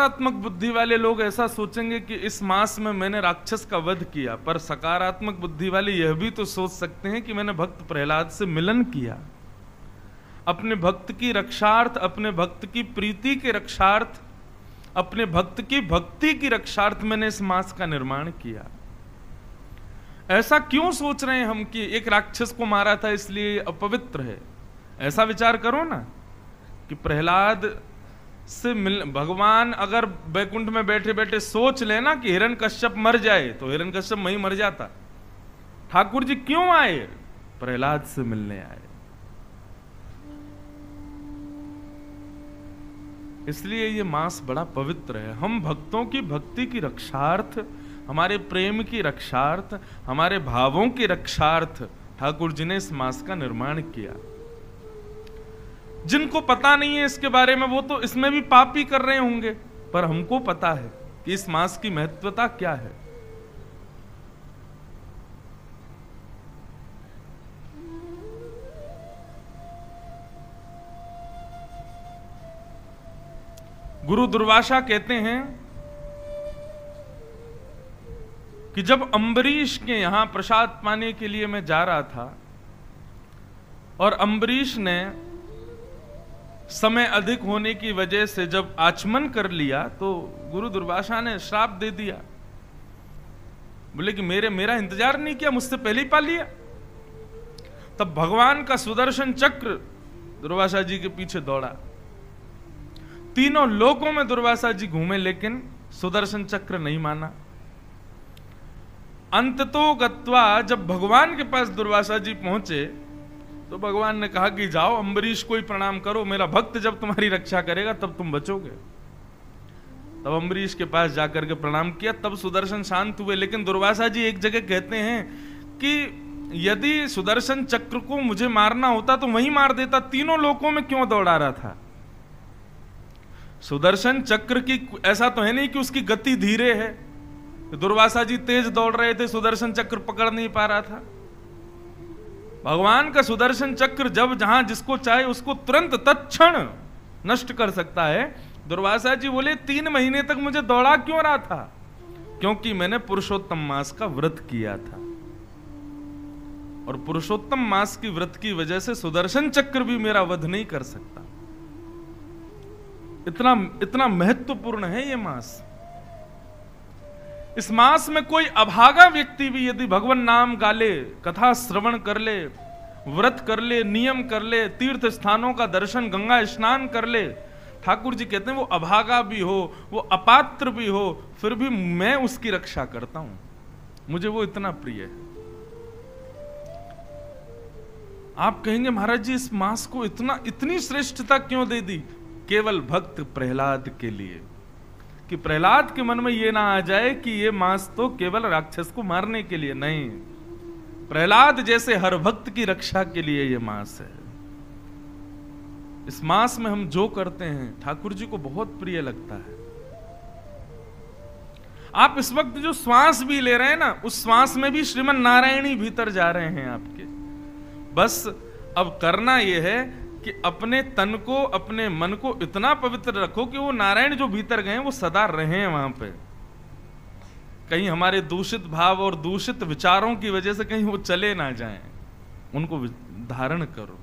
नकारात्मक बुद्धि वाले लोग ऐसा सोचेंगे कि इस मास में मैंने राक्षस का वध किया, पर सकारात्मक बुद्धि वाले यह भी तो सोच सकते हैं कि मैंने भक्त प्रहलाद से मिलन किया, अपने भक्त की रक्षार्थ, अपने भक्त की प्रीति के रक्षार्थ, अपने भक्त की भक्ति की रक्षार्थ मैंने इस मास का निर्माण किया। ऐसा क्यों सोच रहे हैं हम कि एक राक्षस को मारा था इसलिए अपवित्र है? ऐसा विचार करो ना कि प्रहलाद से भगवान अगर बैकुंठ में बैठे बैठे सोच लेना कि हिरण्यकश्यप मर जाए तो हिरण्यकश्यप वहीं मर जाता। ठाकुर जी क्यों आए? प्रहलाद से मिलने आए। इसलिए ये मास बड़ा पवित्र है। हम भक्तों की भक्ति की रक्षार्थ, हमारे प्रेम की रक्षार्थ, हमारे भावों की रक्षार्थ ठाकुर जी ने इस मास का निर्माण किया। जिनको पता नहीं है इसके बारे में वो तो इसमें भी पाप ही कर रहे होंगे, पर हमको पता है कि इस मास की महत्वता क्या है। गुरु दुर्वासा कहते हैं कि जब अम्बरीश के यहां प्रसाद पाने के लिए मैं जा रहा था और अम्बरीश ने समय अधिक होने की वजह से जब आचमन कर लिया तो गुरु दुर्वासा ने श्राप दे दिया। बोले कि मेरा इंतजार नहीं किया, मुझसे पहले ही पा लिया। तब भगवान का सुदर्शन चक्र दुर्वासा जी के पीछे दौड़ा। तीनों लोकों में दुर्वासा जी घूमे लेकिन सुदर्शन चक्र नहीं माना। अंततो गत्वा जब भगवान के पास दुर्वासा जी पहुंचे तो भगवान ने कहा कि जाओ अम्बरीश को ही प्रणाम करो, मेरा भक्त जब तुम्हारी रक्षा करेगा तब तुम बचोगे। तब अम्बरीश के पास जाकर के प्रणाम किया, तब सुदर्शन शांत हुए। लेकिन दुर्वासा जी एक जगह कहते हैं कि यदि सुदर्शन चक्र को मुझे मारना होता तो वहीं मार देता, तीनों लोकों में क्यों दौड़ा रहा था? सुदर्शन चक्र की ऐसा तो है नहीं कि उसकी गति धीरे है। दुर्वासा जी तेज दौड़ रहे थे, सुदर्शन चक्र पकड़ नहीं पा रहा था। भगवान का सुदर्शन चक्र जब जहां जिसको चाहे उसको तुरंत तत्क्षण नष्ट कर सकता है। दुर्वासा जी बोले 3 महीने तक मुझे दौड़ा क्यों रहा था? क्योंकि मैंने पुरुषोत्तम मास का व्रत किया था, और पुरुषोत्तम मास की व्रत की वजह से सुदर्शन चक्र भी मेरा वध नहीं कर सकता। इतना महत्वपूर्ण है ये मास। इस मास में कोई अभागा व्यक्ति भी यदि भगवान नाम गा ले, कथा श्रवण कर ले, व्रत कर ले, नियम कर ले, तीर्थ स्थानों का दर्शन, गंगा स्नान कर ले, ठाकुर जी कहते हैं वो अभागा भी हो, वो अपात्र भी हो, फिर भी मैं उसकी रक्षा करता हूं, मुझे वो इतना प्रिय है। आप कहेंगे महाराज जी इस मास को इतनी श्रेष्ठता क्यों दे दी? केवल भक्त प्रहलाद के लिए, कि प्रहलाद के मन में यह ना आ जाए कि यह मास तो केवल राक्षस को मारने के लिए नहीं, प्रहलाद जैसे हर भक्त की रक्षा के लिए यह मास है। इस मास में हम जो करते हैं ठाकुर जी को बहुत प्रिय लगता है। आप इस वक्त जो श्वास भी ले रहे हैं ना, उस श्वास में भी श्रीमन नारायणी भीतर जा रहे हैं आपके। बस अब करना यह है कि अपने तन को, अपने मन को इतना पवित्र रखो कि वो नारायण जो भीतर गए वो सदा रहें वहां पे। कहीं हमारे दूषित भाव और दूषित विचारों की वजह से कहीं वो चले ना जाएं, उनको धारण करो।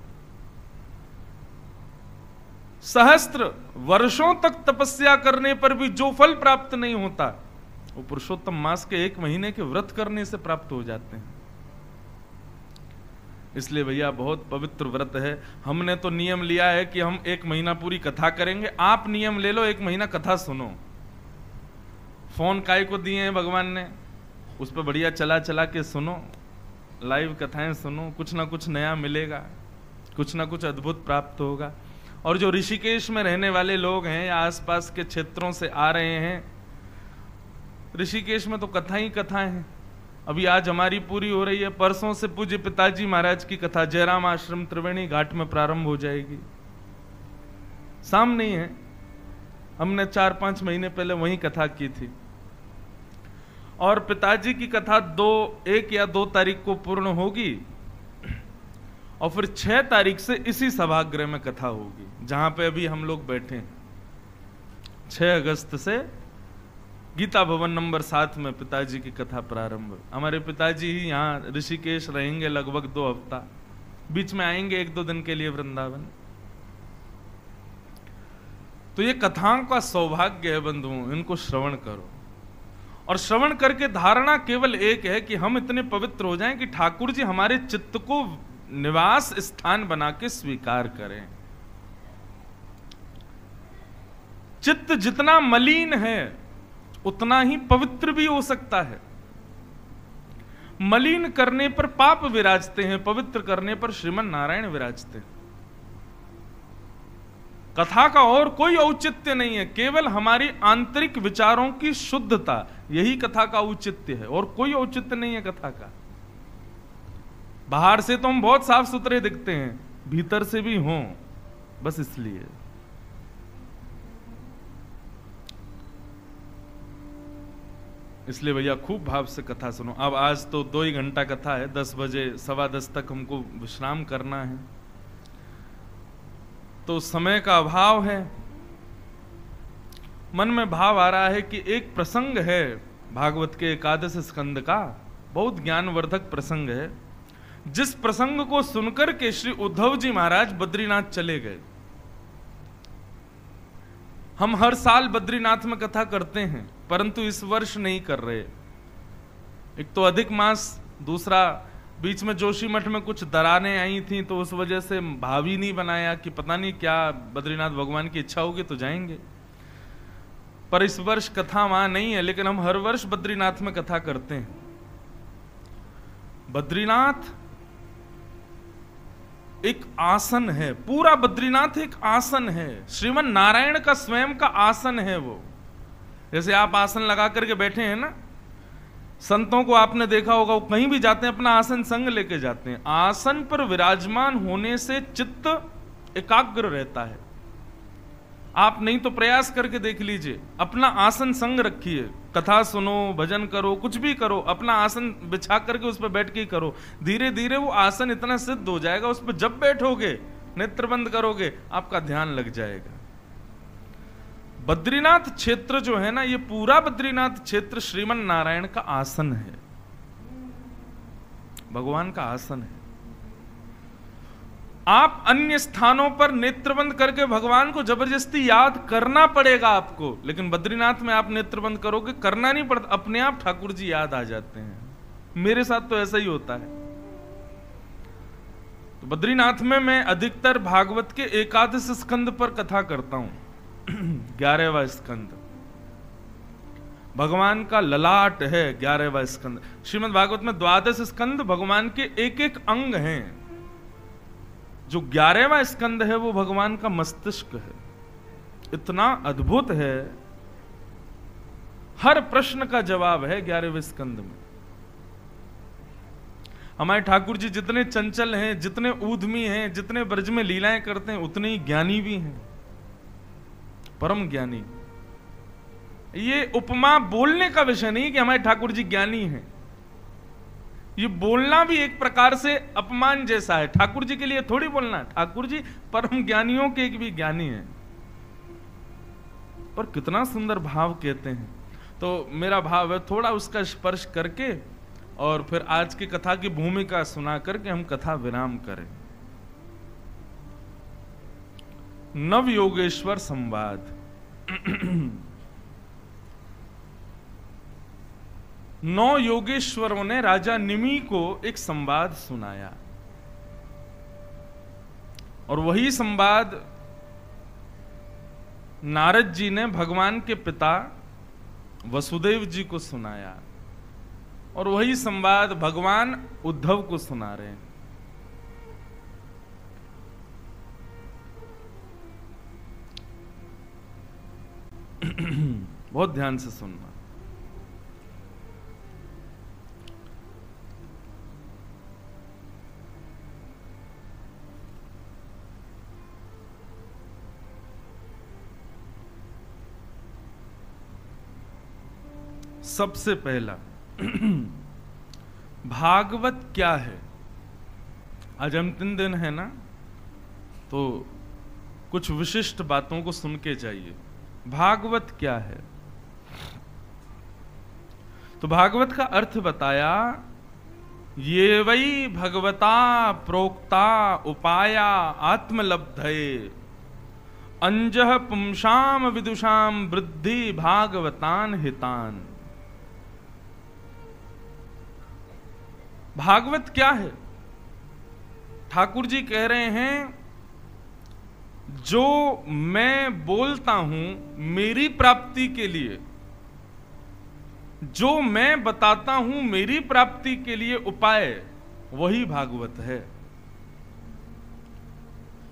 सहस्त्र वर्षों तक तपस्या करने पर भी जो फल प्राप्त नहीं होता वो पुरुषोत्तम मास के 1 महीने के व्रत करने से प्राप्त हो जाते हैं। इसलिए भैया बहुत पवित्र व्रत है। हमने तो नियम लिया है कि हम 1 महीना पूरी कथा करेंगे। आप नियम ले लो, 1 महीना कथा सुनो। फोन काय को दिए हैं भगवान ने, उस पर बढ़िया चला चला के सुनो, लाइव कथाएं सुनो, कुछ ना कुछ नया मिलेगा, कुछ ना कुछ अद्भुत प्राप्त होगा। और जो ऋषिकेश में रहने वाले लोग हैं या आसपास के क्षेत्रों से आ रहे हैं, ऋषिकेश में तो कथा ही कथाएं हैं। अभी आज हमारी पूरी हो रही है, परसों से पूज्य पिताजी महाराज की कथा जयराम आश्रम त्रिवेणी घाट में प्रारंभ हो जाएगी। सामने ही है, हमने 4-5 महीने पहले वहीं कथा की थी। और पिताजी की कथा 1 या 2 तारीख को पूर्ण होगी और फिर 6 तारीख से इसी सभागृह में कथा होगी जहां पे अभी हम लोग बैठे हैं। 6 अगस्त से गीता भवन नंबर 7 में पिताजी की कथा प्रारंभ। हमारे पिताजी ही यहाँ ऋषिकेश रहेंगे लगभग 2 हफ्ता, बीच में आएंगे 1-2 दिन के लिए वृंदावन। तो ये कथाओं का सौभाग्य है बंधुओं, इनको श्रवण करो। और श्रवण करके धारणा केवल एक है कि हम इतने पवित्र हो जाएं कि ठाकुर जी हमारे चित्त को निवास स्थान बना के स्वीकार करें। चित्त जितना मलिन है उतना ही पवित्र भी हो सकता है। मलिन करने पर पाप विराजते हैं, पवित्र करने पर श्रीमन नारायण विराजते हैं। कथा का और कोई औचित्य नहीं है, केवल हमारी आंतरिक विचारों की शुद्धता, यही कथा का औचित्य है, और कोई औचित्य नहीं है कथा का। बाहर से तो हम बहुत साफ सुथरे दिखते हैं, भीतर से भी हों, बस इसलिए। इसलिए भैया खूब भाव से कथा सुनो। अब आज तो 2 ही घंटा कथा है, 10 बजे 10:15 तक हमको विश्राम करना है, तो समय का अभाव है। मन में भाव आ रहा है कि एक प्रसंग है भागवत के 11 स्कंद का, बहुत ज्ञानवर्धक प्रसंग है, जिस प्रसंग को सुनकर के श्री उद्धव जी महाराज बद्रीनाथ चले गए। हम हर साल बद्रीनाथ में कथा करते हैं, परंतु इस वर्ष नहीं कर रहे। एक तो अधिक मास, दूसरा बीच में जोशी मठ में कुछ दरारें आई थी, तो उस वजह से भाव ही नहीं बनाया कि पता नहीं क्या बद्रीनाथ भगवान की इच्छा होगी तो जाएंगे। पर इस वर्ष कथा वहां नहीं है, लेकिन हम हर वर्ष बद्रीनाथ में कथा करते हैं। बद्रीनाथ एक आसन है, पूरा बद्रीनाथ एक आसन है, श्रीमन नारायण का स्वयं का आसन है वो। जैसे आप आसन लगा करके बैठे हैं ना, संतों को आपने देखा होगा, वो कहीं भी जाते हैं अपना आसन संग लेके जाते हैं। आसन पर विराजमान होने से चित्त एकाग्र रहता है। आप नहीं तो प्रयास करके देख लीजिए, अपना आसन संग रखिए, कथा सुनो, भजन करो, कुछ भी करो, अपना आसन बिछा करके उस पर बैठ के करो। धीरे धीरे वो आसन इतना सिद्ध हो जाएगा, उस पर जब बैठोगे, नेत्र बंद करोगे, आपका ध्यान लग जाएगा। बद्रीनाथ क्षेत्र जो है ना, ये पूरा बद्रीनाथ क्षेत्र श्रीमन नारायण का आसन है, भगवान का आसन है। आप अन्य स्थानों पर नेत्रबंद करके भगवान को जबरदस्ती याद करना पड़ेगा आपको, लेकिन बद्रीनाथ में आप नेत्रबंद करोगे, करना नहीं पड़ता, अपने आप ठाकुर जी याद आ जाते हैं। मेरे साथ तो ऐसा ही होता है। तो बद्रीनाथ में मैं अधिकतर भागवत के 11 स्कंद पर कथा करता हूं। 11वां स्कंद भगवान का ललाट है, 11वां स्कंद। श्रीमद् भागवत में 12 स्कंद भगवान के एक एक अंग हैं। जो 11वां स्कंद है वो भगवान का मस्तिष्क है, इतना अद्भुत है, हर प्रश्न का जवाब है 11वें स्कंद में। हमारे ठाकुर जी जितने चंचल हैं, जितने ऊधमी हैं, जितने ब्रज में लीलाएं करते हैं, उतने ही ज्ञानी भी हैं, परम ज्ञानी। ये उपमा बोलने का विषय नहीं कि हमारे ठाकुर जी ज्ञानी हैं, ये बोलना भी एक प्रकार से अपमान जैसा है। ठाकुर जी के लिए थोड़ी बोलना, ठाकुर जी परम ज्ञानियों के एक भी ज्ञानी हैं। और कितना सुंदर भाव कहते हैं। तो मेरा भाव है थोड़ा उसका स्पर्श करके और फिर आज की कथा की भूमिका सुना करके हम कथा विराम करें। नव योगेश्वर संवाद। 9 योगेश्वरों ने राजा निमि को एक संवाद सुनाया, और वही संवाद नारद जी ने भगवान के पिता वसुदेव जी को सुनाया, और वही संवाद भगवान उद्धव को सुना रहे हैं। बहुत ध्यान से सुनना। सबसे पहला भागवत क्या है। आज हम 3 दिन है ना, तो कुछ विशिष्ट बातों को सुन के जाइए। भागवत क्या है? तो भागवत का अर्थ बताया, ये वही भगवता प्रोक्ता उपाया आत्मलब्धये अंजः पुंसाम विदुषाम वृद्धि भागवतान हितान। भागवत क्या है? ठाकुर जी कह रहे हैं, जो मैं बोलता हूं मेरी प्राप्ति के लिए, जो मैं बताता हूं मेरी प्राप्ति के लिए उपाय, वही भागवत है।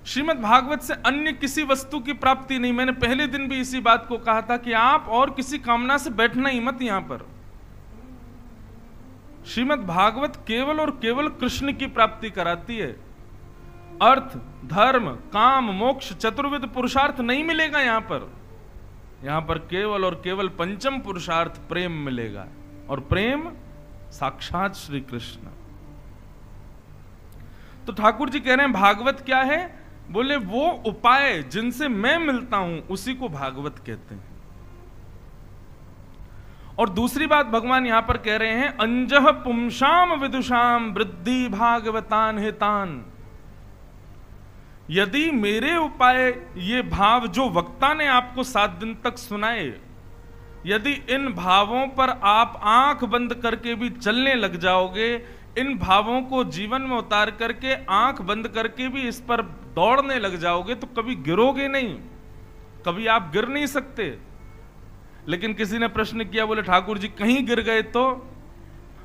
श्रीमद् भागवत से अन्य किसी वस्तु की प्राप्ति नहीं। मैंने पहले दिन भी इसी बात को कहा था कि आप और किसी कामना से बैठना ही मत यहां पर। श्रीमद् भागवत केवल और केवल कृष्ण की प्राप्ति कराती है। अर्थ, धर्म, काम, मोक्ष, चतुर्विध पुरुषार्थ नहीं मिलेगा यहां पर। यहां पर केवल और केवल पंचम पुरुषार्थ प्रेम मिलेगा, और प्रेम साक्षात श्री कृष्ण। तो ठाकुर जी कह रहे हैं भागवत क्या है? बोले वो उपाय जिनसे मैं मिलता हूं उसी को भागवत कहते हैं। और दूसरी बात भगवान यहां पर कह रहे हैं, अंजः पुंसाम विदुषाम वृद्धि भागवतान हितान। यदि मेरे उपाय, ये भाव जो वक्ता ने आपको 7 दिन तक सुनाए, यदि इन भावों पर आप आंख बंद करके भी चलने लग जाओगे, इन भावों को जीवन में उतार करके आंख बंद करके भी इस पर दौड़ने लग जाओगे, तो कभी गिरोगे नहीं, कभी आप गिर नहीं सकते। लेकिन किसी ने प्रश्न किया, बोले ठाकुर जी कहीं गिर गए तो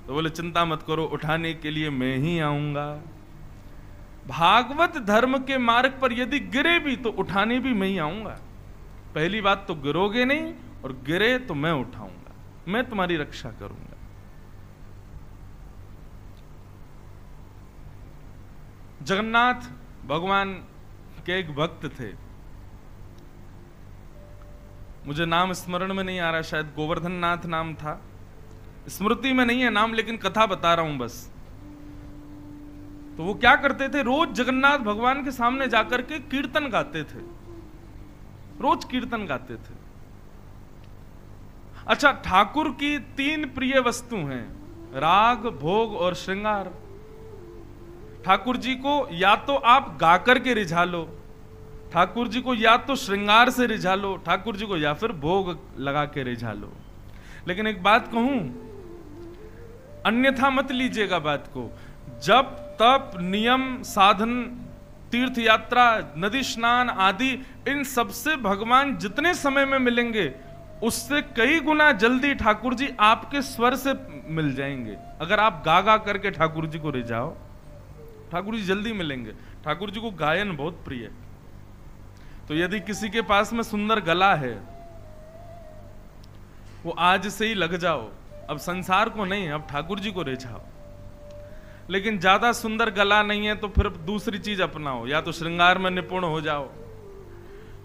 बोले चिंता मत करो, उठाने के लिए मैं ही आऊंगा। भागवत धर्म के मार्ग पर यदि गिरे भी तो उठाने भी मैं ही आऊंगा। पहली बात तो गिरोगे नहीं, और गिरे तो मैं उठाऊंगा, मैं तुम्हारी रक्षा करूंगा। जगन्नाथ भगवान के एक भक्त थे, मुझे नाम स्मरण में नहीं आ रहा, शायद गोवर्धन नाथ नाम था, स्मृति में नहीं है नाम, लेकिन कथा बता रहा हूं बस। तो वो क्या करते थे, रोज जगन्नाथ भगवान के सामने जाकर के कीर्तन गाते थे, रोज कीर्तन गाते थे। अच्छा, ठाकुर की 3 प्रिय वस्तु हैं, राग, भोग और श्रृंगार। ठाकुर जी को या तो आप गा करके रिझा लो, ठाकुर जी को या तो श्रृंगार से रिझा लो, ठाकुर जी को या फिर भोग लगा के रिझा लो। लेकिन एक बात कहूं, अन्यथा मत लीजिएगा बात को। जब तप, नियम, साधन, तीर्थ यात्रा, नदी स्नान आदि, इन सबसे भगवान जितने समय में मिलेंगे उससे कई गुना जल्दी ठाकुर जी आपके स्वर से मिल जाएंगे। अगर आप गा गा करके ठाकुर जी को रिझाओ, ठाकुर जी जल्दी मिलेंगे। ठाकुर जी को गायन बहुत प्रिय है। तो यदि किसी के पास में सुंदर गला है, वो आज से ही लग जाओ, अब संसार को नहीं, अब ठाकुर जी को रिझाओ। लेकिन ज्यादा सुंदर गला नहीं है तो फिर दूसरी चीज अपनाओ, या तो श्रृंगार में निपुण हो जाओ।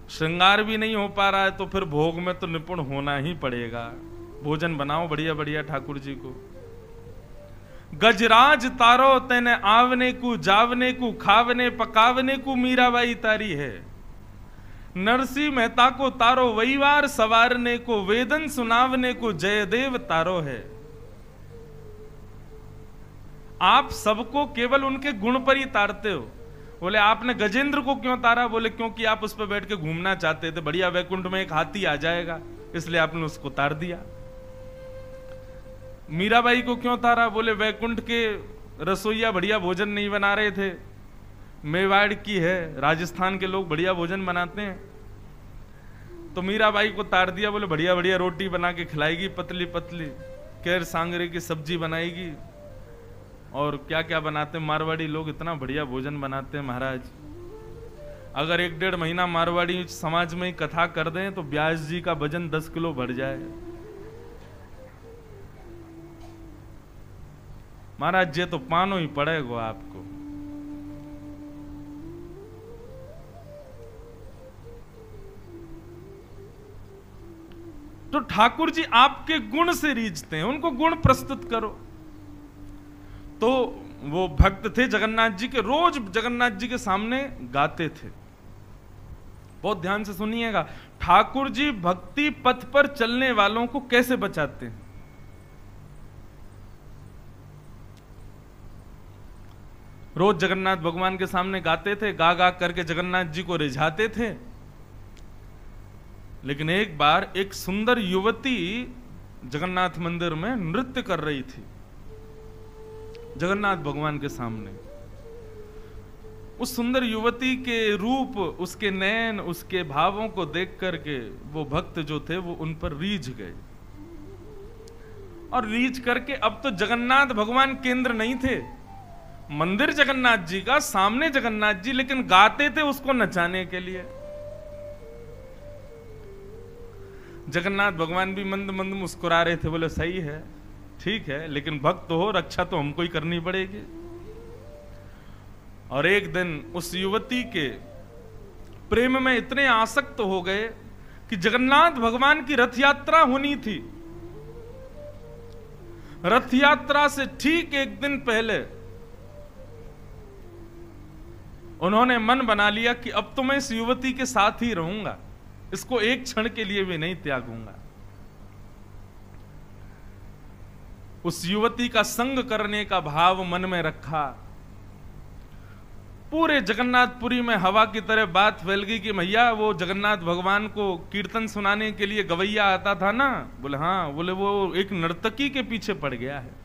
श्रृंगार भी नहीं हो पा रहा है तो फिर भोग में तो निपुण होना ही पड़ेगा। भोजन बनाओ बढ़िया बढ़िया ठाकुर जी को। गजराज तारो तेने आवने को, जावने को, खावने पकावने को मीराबाई तारी है। नरसी मेहता को तारो वहीवार सवारने को, वेदन सुनावने को जयदेव तारो है। आप सबको केवल उनके गुण पर ही तारते हो। बोले आपने गजेंद्र को क्यों तारा? बोले क्योंकि आप उस पर बैठ के घूमना चाहते थे, बढ़िया वैकुंठ में एक हाथी आ जाएगा, इसलिए आपने उसको तार दिया। मीराबाई को क्यों तारा? बोले वैकुंठ के रसोईया बढ़िया भोजन नहीं बना रहे थे, मेवाड़ की है, राजस्थान के लोग बढ़िया भोजन बनाते हैं, तो मीराबाई को तार दिया। बोले बढ़िया बढ़िया रोटी बना के खिलाएगी, पतली पतली, केर सांगरे की सब्जी बनाएगी, और क्या क्या बनाते हैं मारवाड़ी लोग, इतना बढ़िया भोजन बनाते हैं महाराज। अगर 1-1.5 महीना मारवाड़ी समाज में ही कथा कर दें तो व्यास जी का वजन 10 किलो बढ़ जाए। महाराज ये तो पानो ही पड़ेगा आपको। तो ठाकुर जी आपके गुण से रीझते हैं, उनको गुण प्रस्तुत करो। तो वो भक्त थे जगन्नाथ जी के, रोज जगन्नाथ जी के सामने गाते थे। बहुत ध्यान से सुनिएगा, ठाकुर जी भक्ति पथ पर चलने वालों को कैसे बचाते हैं। रोज जगन्नाथ भगवान के सामने गाते थे, गा गा करके जगन्नाथ जी को रिझाते थे। लेकिन एक बार एक सुंदर युवती जगन्नाथ मंदिर में नृत्य कर रही थी जगन्नाथ भगवान के सामने। उस सुंदर युवती के रूप, उसके नयन, उसके भावों को देख करके वो भक्त जो थे वो उन पर रीझ गए। और रीझ करके अब तो जगन्नाथ भगवान केंद्र नहीं थे, मंदिर जगन्नाथ जी का, सामने जगन्नाथ जी, लेकिन गाते थे उसको नचाने के लिए। जगन्नाथ भगवान भी मंद मंद मुस्कुरा रहे थे, बोले सही है, ठीक है, लेकिन भक्त हो, रक्षा तो हमको ही करनी पड़ेगी। और एक दिन उस युवती के प्रेम में इतने आसक्त हो गए कि जगन्नाथ भगवान की रथ यात्रा होनी थी। रथ यात्रा से ठीक एक दिन पहले उन्होंने मन बना लिया कि अब तो मैं इस युवती के साथ ही रहूंगा, इसको एक क्षण के लिए भी नहीं त्यागूंगा। उस युवती का संग करने का भाव मन में रखा। पूरे जगन्नाथपुरी में हवा की तरह बात फैल गई कि भैया वो जगन्नाथ भगवान को कीर्तन सुनाने के लिए गवैया आता था ना। बोले हाँ, बोले वो एक नर्तकी के पीछे पड़ गया है।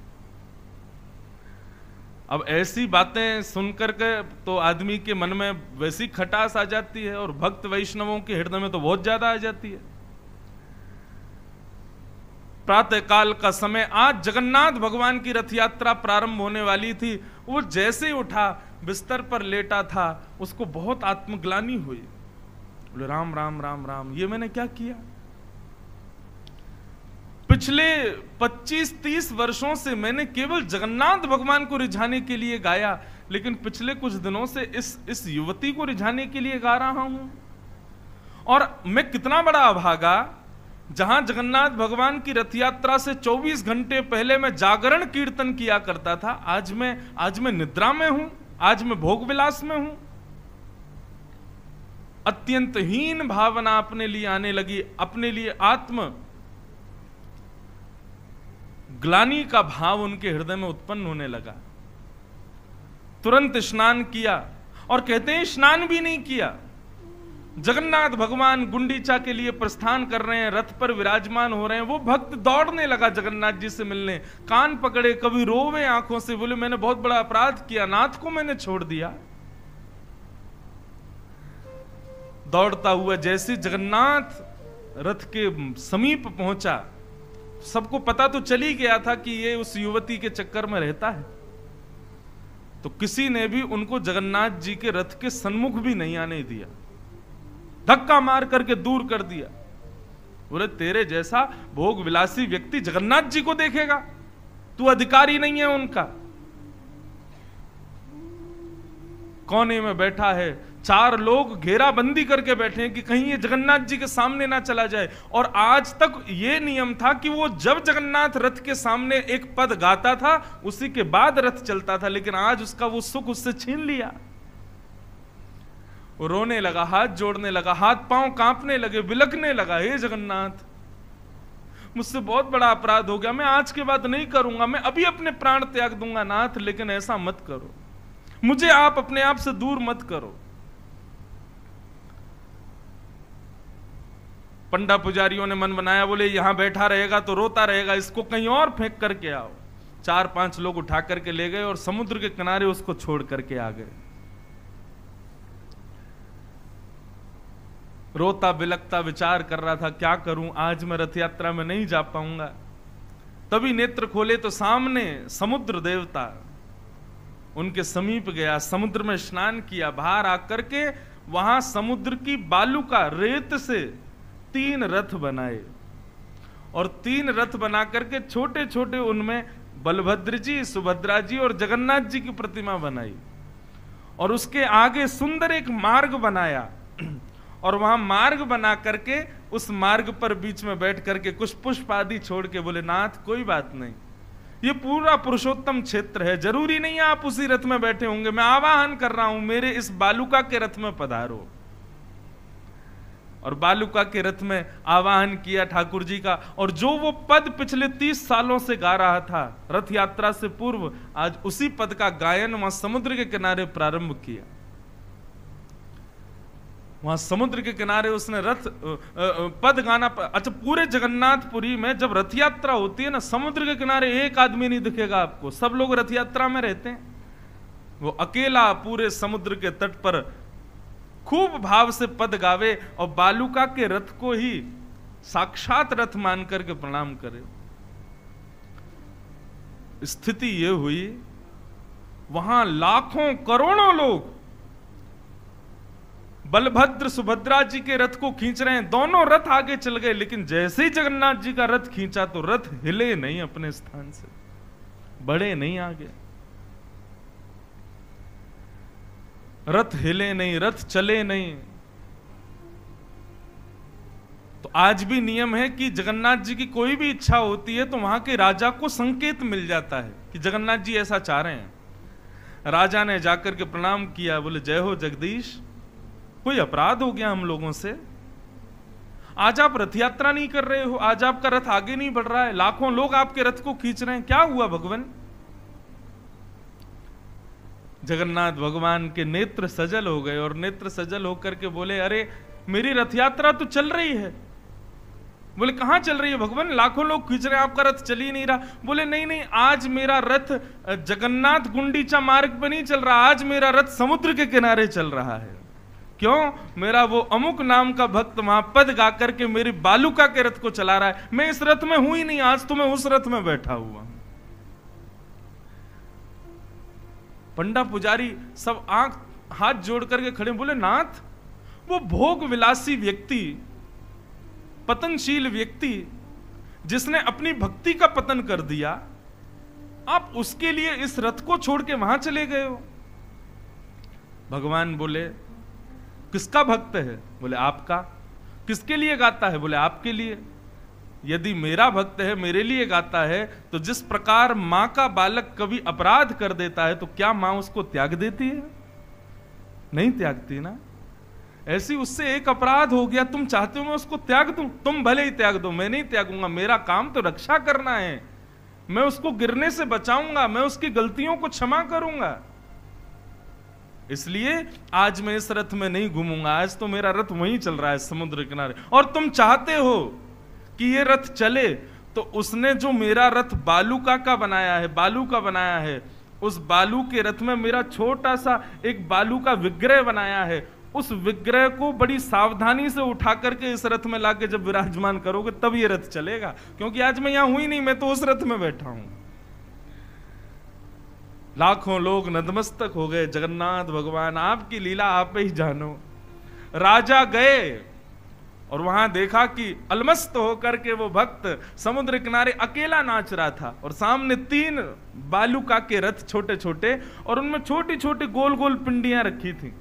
अब ऐसी बातें सुनकर के तो आदमी के मन में वैसी खटास आ जाती है, और भक्त वैष्णवों के हृदय में तो बहुत ज्यादा आ जाती है। प्रातः काल का समय, आज जगन्नाथ भगवान की रथ यात्रा प्रारंभ होने वाली थी। वो जैसे ही उठा, बिस्तर पर लेटा था, उसको बहुत आत्मग्लानि हुई। बोले राम राम राम राम, ये मैंने क्या किया। पिछले 25-30 वर्षों से मैंने केवल जगन्नाथ भगवान को रिझाने के लिए गाया, लेकिन पिछले कुछ दिनों से इस युवती को रिझाने के लिए गा रहा हूं। और मैं कितना बड़ा अभागा, जहां जगन्नाथ भगवान की रथ यात्रा से 24 घंटे पहले मैं जागरण कीर्तन किया करता था, आज मैं निद्रा में हूं, आज मैं भोग विलास में हूं। अत्यंत हीन भावना अपने लिए आने लगी, अपने लिए आत्म ग्लानि का भाव उनके हृदय में उत्पन्न होने लगा। तुरंत स्नान किया, और कहते हैं स्नान भी नहीं किया। जगन्नाथ भगवान गुंडीचा के लिए प्रस्थान कर रहे हैं, रथ पर विराजमान हो रहे हैं। वो भक्त दौड़ने लगा जगन्नाथ जी से मिलने, कान पकड़े, कभी रोवे आंखों से, बोले मैंने बहुत बड़ा अपराध किया, नाथ को मैंने छोड़ दिया। दौड़ता हुआ जैसे जगन्नाथ रथ के समीप पहुंचा, सबको पता तो चली गया था कि ये उस युवती के चक्कर में रहता है, तो किसी ने भी उनको जगन्नाथ जी के रथ के सन्मुख भी नहीं आने दिया, धक्का मार करके दूर कर दिया। बोले तेरे जैसा भोग विलासी व्यक्ति जगन्नाथ जी को देखेगा, तू अधिकारी नहीं है उनका। कोने में बैठा है, 4 लोग घेराबंदी करके बैठे हैं कि कहीं ये जगन्नाथ जी के सामने ना चला जाए। और आज तक ये नियम था कि वो जब जगन्नाथ रथ के सामने एक पद गाता था, उसी के बाद रथ चलता था, लेकिन आज उसका वो सुख उससे छीन लिया। वो रोने लगा, हाथ जोड़ने लगा, हाथ पांव कांपने लगे, बिलखने लगा, हे जगन्नाथ मुझसे बहुत बड़ा अपराध हो गया, मैं आज के बाद नहीं करूंगा, मैं अभी अपने प्राण त्याग दूंगा नाथ, लेकिन ऐसा मत करो, मुझे आप अपने आप से दूर मत करो। पंडा पुजारियों ने मन बनाया, बोले यहां बैठा रहेगा तो रोता रहेगा, इसको कहीं और फेंक करके आओ। 4-5 लोग उठा करके ले गए और समुद्र के किनारे उसको छोड़ करके आ गए। रोता बिलखता विचार कर रहा था, क्या करूं, आज मैं रथ यात्रा में नहीं जा पाऊंगा। तभी नेत्र खोले तो सामने समुद्र देवता उनके समीप गया, समुद्र में स्नान किया, बाहर आकर के वहां समुद्र की बालू का रेत से 3 रथ बनाए, और 3 रथ बना करके छोटे छोटे उनमें बलभद्र जी, सुभद्रा जी और जगन्नाथ जी की प्रतिमा बनाई, और उसके आगे सुंदर एक मार्ग बनाया, और वहां मार्ग बना करके उस मार्ग पर बीच में बैठ करके कुछ पुष्प आदि छोड़ के बोले नाथ कोई बात नहीं, ये पूरा पुरुषोत्तम क्षेत्र है, जरूरी नहीं है आप उसी रथ में बैठे होंगे, मैं आवाहन कर रहा हूं मेरे इस बालुका के रथ में पधारो। और बालुका के रथ में आवाहन किया ठाकुर जी का। और जो वो पद पिछले 30 सालों से गा रहा था रथ यात्रा से पूर्व, आज उसी पद का गायन वहां समुद्र के किनारे प्रारंभ किया। वहां समुद्र के किनारे उसने रथ पद गाना। अच्छा, पूरे जगन्नाथपुरी में जब रथ यात्रा होती है ना, समुद्र के किनारे एक आदमी नहीं दिखेगा आपको, सब लोग रथ यात्रा में रहते हैं। वो अकेला पूरे समुद्र के तट पर खूब भाव से पद गावे और बालुका के रथ को ही साक्षात रथ मान करके प्रणाम करे। स्थिति यह हुई, वहां लाखों करोड़ों लोग बलभद्र सुभद्रा जी के रथ को खींच रहे हैं। दोनों रथ आगे चल गए, लेकिन जैसे ही जगन्नाथ जी का रथ खींचा तो रथ हिले नहीं अपने स्थान से, बढ़े नहीं आगे। रथ हिले नहीं, रथ चले नहीं। तो आज भी नियम है कि जगन्नाथ जी की कोई भी इच्छा होती है तो वहां के राजा को संकेत मिल जाता है कि जगन्नाथ जी ऐसा चाह रहे हैं। राजा ने जाकर के प्रणाम किया, बोले जय हो जगदीश, कोई अपराध हो गया हम लोगों से? आज आप रथ यात्रा नहीं कर रहे हो, आज आपका रथ आगे नहीं बढ़ रहा है, लाखों लोग आपके रथ को खींच रहे हैं, क्या हुआ भगवान? जगन्नाथ भगवान के नेत्र सजल हो गए और नेत्र सजल होकर के बोले, अरे मेरी रथ यात्रा तो चल रही है। बोले कहां चल रही है भगवान? लाखों लोग खींच रहे हैं, आपका रथ चल ही नहीं रहा। बोले नहीं नहीं, आज मेरा रथ जगन्नाथ गुंडीचा मार्ग पे नहीं चल रहा, आज मेरा रथ समुद्र के किनारे चल रहा है। क्यों? मेरा वो अमुक नाम का भक्त वहां पद गा करके मेरी बालुका के रथ को चला रहा है। मैं इस रथ में हूं ही नहीं, आज तो मैं उस रथ में बैठा हुआ। पंडा पुजारी सब आंख हाथ जोड़ करके खड़े, बोले नाथ, वो भोग विलासी व्यक्ति, पतनशील व्यक्ति जिसने अपनी भक्ति का पतन कर दिया, आप उसके लिए इस रथ को छोड़ के वहां चले गए हो। भगवान बोले किसका भक्त है? बोले आपका। किसके लिए गाता है? बोले आपके लिए। यदि मेरा भक्त है, मेरे लिए गाता है, तो जिस प्रकार मां का बालक कभी अपराध कर देता है तो क्या मां उसको त्याग देती है? नहीं त्यागती ना। ऐसी उससे एक अपराध हो गया, तुम चाहते हो मैं उसको त्याग दूं? तुम भले ही त्याग दो, मैं नहीं त्यागूंगा। मेरा काम तो रक्षा करना है, मैं उसको गिरने से बचाऊंगा, मैं उसकी गलतियों को क्षमा करूंगा। इसलिए आज मैं इस रथ में नहीं घूमूंगा, आज तो मेरा रथ वहीं चल रहा है समुद्र किनारे। और तुम चाहते हो कि ये रथ चले, तो उसने जो मेरा रथ बालुका का बनाया है, बालू का बनाया है, उस बालू के रथ में मेरा छोटा सा एक बालू का विग्रह बनाया है, उस विग्रह को बड़ी सावधानी से उठा करके इस रथ में लाके जब विराजमान करोगे तब ये रथ चलेगा। क्योंकि आज मैं यहां हुई नहीं, मैं तो उस रथ में बैठा हूं। लाखों लोग नतमस्तक हो गए, जगन्नाथ भगवान आपकी लीला आप ही जानो। राजा गए और वहां देखा कि अलमस्त होकर के वो भक्त समुद्र किनारे अकेला नाच रहा था और सामने 3 बालुका के रथ छोटे छोटे, और उनमें छोटी छोटी गोल गोल पिंडियां रखी थी।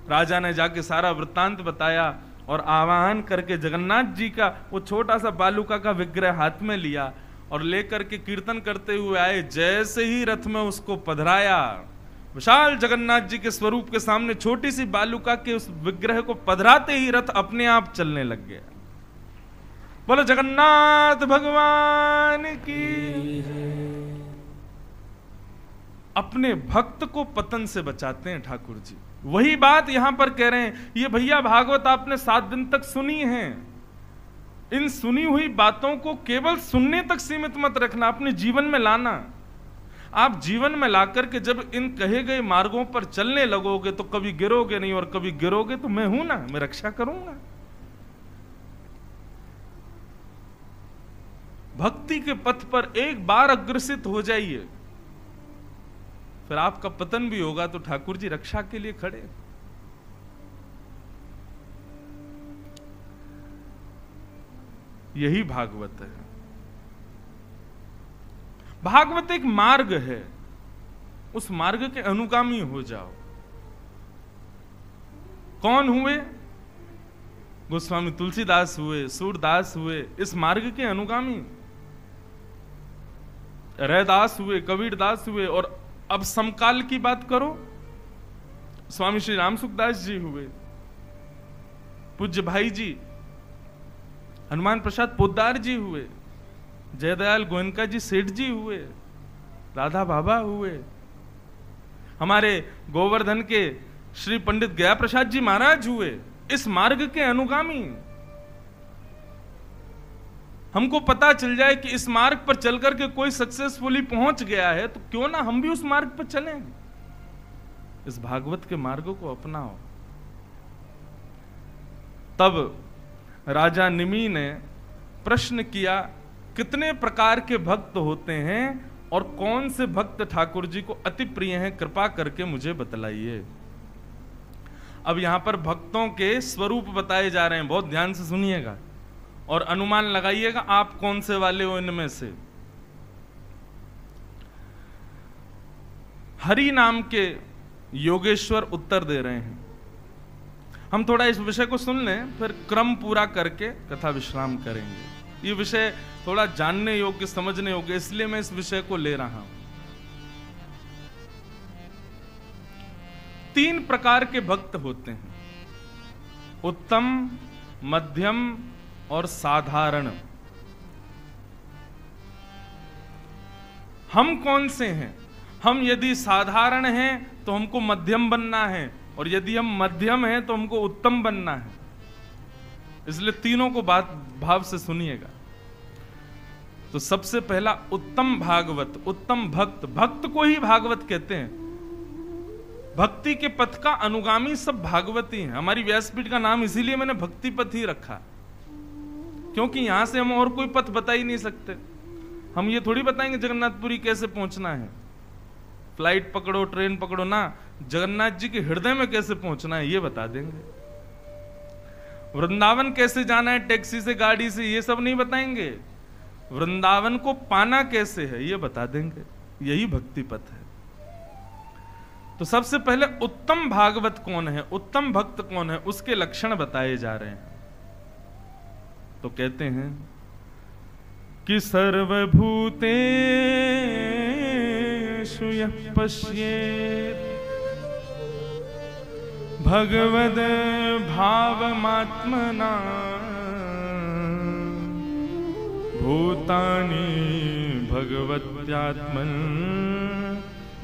राजा ने जाके सारा वृत्तांत बताया और आवाहन करके जगन्नाथ जी का वो छोटा सा बालुका का विग्रह हाथ में लिया और लेकर के कीर्तन करते हुए आए। जैसे ही रथ में उसको पधराया, विशाल जगन्नाथ जी के स्वरूप के सामने छोटी सी बालुका के उस विग्रह को पधराते ही रथ अपने आप चलने लग गया। बोलो जगन्नाथ भगवान की। अपने भक्त को पतन से बचाते हैं ठाकुर जी। वही बात यहां पर कह रहे हैं। ये भैया भागवत आपने 7 दिन तक सुनी है, इन सुनी हुई बातों को केवल सुनने तक सीमित मत रखना, अपने जीवन में लाना। आप जीवन में लाकर के जब इन कहे गए मार्गों पर चलने लगोगे तो कभी गिरोगे नहीं, और कभी गिरोगे तो मैं हूं ना, मैं रक्षा करूंगा। भक्ति के पथ पर एक बार अग्रसित हो जाइए, फिर आपका पतन भी होगा तो ठाकुर जी रक्षा के लिए खड़े। यही भागवत है। भागवत एक मार्ग है, उस मार्ग के अनुगामी हो जाओ। कौन हुए? गोस्वामी तुलसीदास हुए, सूरदास हुए, इस मार्ग के अनुगामी। रैदास हुए, कबीरदास हुए, और अब समकाल की बात करो, स्वामी श्री राम सुखदास जी हुए। पूज्य भाई जी हनुमान प्रसाद पोद्दार जी हुए, जयदयाल गोयनका जी सेठ जी हुए, राधा बाबा हुए, हमारे गोवर्धन के श्री पंडित गया प्रसाद जी महाराज हुए, इस मार्ग के अनुगामी। हमको पता चल जाए कि इस मार्ग पर चलकर के कोई सक्सेसफुली पहुंच गया है, तो क्यों ना हम भी उस मार्ग पर चलें। इस भागवत के मार्गों को अपनाओ। तब राजा निमि ने प्रश्न किया, कितने प्रकार के भक्त होते हैं और कौन से भक्त ठाकुर जी को अति प्रिय हैं, कृपा करके मुझे बतलाइए। अब यहां पर भक्तों के स्वरूप बताए जा रहे हैं, बहुत ध्यान से सुनिएगा और अनुमान लगाइएगा आप कौन से वाले हो इनमें से। हरि नाम के योगेश्वर उत्तर दे रहे हैं। हम थोड़ा इस विषय को सुन लें, फिर क्रम पूरा करके कथा विश्राम करेंगे। ये विषय थोड़ा जानने योग्य, समझने योग्य, इसलिए मैं इस विषय को ले रहा हूं। 3 प्रकार के भक्त होते हैं, उत्तम, मध्यम और साधारण। हम कौन से हैं? हम यदि साधारण हैं तो हमको मध्यम बनना है, और यदि हम मध्यम हैं तो हमको उत्तम बनना है। इसलिए तीनों को बात भाव से सुनिएगा। तो सबसे पहला उत्तम भागवत, उत्तम भक्त। भक्त को ही भागवत कहते हैं। भक्ति के पथ का अनुगामी सब भागवती हैं। हमारी व्यासपीठ का नाम इसीलिए मैंने भक्ति पथ ही रखा, क्योंकि यहां से हम और कोई पथ बता ही नहीं सकते। हम ये थोड़ी बताएंगे जगन्नाथपुरी कैसे पहुंचना है, फ्लाइट पकड़ो, ट्रेन पकड़ो ना, जगन्नाथ जी के हृदय में कैसे पहुंचना है ये बता देंगे। वृंदावन कैसे जाना है, टैक्सी से, गाड़ी से, ये सब नहीं बताएंगे। वृंदावन को पाना कैसे है ये बता देंगे। यही भक्ति पथ है। तो सबसे पहले उत्तम भागवत कौन है, उत्तम भक्त कौन है, उसके लक्षण बताए जा रहे हैं। तो कहते हैं कि सर्वभूतेषु यः पश्येत् भगवद भावमात्मना भूतानि भगवत्यात्मन्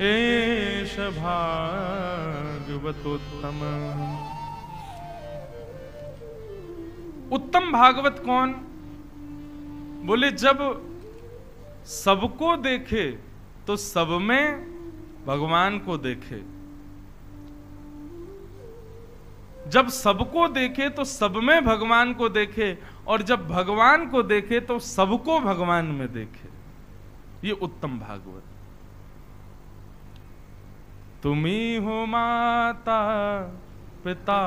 एष भागवतोत्तम। उत्तम भागवत कौन? बोले जब सबको देखे तो सब में भगवान को देखे, जब सबको देखे तो सब में भगवान को देखे, और जब भगवान को देखे तो सबको भगवान में देखे। ये उत्तम भागवत। तुम्ही हो माता पिता,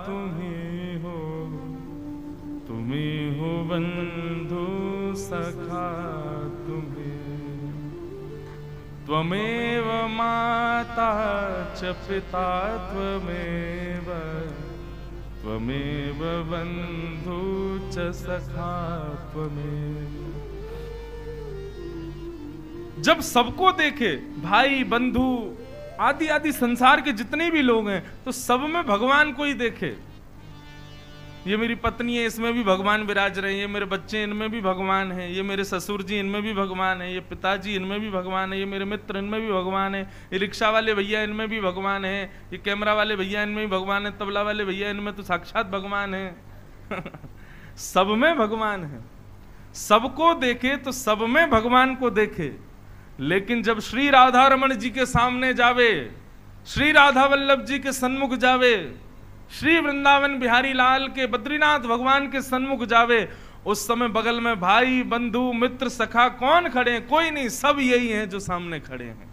तुम्ही हो, तुम्ही हो बंधु सखा, तुम्ही त्वमेव माता च पिता, त्वमेव त्वमेव बंधु च सखा, त्वमेव। जब सबको देखे, भाई बंधु आदि आदि संसार के जितने भी लोग हैं, तो सब में भगवान को ही देखे। ये मेरी पत्नी है, इसमें भी भगवान विराज रहे हैं, ये मेरे बच्चे, इनमें भी भगवान है, ये मेरे ससुर जी, इनमें भी भगवान है, ये पिताजी, इनमें भी भगवान है, ये मेरे मित्र, इनमें भी भगवान है, ये रिक्शा वाले भैया, इनमें भी भगवान है, ये कैमरा वाले भैया, इनमें भी भगवान है, तबला वाले भैया, इनमें तो साक्षात भगवान है। सब में भगवान है। सबको देखे तो सब में भगवान को देखे। लेकिन जब श्री राधा रमण जी के सामने जावे, श्री राधा वल्लभ जी के सन्मुख जावे, श्री वृंदावन बिहारी लाल के बद्रीनाथ भगवान के सन्मुख जावे, उस समय बगल में भाई बंधु मित्र सखा कौन खड़े हैं? कोई नहीं, सब यही हैं जो सामने खड़े हैं।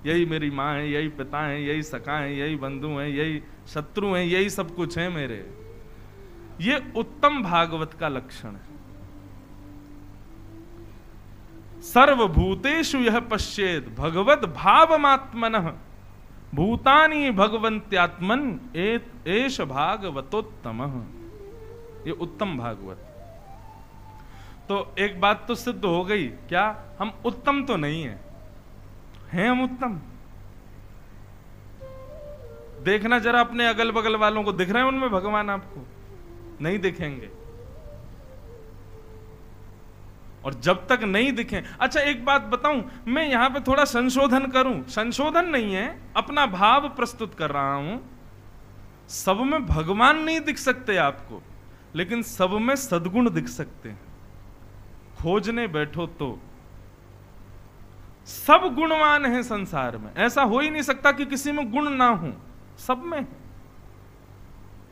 यही मेरी माँ है, यही पिता है, यही सखा है, यही बंधु हैं, यही शत्रु हैं, यही सब कुछ है मेरे। ये उत्तम भागवत का लक्षण है। सर्वभूतेषु यः पश्येत् भगवद भावमात्मनः भूतानि भगवन्त्यात्मन एष भागवतोत्तमः। ये उत्तम भागवत। तो एक बात तो सिद्ध हो गई, क्या हम उत्तम तो नहीं हैं हम उत्तम? देखना जरा अपने अगल बगल वालों को, दिख रहे हैं उनमें भगवान आपको? नहीं दिखेंगे। और जब तक नहीं दिखें, अच्छा एक बात बताऊं, मैं यहां पे थोड़ा संशोधन करूं, संशोधन नहीं है, अपना भाव प्रस्तुत कर रहा हूं। सब में भगवान नहीं दिख सकते आपको, लेकिन सब में सद्गुण दिख सकते हैं। खोजने बैठो तो सब गुणवान हैं संसार में, ऐसा हो ही नहीं सकता कि किसी में गुण ना हो, सब में।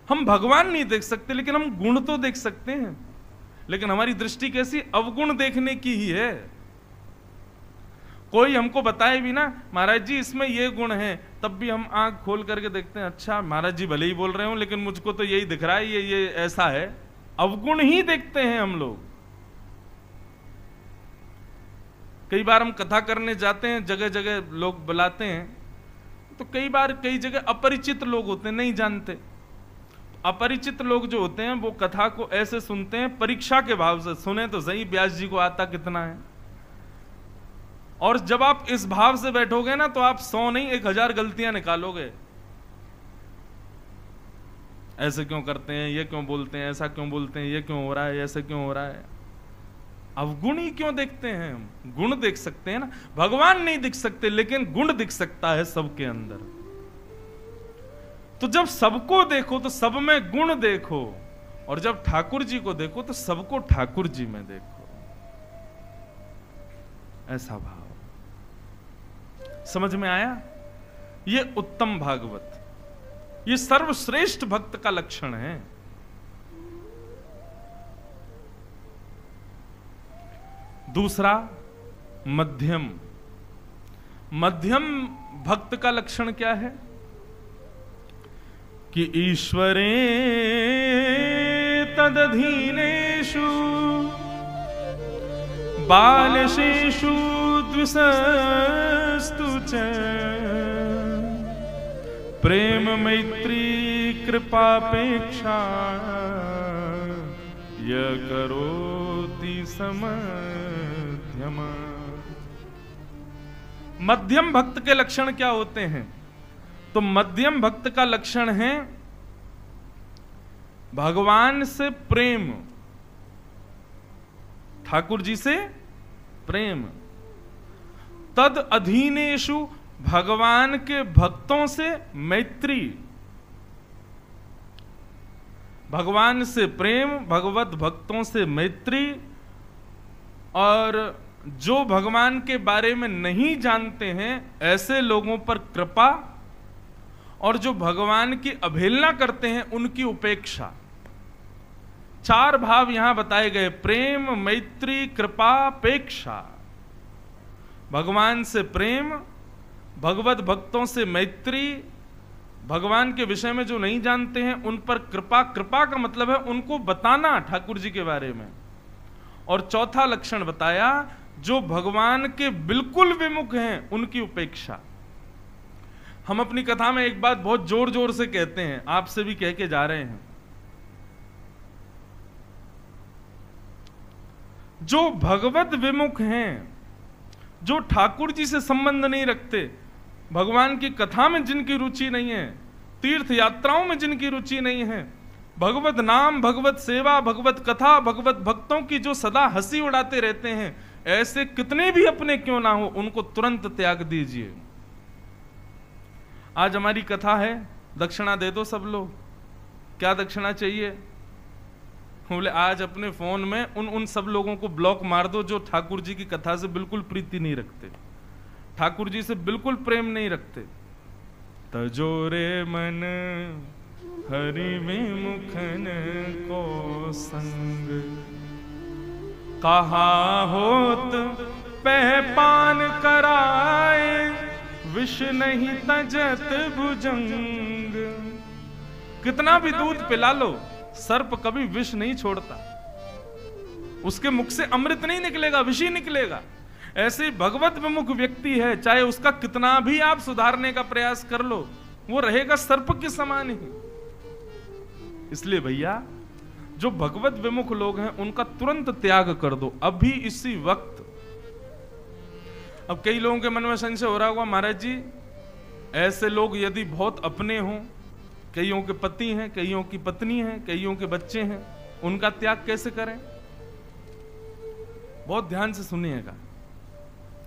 हम भगवान नहीं देख सकते, लेकिन हम गुण तो देख सकते हैं। लेकिन हमारी दृष्टि कैसी, अवगुण देखने की ही है। कोई हमको बताए भी ना, महाराज जी इसमें ये गुण है, तब भी हम आंख खोल करके देखते हैं, अच्छा महाराज जी भले ही बोल रहे हो, लेकिन मुझको तो यही दिख रहा है, ये ऐसा है। अवगुण ही देखते हैं हम लोग। कई बार हम कथा करने जाते हैं, जगह जगह लोग बुलाते हैं, तो कई बार कई जगह अपरिचित लोग होते हैं, नहीं जानते। अपरिचित लोग जो होते हैं वो कथा को ऐसे सुनते हैं, परीक्षा के भाव से, सुने तो सही व्यास जी को आता कितना है। और जब आप इस भाव से बैठोगे ना, तो आप 100 नहीं 1000 गलतियां निकालोगे। ऐसे क्यों करते हैं, ये क्यों बोलते हैं, ऐसा क्यों बोलते हैं, ये क्यों हो रहा है, ऐसे क्यों हो रहा है। अवगुण ही क्यों देखते हैं हम, गुण देख सकते हैं ना। भगवान नहीं दिख सकते, लेकिन गुण दिख सकता है सबके अंदर। तो जब सबको देखो तो सब में गुण देखो, और जब ठाकुर जी को देखो तो सबको ठाकुर जी में देखो। ऐसा भाव समझ में आया। ये उत्तम भागवत, ये सर्वश्रेष्ठ भक्त का लक्षण है। दूसरा मध्यम। मध्यम भक्त का लक्षण क्या है कि ईश्वरे तदधीनेषु बालशेषु द्विषस्तु च प्रेम मैत्री कृपापेक्षा य करोति समध्यम। मध्यम भक्त के लक्षण क्या होते हैं? तो मध्यम भक्त का लक्षण है भगवान से प्रेम, ठाकुर जी से प्रेम। तद अधीनेषु, भगवान के भक्तों से मैत्री। भगवान से प्रेम, भगवत भक्तों से मैत्री। और जो भगवान के बारे में नहीं जानते हैं ऐसे लोगों पर कृपा, और जो भगवान की अवहेलना करते हैं उनकी उपेक्षा। 4 भाव यहां बताए गए, प्रेम, मैत्री, कृपा, पेक्षा। भगवान से प्रेम, भगवत भक्तों से मैत्री, भगवान के विषय में जो नहीं जानते हैं उन पर कृपा। कृपा का मतलब है उनको बताना ठाकुर जी के बारे में। और चौथा लक्षण बताया, जो भगवान के बिल्कुल विमुख हैं उनकी उपेक्षा। हम अपनी कथा में एक बात बहुत जोर जोर से कहते हैं, आपसे भी कह के जा रहे हैं, जो भगवत विमुख हैं, जो ठाकुर जी से संबंध नहीं रखते, भगवान की कथा में जिनकी रुचि नहीं है, तीर्थ यात्राओं में जिनकी रुचि नहीं है, भगवत नाम, भगवत सेवा, भगवत कथा, भगवत भक्तों की जो सदा हंसी उड़ाते रहते हैं, ऐसे कितने भी अपने क्यों ना हो, उनको तुरंत त्याग दीजिए। आज हमारी कथा है, दक्षिणा दे दो सब लोग। क्या दक्षिणा चाहिए? बोले आज अपने फोन में उन सब लोगों को ब्लॉक मार दो जो ठाकुर जी की कथा से बिल्कुल प्रीति नहीं रखते, ठाकुर जी से बिल्कुल प्रेम नहीं रखते। तजोरे मन हरि विमुखन को संग, कहा होत पहपान कराए, विष नहीं तजत भुजंग। कितना भी दूध पिला लो, सर्प कभी विष नहीं छोड़ता, उसके मुख से अमृत नहीं निकलेगा, विष ही निकलेगा। ऐसे भगवत विमुख व्यक्ति है, चाहे उसका कितना भी आप सुधारने का प्रयास कर लो, वो रहेगा सर्प के समान ही। इसलिए भैया जो भगवत विमुख लोग हैं उनका तुरंत त्याग कर दो, अभी इसी वक्त। अब कई लोगों के मन में संशय हो रहा होगा, महाराज जी ऐसे लोग यदि बहुत अपने हों कईयों के पति हैं, कईयों की पत्नी है, कईयों के बच्चे हैं, उनका त्याग कैसे करें? बहुत ध्यान से सुनिएगा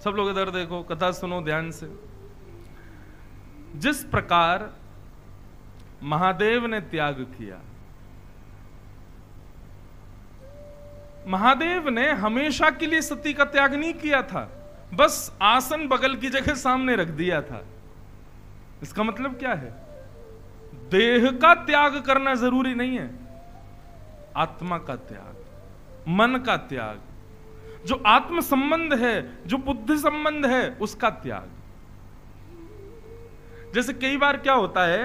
सब लोग, इधर देखो, कथा सुनो ध्यान से। जिस प्रकार महादेव ने त्याग किया, महादेव ने हमेशा के लिए सती का त्याग नहीं किया था, बस आसन बगल की जगह सामने रख दिया था। इसका मतलब क्या है? देह का त्याग करना जरूरी नहीं है, आत्मा का त्याग, मन का त्याग, जो आत्म संबंध है, जो बुद्धि संबंध है, उसका त्याग। जैसे कई बार क्या होता है,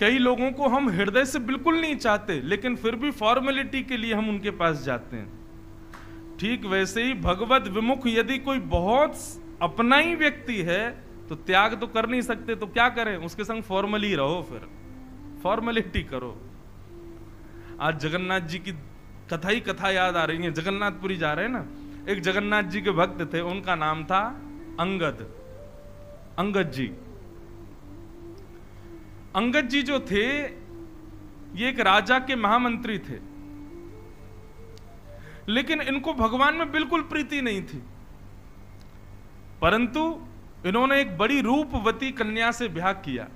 कई लोगों को हम हृदय से बिल्कुल नहीं चाहते, लेकिन फिर भी फॉर्मेलिटी के लिए हम उनके पास जाते हैं। ठीक वैसे ही भगवत विमुख यदि कोई बहुत अपना ही व्यक्ति है तो त्याग तो कर नहीं सकते, तो क्या करें? उसके संग फॉर्मली रहो, फिर फॉर्मेलिटी करो। आज जगन्नाथ जी की कथा ही कथा याद आ रही है। जगन्नाथपुरी जा रहे हैं ना, एक जगन्नाथ जी के भक्त थे, उनका नाम था अंगद, अंगद जी। अंगद जी जो थे ये एक राजा के महामंत्री थे, लेकिन इनको भगवान में बिल्कुल प्रीति नहीं थी, परंतु इन्होंने एक बड़ी रूपवती कन्या से ब्याह किया।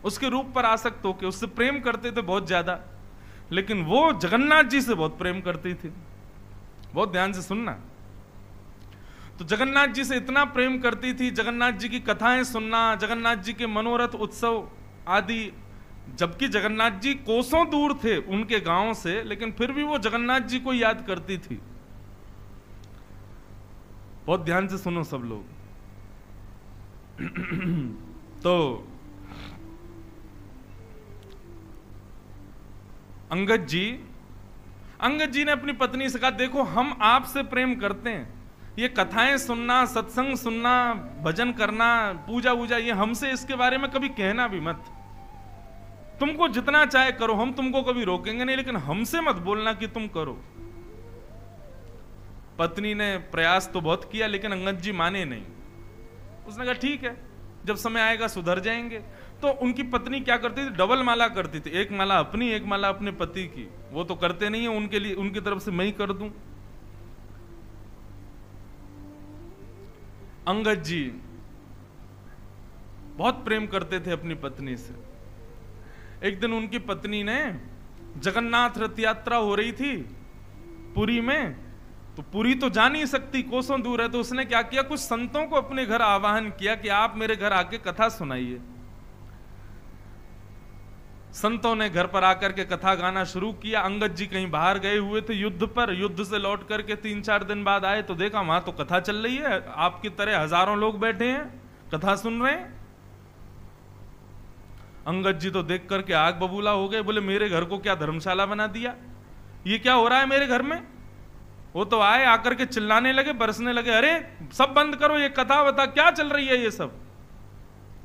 उसके रूप पर आसक्त होकर उससे प्रेम करते थे बहुत ज्यादा, लेकिन वो जगन्नाथ जी से बहुत प्रेम करती थी। बहुत ध्यान से सुनना। तो जगन्नाथ जी से इतना प्रेम करती थी, जगन्नाथ जी की कथाएं सुनना, जगन्नाथ जी के मनोरथ उत्सव आदि, जबकि जगन्नाथ जी कोसों दूर थे उनके गांव से, लेकिन फिर भी वो जगन्नाथ जी को याद करती थी। बहुत ध्यान से सुनो सब लोग। तो अंगद जी ने अपनी पत्नी से कहा, देखो हम आपसे प्रेम करते हैं, ये कथाएं सुनना, सत्संग सुनना, भजन करना, पूजा वूजा, ये हमसे इसके बारे में कभी कहना भी मत। तुमको जितना चाहे करो, हम तुमको कभी रोकेंगे नहीं, लेकिन हमसे मत बोलना कि तुम करो। पत्नी ने प्रयास तो बहुत किया, लेकिन अंगद जी माने नहीं। उसने कहा ठीक है, जब समय आएगा सुधर जाएंगे। तो उनकी पत्नी क्या करती थी? डबल माला करती थी, एक माला अपनी, एक माला अपने पति की। वो तो करते नहीं है, उनके लिए, उनकी तरफ से मैं ही कर दूं। अंगद जी बहुत प्रेम करते थे अपनी पत्नी से। एक दिन उनकी पत्नी ने, जगन्नाथ रथ यात्रा हो रही थी पुरी में, तो पुरी तो जा नहीं सकती, कोसों दूर है, तो उसने क्या किया, कुछ संतों को अपने घर आवाहन किया कि आप मेरे घर आके कथा सुनाइए। संतों ने घर पर आकर के कथा गाना शुरू किया। अंगद जी कहीं बाहर गए हुए थे युद्ध पर, युद्ध से लौट करके 3-4 दिन बाद आए तो देखा वहां तो कथा चल रही है, आपकी तरह हजारों लोग बैठे हैं, कथा सुन रहे हैं। अंगद जी तो देख करके आग बबूला हो गए, बोले मेरे घर को क्या धर्मशाला बना दिया, ये क्या हो रहा है मेरे घर में। वो तो आए, आकर के चिल्लाने लगे, बरसने लगे, अरे सब बंद करो, ये कथा वथा क्या चल रही है, ये सब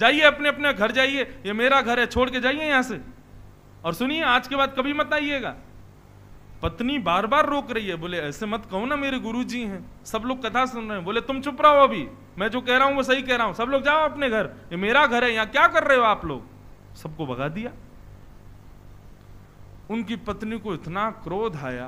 जाइए अपने अपने घर जाइए, ये मेरा घर है, छोड़ के जाइए यहां से, और सुनिए आज के बाद कभी मत आइएगा। पत्नी बार बार रोक रही है, बोले ऐसे मत कहो ना, मेरे गुरुजी हैं, सब लोग कथा सुन रहे हैं। बोले तुम चुप रहो, अभी मैं जो कह रहा हूं वो सही कह रहा हूं, सब लोग जाओ अपने घर, ये मेरा घर है, यहां क्या कर रहे हो आप लोग। सबको भगा दिया। उनकी पत्नी को इतना क्रोध आया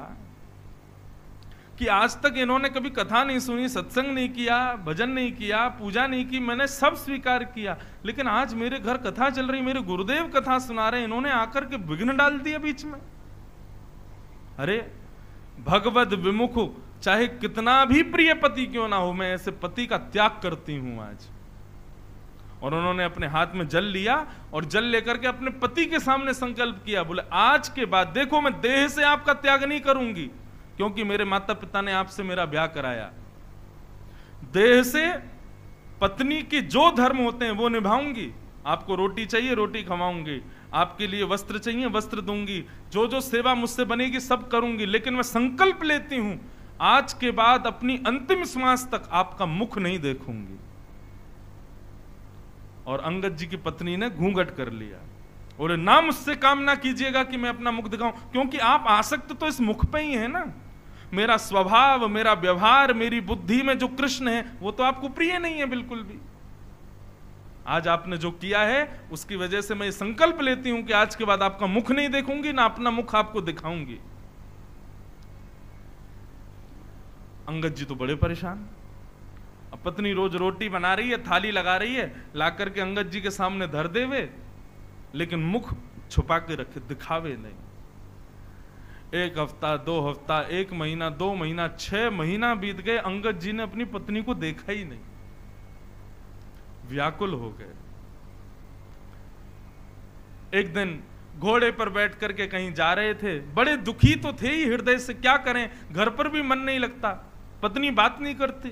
कि आज तक इन्होंने कभी कथा नहीं सुनी, सत्संग नहीं किया, भजन नहीं किया, पूजा नहीं की, मैंने सब स्वीकार किया, लेकिन आज मेरे घर कथा चल रही, मेरे गुरुदेव कथा सुना रहे, इन्होंने आकर के विघ्न डाल दिया बीच में। अरे भगवत विमुख चाहे कितना भी प्रिय पति क्यों ना हो, मैं ऐसे पति का त्याग करती हूं आज। और उन्होंने अपने हाथ में जल लिया और जल लेकर के अपने पति के सामने संकल्प किया, बोले आज के बाद देखो मैं देह से आपका त्याग नहीं करूंगी, क्योंकि मेरे माता पिता ने आपसे मेरा ब्याह कराया। देह से पत्नी के जो धर्म होते हैं वो निभाऊंगी, आपको रोटी चाहिए रोटी खवाऊंगी, आपके लिए वस्त्र चाहिए वस्त्र दूंगी, जो जो सेवा मुझसे बनेगी सब करूंगी, लेकिन मैं संकल्प लेती हूं आज के बाद अपनी अंतिम श्वास तक आपका मुख नहीं देखूंगी। और अंगद जी की पत्नी ने घूंघट कर लिया, बोले ना मुझसे काम ना कीजिएगा कि मैं अपना मुख दिखाऊं, क्योंकि आप आसक्त तो इस मुख पे ही है ना, मेरा स्वभाव, मेरा व्यवहार, मेरी बुद्धि में जो कृष्ण है वो तो आपको प्रिय नहीं है बिल्कुल भी। आज आपने जो किया है उसकी वजह से मैं संकल्प लेती हूं कि आज के बाद आपका मुख नहीं देखूंगी, ना अपना मुख आपको दिखाऊंगी। अंगद जी तो बड़े परेशान। अब पत्नी रोज रोटी बना रही है, थाली लगा रही है, ला करके अंगद जी के सामने धर देवे, लेकिन मुख छुपा के रखे, दिखावे नहीं। 1 हफ्ता, 2 हफ्ता, 1 महीना, 2 महीना, 6 महीना बीत गए, अंगद जी ने अपनी पत्नी को देखा ही नहीं। व्याकुल हो गए। एक दिन घोड़े पर बैठ करके कहीं जा रहे थे, बड़े दुखी तो थे ही हृदय से, क्या करें, घर पर भी मन नहीं लगता, पत्नी बात नहीं करती।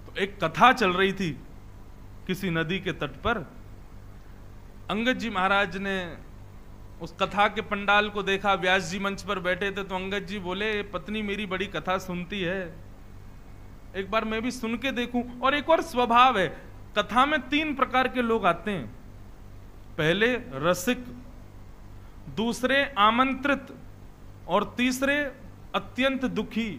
तो एक कथा चल रही थी किसी नदी के तट पर। अंगद जी महाराज ने उस कथा के पंडाल को देखा, व्यास जी मंच पर बैठे थे, तो अंगद जी बोले, पत्नी मेरी बड़ी कथा सुनती है, एक बार मैं भी सुन के देखूं। और एक और स्वभाव है, कथा में 3 प्रकार के लोग आते हैं। पहले रसिक, दूसरे आमंत्रित, और तीसरे अत्यंत दुखी,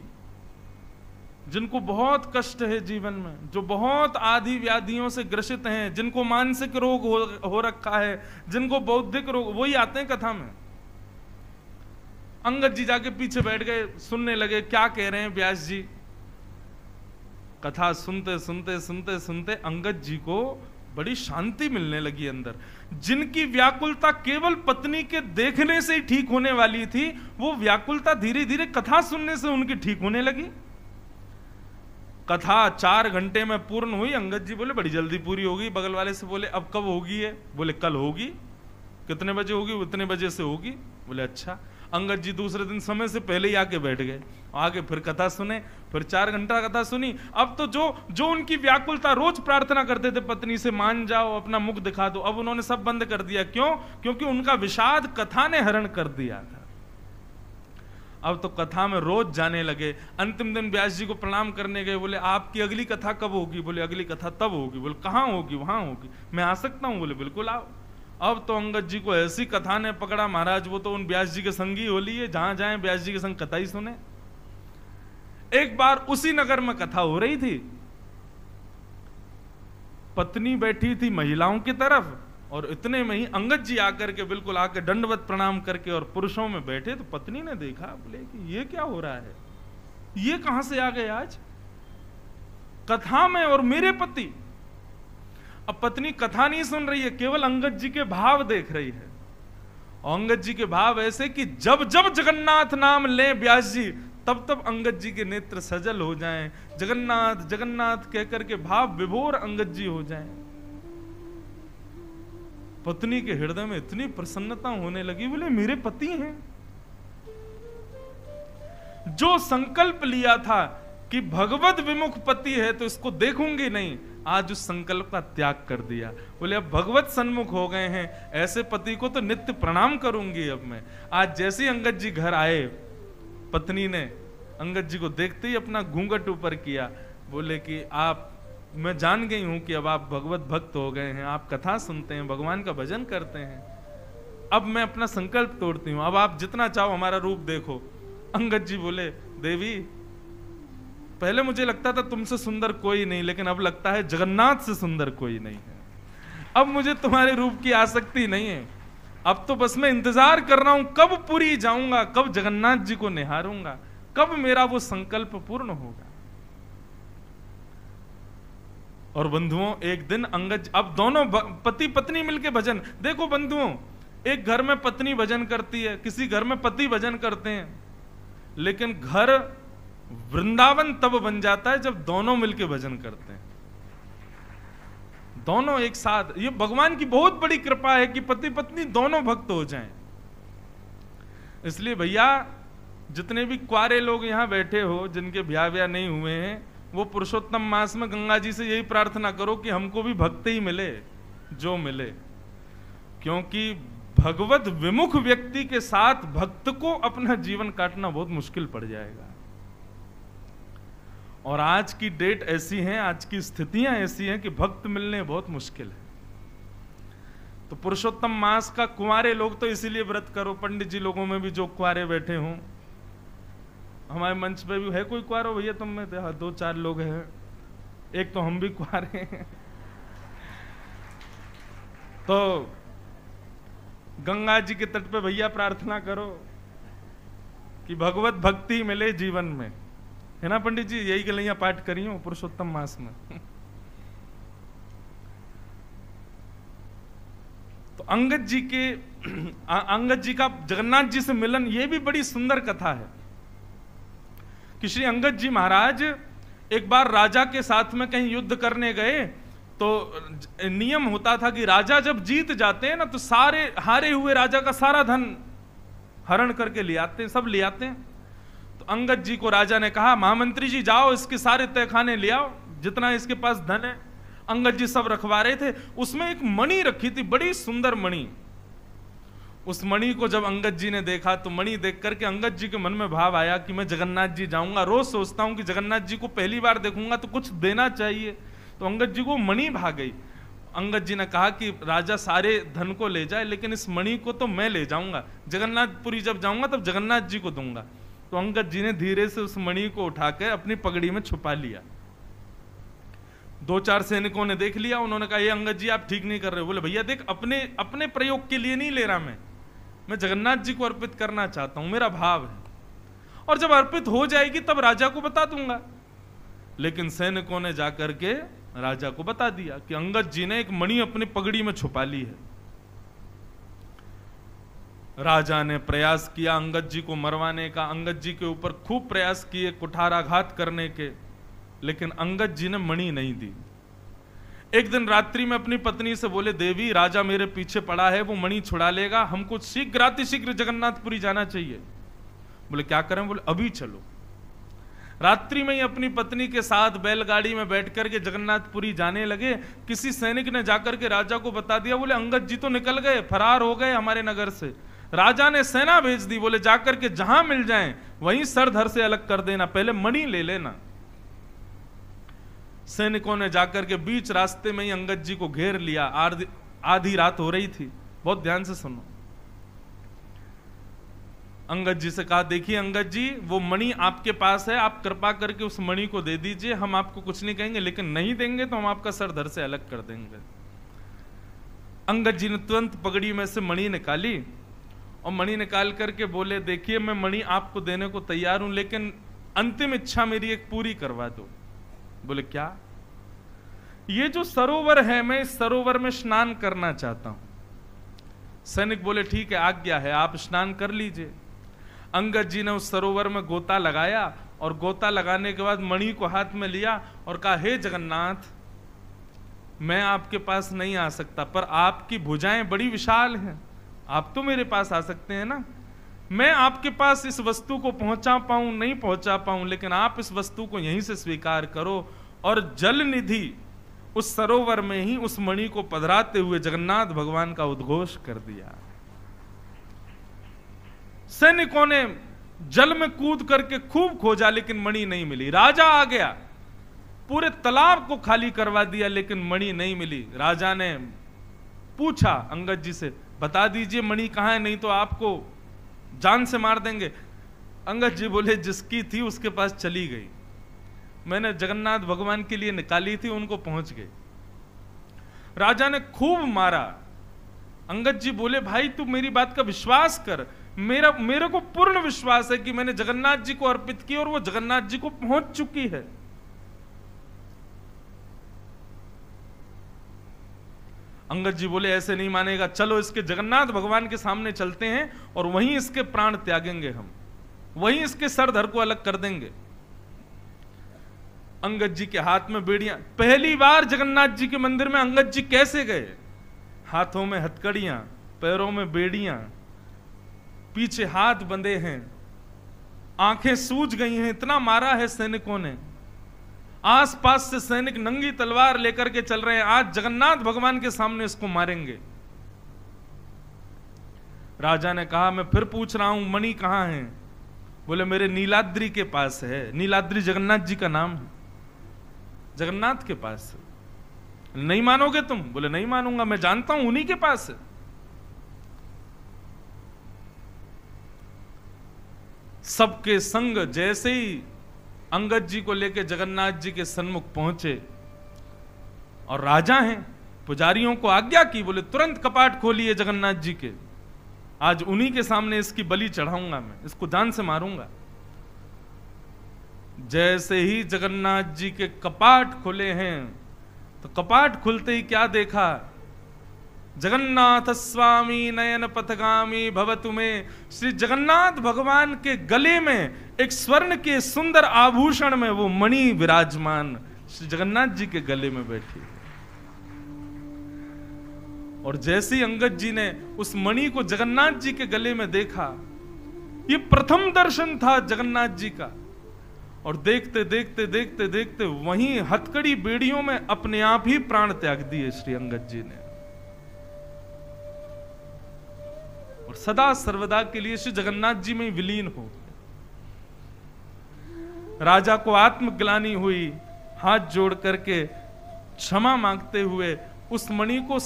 जिनको बहुत कष्ट है जीवन में, जो बहुत आदि व्याधियों से ग्रसित हैं, जिनको मानसिक रोग हो रखा है, जिनको बौद्धिक रोग, वही आते हैं कथा में। अंगद जी जाके पीछे बैठ गए, सुनने लगे क्या कह रहे हैं व्यास जी। कथा सुनते सुनते सुनते सुनते अंगद जी को बड़ी शांति मिलने लगी अंदर। जिनकी व्याकुलता केवल पत्नी के देखने से ही ठीक होने वाली थी, वो व्याकुलता धीरे धीरे कथा सुनने से उनकी ठीक होने लगी। कथा 4 घंटे में पूर्ण हुई। अंगद जी बोले बड़ी जल्दी पूरी होगी। बगल वाले से बोले अब कब होगी है? बोले कल होगी। कितने बजे होगी? उतने बजे से होगी। बोले अच्छा। अंगद जी दूसरे दिन समय से पहले ही आके बैठ गए, आगे फिर कथा सुने, फिर 4 घंटा कथा सुनी। अब तो जो उनकी व्याकुलता, रोज प्रार्थना करते थे पत्नी से, मान जाओ, अपना मुख दिखा दो, अब उन्होंने सब बंद कर दिया। क्यों? क्योंकि उनका विषाद कथा ने हरण कर दिया था। अब तो कथा में रोज जाने लगे। अंतिम दिन व्यास जी को प्रणाम करने गए, बोले आपकी अगली कथा कब होगी? बोले अगली कथा तब होगी। बोले कहाँ होगी? वहां होगी। मैं आ सकता हूं? बोले बिल्कुल आओ। अब तो अंगद जी को ऐसी कथा ने पकड़ा महाराज, वो तो उन व्यास जी के संगी हो लिए, जहां जाए व्यास जी के संग कथा ही सुने। एक बार उसी नगर में कथा हो रही थी, पत्नी बैठी थी महिलाओं की तरफ, और इतने में ही अंगद जी आकर के बिल्कुल आकर दंडवत प्रणाम करके और पुरुषों में बैठे। तो पत्नी ने देखा, बोले कि ये क्या हो रहा है, ये कहां से आ गए आज कथा में, और मेरे पति। अब पत्नी कथा नहीं सुन रही है, केवल अंगद जी के भाव देख रही है। और अंगद जी के भाव ऐसे कि जब जब जगन्नाथ नाम ले व्यास जी, तब तब अंगद जी के नेत्र सजल हो जाएं, जगन्नाथ जगन्नाथ कहकर के भाव विभोर अंगद जी हो जाएं। पत्नी के हृदय में इतनी प्रसन्नता होने लगी, बोले मेरे पति हैं। जो संकल्प लिया था कि भगवत विमुख पति है तो इसको देखूंगी नहीं, आज उस संकल्प का त्याग कर दिया। बोले अब भगवत सन्मुख हो गए हैं, ऐसे पति को तो नित्य प्रणाम करूंगी अब मैं। आज जैसे ही अंगद जी घर आए, पत्नी ने अंगद जी को देखते ही अपना घूंघट ऊपर किया, बोले कि आप, मैं जान गई हूं कि अब आप भगवत भक्त हो गए हैं, आप कथा सुनते हैं, भगवान का भजन करते हैं, अब मैं अपना संकल्प तोड़ती हूं, अब आप जितना चाहो हमारा रूप देखो। अंगद जी बोले देवी, पहले मुझे लगता था तुमसे सुंदर कोई नहीं, लेकिन अब लगता है जगन्नाथ से सुंदर कोई नहीं है। अब मुझे तुम्हारे रूप की आसक्ति नहीं है, अब तो बस मैं इंतजार कर रहा हूं कब पुरी जाऊंगा, कब जगन्नाथ जी को निहारूंगा, कब मेरा वो संकल्प पूर्ण होगा। और बंधुओं एक दिन अंगद, अब दोनों पति पत्नी मिलके भजन, देखो बंधुओं, एक घर में पत्नी भजन करती है, किसी घर में पति भजन करते हैं, लेकिन घर वृंदावन तब बन जाता है जब दोनों मिलके भजन करते हैं, दोनों एक साथ। ये भगवान की बहुत बड़ी कृपा है कि पति पत्नी दोनों भक्त हो जाएं। इसलिए भैया जितने भी कुंवारे लोग यहां बैठे हो, जिनके ब्याह व्याह नहीं हुए हैं, वो पुरुषोत्तम मास में गंगा जी से यही प्रार्थना करो कि हमको भी भक्त ही मिले जो मिले, क्योंकि भगवत विमुख व्यक्ति के साथ भक्त को अपना जीवन काटना बहुत मुश्किल पड़ जाएगा। और आज की डेट ऐसी है, आज की स्थितियां ऐसी हैं कि भक्त मिलने बहुत मुश्किल है। तो पुरुषोत्तम मास का कुंवारे लोग तो इसीलिए व्रत करो, पंडित जी लोगों में भी जो कुंवारे बैठे हों, हमारे मंच पे भी है कोई कुंवारो भैया तुम में? 2-4 लोग हैं। एक तो हम भी कुंवारे हैं। तो गंगा जी के तट पे भैया प्रार्थना करो कि भगवत भक्ति मिले जीवन में, है ना पंडित जी? यही गलैया पाठ करी हो पुरुषोत्तम मास में। तो अंगद जी का जगन्नाथ जी से मिलन, ये भी बड़ी सुंदर कथा है कि श्री अंगद जी महाराज एक बार राजा के साथ में कहीं युद्ध करने गए, तो नियम होता था कि राजा जब जीत जाते हैं ना, तो सारे हारे हुए राजा का सारा धन हरण करके ले आते हैं, सब ले आते हैं। तो अंगद जी को राजा ने कहा, महामंत्री जी जाओ इसके सारे तहखाने ले आओ, जितना इसके पास धन है। अंगद जी सब रखवा रहे थे, उसमें एक मणि रखी थी, बड़ी सुंदर मणि। उस मणि को जब अंगद जी ने देखा, तो मणि देख करके अंगद जी के मन में भाव आया कि मैं जगन्नाथ जी जाऊंगा, रोज सोचता हूं कि जगन्नाथ जी को पहली बार देखूंगा तो कुछ देना चाहिए। तो अंगद जी को मणि भा गई। अंगद जी ने कहा कि राजा सारे धन को ले जाए, लेकिन इस मणि को तो मैं ले जाऊंगा, जगन्नाथपुरी जब जाऊंगा तब जगन्नाथ जी को दूंगा। तो अंगद जी ने धीरे से उस मणि को उठाकर अपनी पगड़ी में छुपा लिया। 2-4 सैनिकों ने देख लिया, उन्होंने कहा ये अंगद जी आप ठीक नहीं कर रहे। बोले भैया देख, अपने प्रयोग के लिए नहीं ले रहा, मैं जगन्नाथ जी को अर्पित करना चाहता हूं, मेरा भाव है, और जब अर्पित हो जाएगी तब राजा को बता दूंगा। लेकिन सैनिकों ने जाकर के राजा को बता दिया कि अंगद जी ने एक मणि अपनी पगड़ी में छुपा ली है। राजा ने प्रयास किया अंगद जी को मरवाने का, अंगद जी के ऊपर खूब प्रयास किए कुठाराघात करने के, लेकिन अंगद जी ने मणि नहीं दी। एक दिन रात्रि में अपनी पत्नी से बोले, देवी राजा मेरे पीछे पड़ा है, वो मणि छुड़ा लेगा, हमको शीघ्र जगन्नाथपुरी जाना चाहिए। बोले क्या करें? बोले अभी चलो। रात्रि में ही अपनी पत्नी के साथ बैलगाड़ी में बैठ करके जगन्नाथपुरी जाने लगे। किसी सैनिक ने जाकर के राजा को बता दिया, बोले अंगद जी तो निकल गए, फरार हो गए हमारे नगर से। राजा ने सेना भेज दी, बोले जाकर के जहां मिल जाएं वहीं सर धर से अलग कर देना, पहले मणि ले लेना। सैनिकों ने जाकर के बीच रास्ते में ही अंगद जी को घेर लिया। आधी रात हो रही थी, बहुत ध्यान से सुनो। अंगद जी से कहा, देखिए अंगद जी वो मणि आपके पास है, आप कृपा करके उस मणि को दे दीजिए, हम आपको कुछ नहीं कहेंगे, लेकिन नहीं देंगे तो हम आपका सर धर से अलग कर देंगे। अंगद जी ने तुरंत पगड़ी में से मणि निकाली और मणि निकाल करके बोले, देखिए मैं मणि आपको देने को तैयार हूं, लेकिन अंतिम इच्छा मेरी एक पूरी करवा दो। बोले क्या? ये जो सरोवर है, मैं इस सरोवर में स्नान करना चाहता हूं। सैनिक बोले ठीक है, आज्ञा है, आप स्नान कर लीजिए। अंगद जी ने उस सरोवर में गोता लगाया और गोता लगाने के बाद मणि को हाथ में लिया और कहा, हे जगन्नाथ मैं आपके पास नहीं आ सकता, पर आपकी भुजाएं बड़ी विशाल हैं, आप तो मेरे पास आ सकते हैं ना। मैं आपके पास इस वस्तु को पहुंचा पाऊं नहीं पहुंचा पाऊं, लेकिन आप इस वस्तु को यहीं से स्वीकार करो। और जल निधि उस सरोवर में ही उस मणि को पधराते हुए जगन्नाथ भगवान का उद्घोष कर दिया। सैनिकों ने जल में कूद करके खूब खोजा, लेकिन मणि नहीं मिली। राजा आ गया, पूरे तालाब को खाली करवा दिया, लेकिन मणि नहीं मिली। राजा ने पूछा अंगद जी से, बता दीजिए मणि कहां है, नहीं तो आपको जान से मार देंगे। अंगद जी बोले, जिसकी थी उसके पास चली गई, मैंने जगन्नाथ भगवान के लिए निकाली थी, उनको पहुंच गई। राजा ने खूब मारा। अंगद जी बोले, भाई तू मेरी बात का विश्वास कर, मेरे को पूर्ण विश्वास है कि मैंने जगन्नाथ जी को अर्पित की और वो जगन्नाथ जी को पहुंच चुकी है। अंगद जी बोले, ऐसे नहीं मानेगा, चलो इसके जगन्नाथ भगवान के सामने चलते हैं और वहीं इसके प्राण त्यागेंगे, हम वहीं इसके सर धर को अलग कर देंगे। अंगद जी के हाथ में बेड़ियां, पहली बार जगन्नाथ जी के मंदिर में अंगद जी कैसे गए? हाथों में हथकड़ियां, पैरों में बेड़ियां, पीछे हाथ बंधे हैं, आंखें सूज गई हैं, इतना मारा है सैनिकों ने। आसपास से सैनिक नंगी तलवार लेकर के चल रहे हैं, आज जगन्नाथ भगवान के सामने इसको मारेंगे। राजा ने कहा, मैं फिर पूछ रहा हूं मणि कहां है? बोले मेरे नीलाद्री के पास है। नीलाद्री जगन्नाथ जी का नाम है, जगन्नाथ के पास है। नहीं मानोगे तुम? बोले नहीं मानूंगा, मैं जानता हूं उन्हीं के पास है। सबके संग जैसे ही अंगद जी को लेकर जगन्नाथ जी के सन्मुख पहुंचे, और राजा हैं, पुजारियों को आज्ञा की, बोले तुरंत कपाट खोलिए जगन्नाथ जी के, आज उन्हीं के सामने इसकी बलि चढ़ाऊंगा, मैं इसको जान से मारूंगा। जैसे ही जगन्नाथ जी के कपाट खुले हैं तो कपाट खुलते ही क्या देखा, जगन्नाथ स्वामी नयन पथगामी भवतु में, श्री जगन्नाथ भगवान के गले में एक स्वर्ण के सुंदर आभूषण में वो मणि विराजमान श्री जगन्नाथ जी के गले में बैठी। और जैसे ही अंगद जी ने उस मणि को जगन्नाथ जी के गले में देखा, ये प्रथम दर्शन था जगन्नाथ जी का, और देखते देखते देखते देखते वहीं हथकड़ी बेड़ियों में अपने आप ही प्राण त्याग दिए श्री अंगद जी ने, और सदा सर्वदा के लिए श्री जगन्नाथ जी में विलीन हो गए। राजा को आत्मग्लानि हुई, हाथ जोड़ करके क्षमा मांगते हुए उस मणि को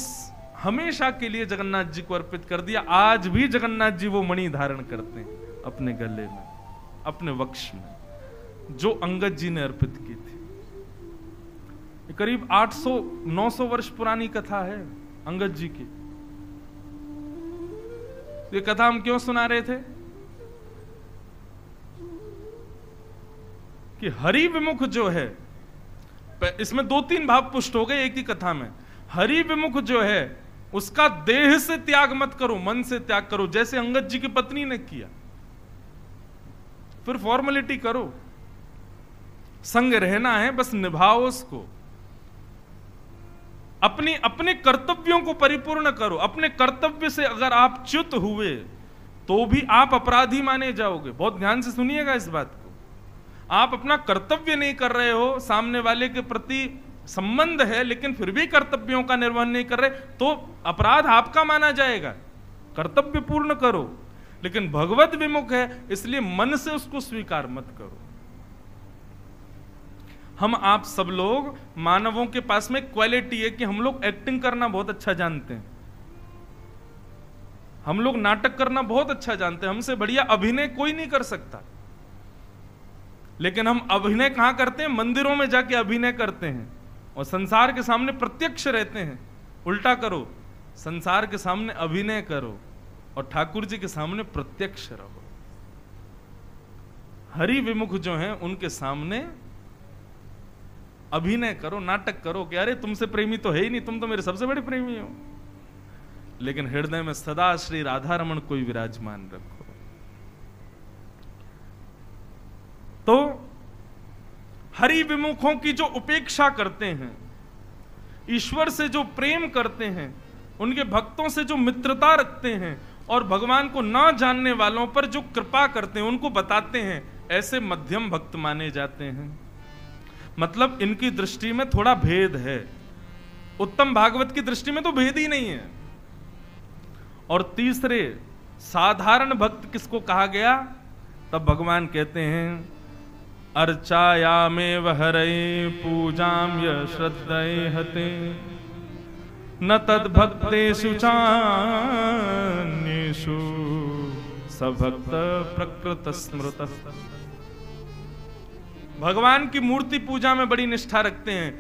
हमेशा के लिए जगन्नाथ जी को अर्पित कर दिया। आज भी जगन्नाथ जी वो मणि धारण करते हैं अपने गले में, अपने वक्ष में, जो अंगद जी ने अर्पित की थी। करीब 800-900 वर्ष पुरानी कथा है अंगद जी की। ये कथा हम क्यों सुना रहे थे कि हरि विमुख जो है, इसमें 2-3 भाव पुष्ट हो गए एक ही कथा में। हरि विमुख जो है उसका देह से त्याग मत करो, मन से त्याग करो, जैसे अंगद जी की पत्नी ने किया। फिर फॉर्मेलिटी करो, संग रहना है, बस निभाओ उसको। अपने कर्तव्यों को परिपूर्ण करो। अपने कर्तव्य से अगर आप च्युत हुए तो भी आप अपराधी माने जाओगे। बहुत ध्यान से सुनिएगा इस बात को। आप अपना कर्तव्य नहीं कर रहे हो, सामने वाले के प्रति संबंध है लेकिन फिर भी कर्तव्यों का निर्वहन नहीं कर रहे, तो अपराध आपका माना जाएगा। कर्तव्य पूर्ण करो, लेकिन भगवत विमुख है इसलिए मन से उसको स्वीकार मत करो। हम आप सब लोग मानवों के पास में क्वालिटी है कि हम लोग एक्टिंग करना बहुत अच्छा जानते हैं, हम लोग नाटक करना बहुत अच्छा जानते हैं। हमसे बढ़िया अभिनय कोई नहीं कर सकता। लेकिन हम अभिनय कहां करते हैं? मंदिरों में जाके अभिनय करते हैं और संसार के सामने प्रत्यक्ष रहते हैं। उल्टा करो, संसार के सामने अभिनय करो और ठाकुर जी के सामने प्रत्यक्ष रहो। हरि विमुख जो हैं उनके सामने अभिनय करो, नाटक करो कि अरे तुमसे प्रेमी तो है ही नहीं, तुम तो मेरे सबसे बड़े प्रेमी हो। लेकिन हृदय में सदा श्री राधा रमण कोई विराजमान रखो। तो हरि विमुखों की जो उपेक्षा करते हैं, ईश्वर से जो प्रेम करते हैं, उनके भक्तों से जो मित्रता रखते हैं और भगवान को ना जानने वालों पर जो कृपा करते हैं, उनको बताते हैं, ऐसे मध्यम भक्त माने जाते हैं। मतलब इनकी दृष्टि में थोड़ा भेद है। उत्तम भागवत की दृष्टि में तो भेद ही नहीं है। और तीसरे साधारण भक्त किसको कहा गया? तब भगवान कहते हैं अर्चायामेव हरये पूजाम य श्रद्धये हते न तद भक्तेषु चान्येषु सभक्त प्रकृत स्मृत। भगवान की मूर्ति पूजा में बड़ी निष्ठा रखते हैं,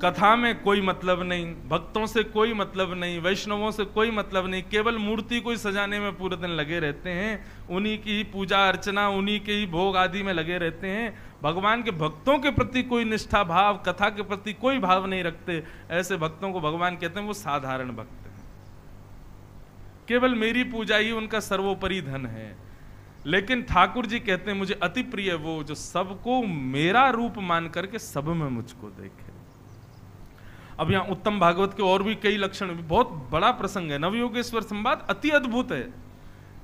कथा में कोई मतलब नहीं, भक्तों से कोई मतलब नहीं, वैष्णवों से कोई मतलब नहीं, केवल मूर्ति को ही सजाने में पूरे दिन लगे रहते हैं, उन्हीं की ही पूजा अर्चना, उन्हीं के ही भोग आदि में लगे रहते हैं। भगवान के भक्तों के प्रति कोई निष्ठा भाव, कथा के प्रति कोई भाव नहीं रखते। ऐसे भक्तों को भगवान कहते हैं वो साधारण भक्त हैं। केवल मेरी पूजा ही उनका सर्वोपरि धन है। लेकिन ठाकुर जी कहते हैं मुझे अति प्रिय वो जो सबको मेरा रूप मान करके सब में मुझको देखे। अब यहां उत्तम भागवत के और भी कई लक्षण, बहुत बड़ा प्रसंग है। नवयोगेश्वर संवाद अति अद्भुत है,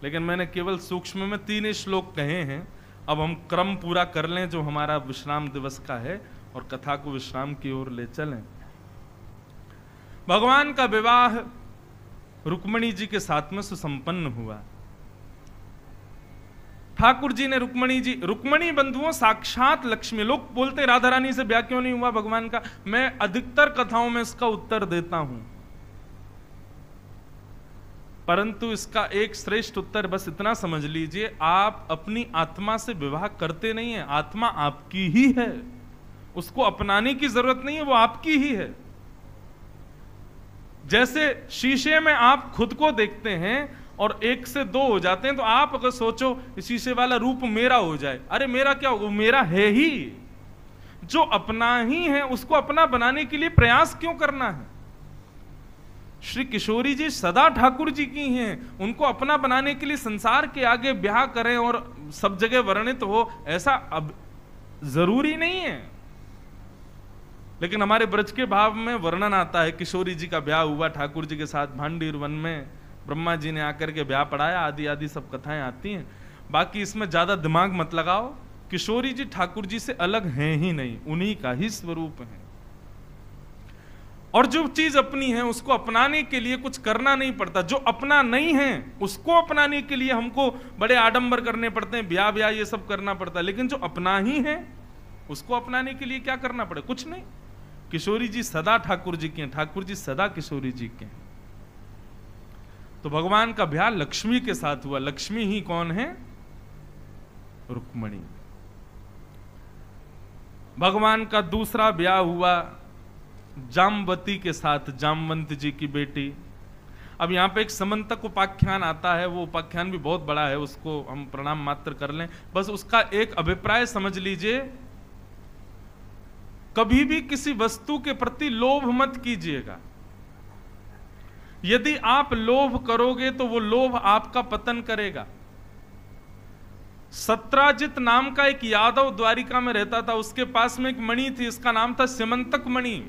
लेकिन मैंने केवल सूक्ष्म में 3 श्लोक कहे हैं। अब हम क्रम पूरा कर लें जो हमारा विश्राम दिवस का है और कथा को विश्राम की ओर ले चलें। भगवान का विवाह रुक्मणी जी के साथ में सुसंपन्न हुआ। ठाकुर जी ने रुक्मणी बंधुओं साक्षात लक्ष्मी। लोग बोलते राधा रानी से ब्याह क्यों नहीं हुआ भगवान का? मैं अधिकतर कथाओं में इसका उत्तर देता हूं, परंतु इसका एक श्रेष्ठ उत्तर बस इतना समझ लीजिए, आप अपनी आत्मा से विवाह करते नहीं है। आत्मा आपकी ही है, उसको अपनाने की जरूरत नहीं है, वो आपकी ही है। जैसे शीशे में आप खुद को देखते हैं और 1 से 2 हो जाते हैं, तो आप अगर सोचो शीशे वाला रूप मेरा हो जाए, अरे मेरा क्या, वो मेरा है ही। जो अपना ही है उसको अपना बनाने के लिए प्रयास क्यों करना है? श्री किशोरी जी सदा ठाकुर जी की हैं, उनको अपना बनाने के लिए संसार के आगे ब्याह करें और सब जगह वर्णित हो, ऐसा अब जरूरी नहीं है। लेकिन हमारे ब्रज के भाव में वर्णन आता है, किशोरी जी का ब्याह हुआ ठाकुर जी के साथ भांडीर वन में, ब्रह्मा जी ने आकर के ब्याह पढ़ाया, आदि आदि सब कथाएं आती हैं। बाकी इसमें ज्यादा दिमाग मत लगाओ, किशोरी जी ठाकुर जी से अलग हैं ही नहीं, उन्हीं का ही स्वरूप है। और जो चीज अपनी है उसको अपनाने के लिए कुछ करना नहीं पड़ता, जो अपना नहीं है उसको अपनाने के लिए हमको बड़े आडंबर करने पड़ते हैं, ब्याह ब्याह ये सब करना पड़ता है। लेकिन जो अपना ही है उसको अपनाने के लिए क्या करना पड़े? कुछ नहीं। किशोरी जी सदा ठाकुर जी के हैं, ठाकुर जी सदा किशोरी जी के हैं। तो भगवान का ब्याह लक्ष्मी के साथ हुआ। लक्ष्मी ही कौन है? रुक्मणी। भगवान का दूसरा ब्याह हुआ जामवती के साथ, जामवंत जी की बेटी। अब यहां पे एक समंतक उपाख्यान आता है, वो उपाख्यान भी बहुत बड़ा है, उसको हम प्रणाम मात्र कर लें। बस उसका एक अभिप्राय समझ लीजिए, कभी भी किसी वस्तु के प्रति लोभ मत कीजिएगा। यदि आप लोभ करोगे तो वो लोभ आपका पतन करेगा। सत्राजित नाम का एक यादव द्वारिका में रहता था, उसके पास में एक मणि थी, इसका नाम था सिमंतक मणि।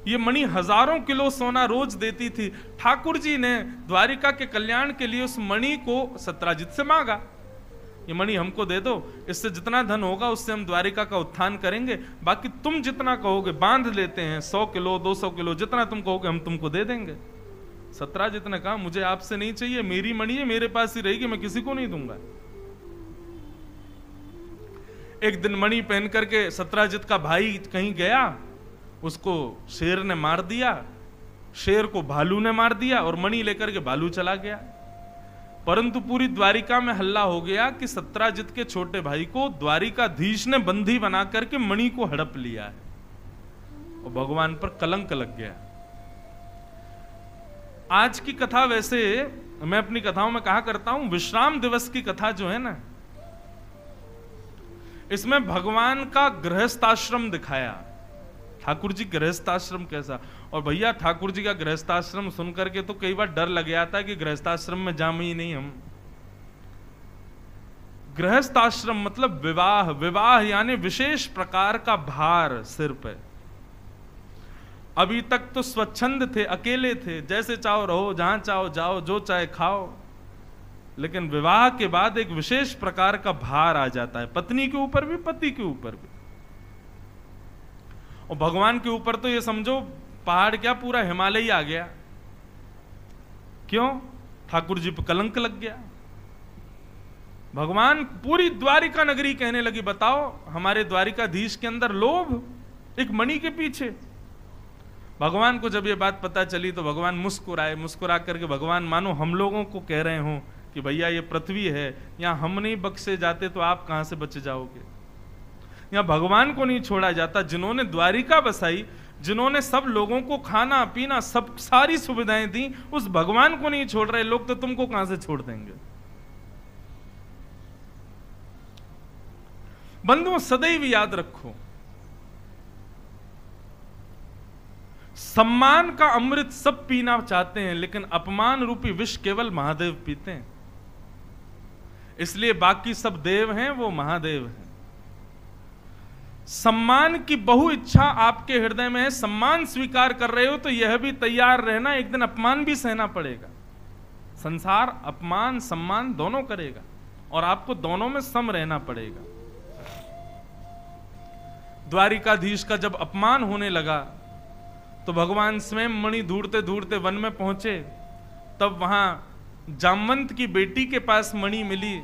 ये मणि हजारों किलो सोना रोज देती थी। ठाकुर जी ने द्वारिका के कल्याण के लिए उस मणि को सत्राजित से मांगा, ये मणि हमको दे दो, इससे जितना धन होगा उससे हम द्वारिका का उत्थान करेंगे, बाकी तुम जितना कहोगे बांध लेते हैं, 100 किलो 200 किलो जितना तुम कहोगे हम तुमको दे देंगे। सत्राजित ने कहा मुझे आपसे नहीं चाहिए, मेरी मणि है, मेरे पास ही रहेगी, मैं किसी को नहीं दूंगा। एक दिन मणि पहन करके सत्राजित का भाई कहीं गया, उसको शेर ने मार दिया, शेर को भालू ने मार दिया और मणि लेकर के भालू चला गया। परंतु पूरी द्वारिका में हल्ला हो गया कि सत्राजित के छोटे भाई को द्वारिकाधीश ने बंदी बना करके मणि को हड़प लिया है, और भगवान पर कलंक लग गया। आज की कथा, वैसे मैं अपनी कथाओं में कहा करता हूं, विश्राम दिवस की कथा जो है ना, इसमें भगवान का गृहस्थाश्रम दिखाया। ठाकुर जी गृहस्थाश्रम कैसा, और भैया ठाकुर जी का गृहस्थाश्रम सुनकर के तो कई बार डर लग गया था कि गृहस्थाश्रम में जाम ही नहीं हम। गृहस्थाश्रम मतलब विवाह, विवाह यानी विशेष प्रकार का भार सिर पे। अभी तक तो स्वच्छंद थे, अकेले थे, जैसे चाहो रहो, जहां चाहो जाओ, जो चाहे खाओ। लेकिन विवाह के बाद एक विशेष प्रकार का भार आ जाता है, पत्नी के ऊपर भी, पति के ऊपर भी। और भगवान के ऊपर तो ये समझो पहाड़ क्या, पूरा हिमालय ही आ गया। क्यों? ठाकुर जी पर कलंक लग गया। भगवान पूरी द्वारिका नगरी कहने लगी, बताओ हमारे द्वारिकाधीश के अंदर लोभ, एक मणि के पीछे। भगवान को जब ये बात पता चली तो भगवान मुस्कुराए, मुस्कुरा करके भगवान मानो हम लोगों को कह रहे हो कि भैया ये पृथ्वी है, यहां हम नहीं बख्शे जाते तो आप कहां से बच जाओगे। यहां भगवान को नहीं छोड़ा जाता, जिन्होंने द्वारिका बसाई, जिन्होंने सब लोगों को खाना पीना सब सारी सुविधाएं दी, उस भगवान को नहीं छोड़ रहे लोग, तो तुमको कहां से छोड़ देंगे। बंधुओं सदैव याद रखो, सम्मान का अमृत सब पीना चाहते हैं, लेकिन अपमान रूपी विष केवल महादेव पीते हैं। इसलिए बाकी सब देव हैं, वो महादेव हैं। सम्मान की बहु इच्छा आपके हृदय में है, सम्मान स्वीकार कर रहे हो तो यह भी तैयार रहना, एक दिन अपमान भी सहना पड़ेगा। संसार अपमान सम्मान दोनों करेगा और आपको दोनों में सम रहना पड़ेगा। द्वारिकाधीश का जब अपमान होने लगा तो भगवान स्वयं मणि ढूंढते ढूंढते वन में पहुंचे। तब वहां जामवंत की बेटी के पास मणि मिली।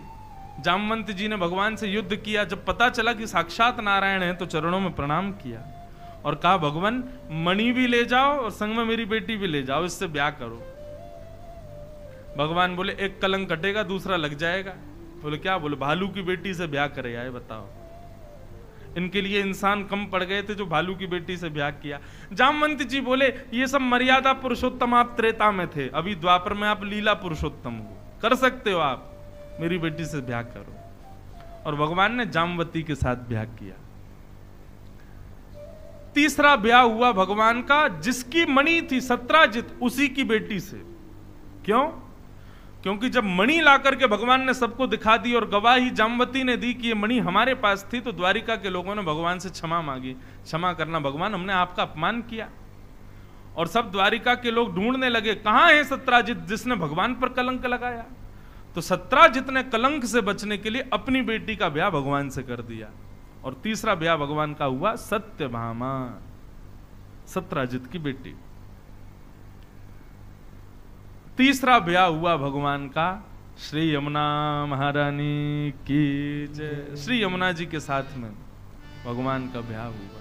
जामवंत जी ने भगवान से युद्ध किया। जब पता चला कि साक्षात नारायण है तो चरणों में प्रणाम किया और कहा, भगवान मणि भी ले जाओ और संग में मेरी बेटी भी ले जाओ, इससे ब्याह करो। भगवान बोले, एक कलंक कटेगा दूसरा लग जाएगा। बोले क्या? बोले भालू की बेटी से ब्याह करे आए, बताओ। इनके लिए इंसान कम पड़ गए थे जो भालू की बेटी से ब्याह किया। जामवंत जी बोले ये सब मर्यादा पुरुषोत्तम आप त्रेता में थे, अभी द्वापर में आप लीला पुरुषोत्तम हो, कर सकते हो आप, मेरी बेटी से ब्याह करो। और भगवान ने जामवती के साथ ब्याह किया। तीसरा ब्याह हुआ भगवान का जिसकी मणि थी सत्राजित, उसी की बेटी से। क्यों? क्योंकि जब मणि ला करके भगवान ने सबको दिखा दी और गवाही जामवती ने दी कि ये मणि हमारे पास थी, तो द्वारिका के लोगों ने भगवान से क्षमा मांगी, क्षमा करना भगवान, हमने आपका अपमान किया। और सब द्वारिका के लोग ढूंढने लगे कहां है सत्राजित जिसने भगवान पर कलंक लगाया। तो सत्राजित ने कलंक से बचने के लिए अपनी बेटी का ब्याह भगवान से कर दिया। और तीसरा ब्याह भगवान का हुआ सत्यभामा, सत्राजित की बेटी। तीसरा ब्याह हुआ भगवान का श्री यमुना महारानी की जय। श्री यमुना जी के साथ में भगवान का ब्याह हुआ।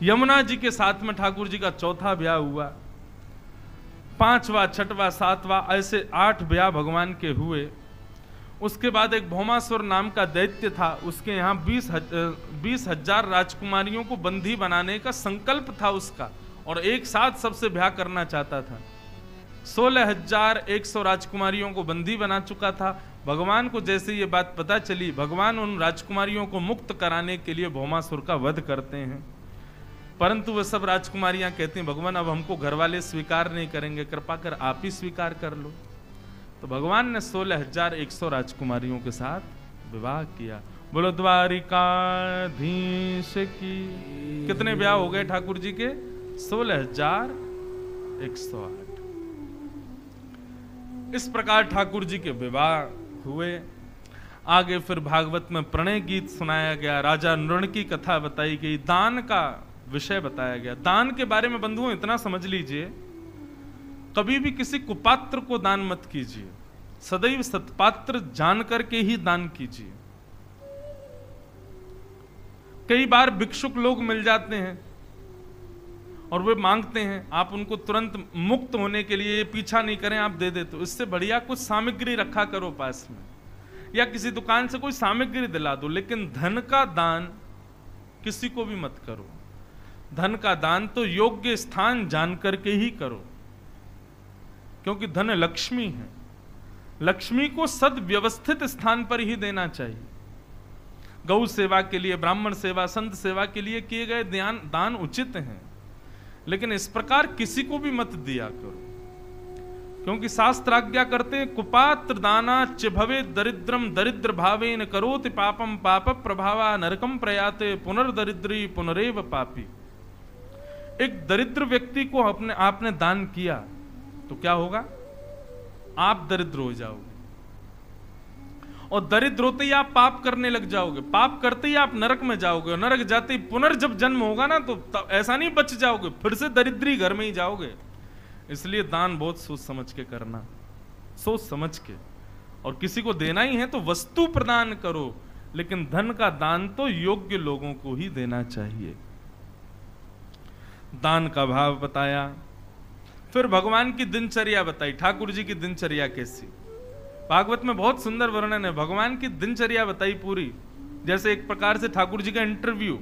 यमुना जी के साथ में ठाकुर जी का चौथा ब्याह हुआ। पांचवा, छठवा, सातवां, ऐसे 8 ब्याह भगवान के हुए। उसके बाद एक भौमासुर नाम का दैत्य था, उसके यहाँ 20,000 राजकुमारियों को बंदी बनाने का संकल्प था उसका, और एक साथ सबसे ब्याह करना चाहता था। 16,100 राजकुमारियों को बंदी बना चुका था। भगवान को जैसे ये बात पता चली, भगवान उन राजकुमारियों को मुक्त कराने के लिए भौमासुर का वध करते हैं। परंतु वह सब राजकुमारियां कहती हैं भगवान अब हमको घर वाले स्वीकार नहीं करेंगे, कृपा कर आप ही स्वीकार कर लो। तो भगवान ने 16,100 राजकुमारियों के साथ विवाह किया। बोलो द्वारिकाधीश की। कितने ब्याह हो गए ठाकुर जी के? 16,108। इस प्रकार ठाकुर जी के विवाह हुए। आगे फिर भागवत में प्रणय गीत सुनाया गया, राजा नृण की कथा बताई गई, दान का विषय बताया गया। दान के बारे में बंधुओं इतना समझ लीजिए, कभी भी किसी कुपात्र को दान मत कीजिए, सदैव सत्पात्र जान करके ही दान कीजिए। कई बार भिक्षुक लोग मिल जाते हैं और वे मांगते हैं, आप उनको तुरंत मुक्त होने के लिए पीछा नहीं करें, आप दे देते हो। इससे बढ़िया कुछ सामग्री रखा करो पास में, या किसी दुकान से कोई सामग्री दिला दो, लेकिन धन का दान किसी को भी मत करो। धन का दान तो योग्य स्थान जान करके ही करो, क्योंकि धन लक्ष्मी है। लक्ष्मी को सदव्यवस्थित स्थान पर ही देना चाहिए। गौ सेवा के लिए, ब्राह्मण सेवा, संत सेवा के लिए किए गए दान उचित हैं, लेकिन इस प्रकार किसी को भी मत दिया करो, क्योंकि शास्त्र आज्ञा करते हैं कुपात्र दाना चिभवे दरिद्रम दरिद्र भावेन करोति पापम पाप प्रभावा नरकम प्रयाते पुनर्दरिद्री पुनरेव पापी। एक दरिद्र व्यक्ति को आपने दान किया तो क्या होगा? आप दरिद्र हो जाओगे, और दरिद्र होते ही आप पाप करने लग जाओगे, पाप करते ही आप नरक में जाओगे, और नरक जाते ही पुनर्जब जन्म होगा ना, तो ऐसा नहीं बच जाओगे, फिर से दरिद्री घर में ही जाओगे। इसलिए दान बहुत सोच समझ के करना, सोच समझ के। और किसी को देना ही है तो वस्तु प्रदान करो, लेकिन धन का दान तो योग्य लोगों को ही देना चाहिए। दान का भाव बताया। फिर भगवान की दिनचर्या बताई, ठाकुर जी की दिनचर्या कैसी। भागवत में बहुत सुंदर वर्णन है, भगवान की दिनचर्या बताई पूरी, जैसे एक प्रकार से ठाकुर जी का इंटरव्यू।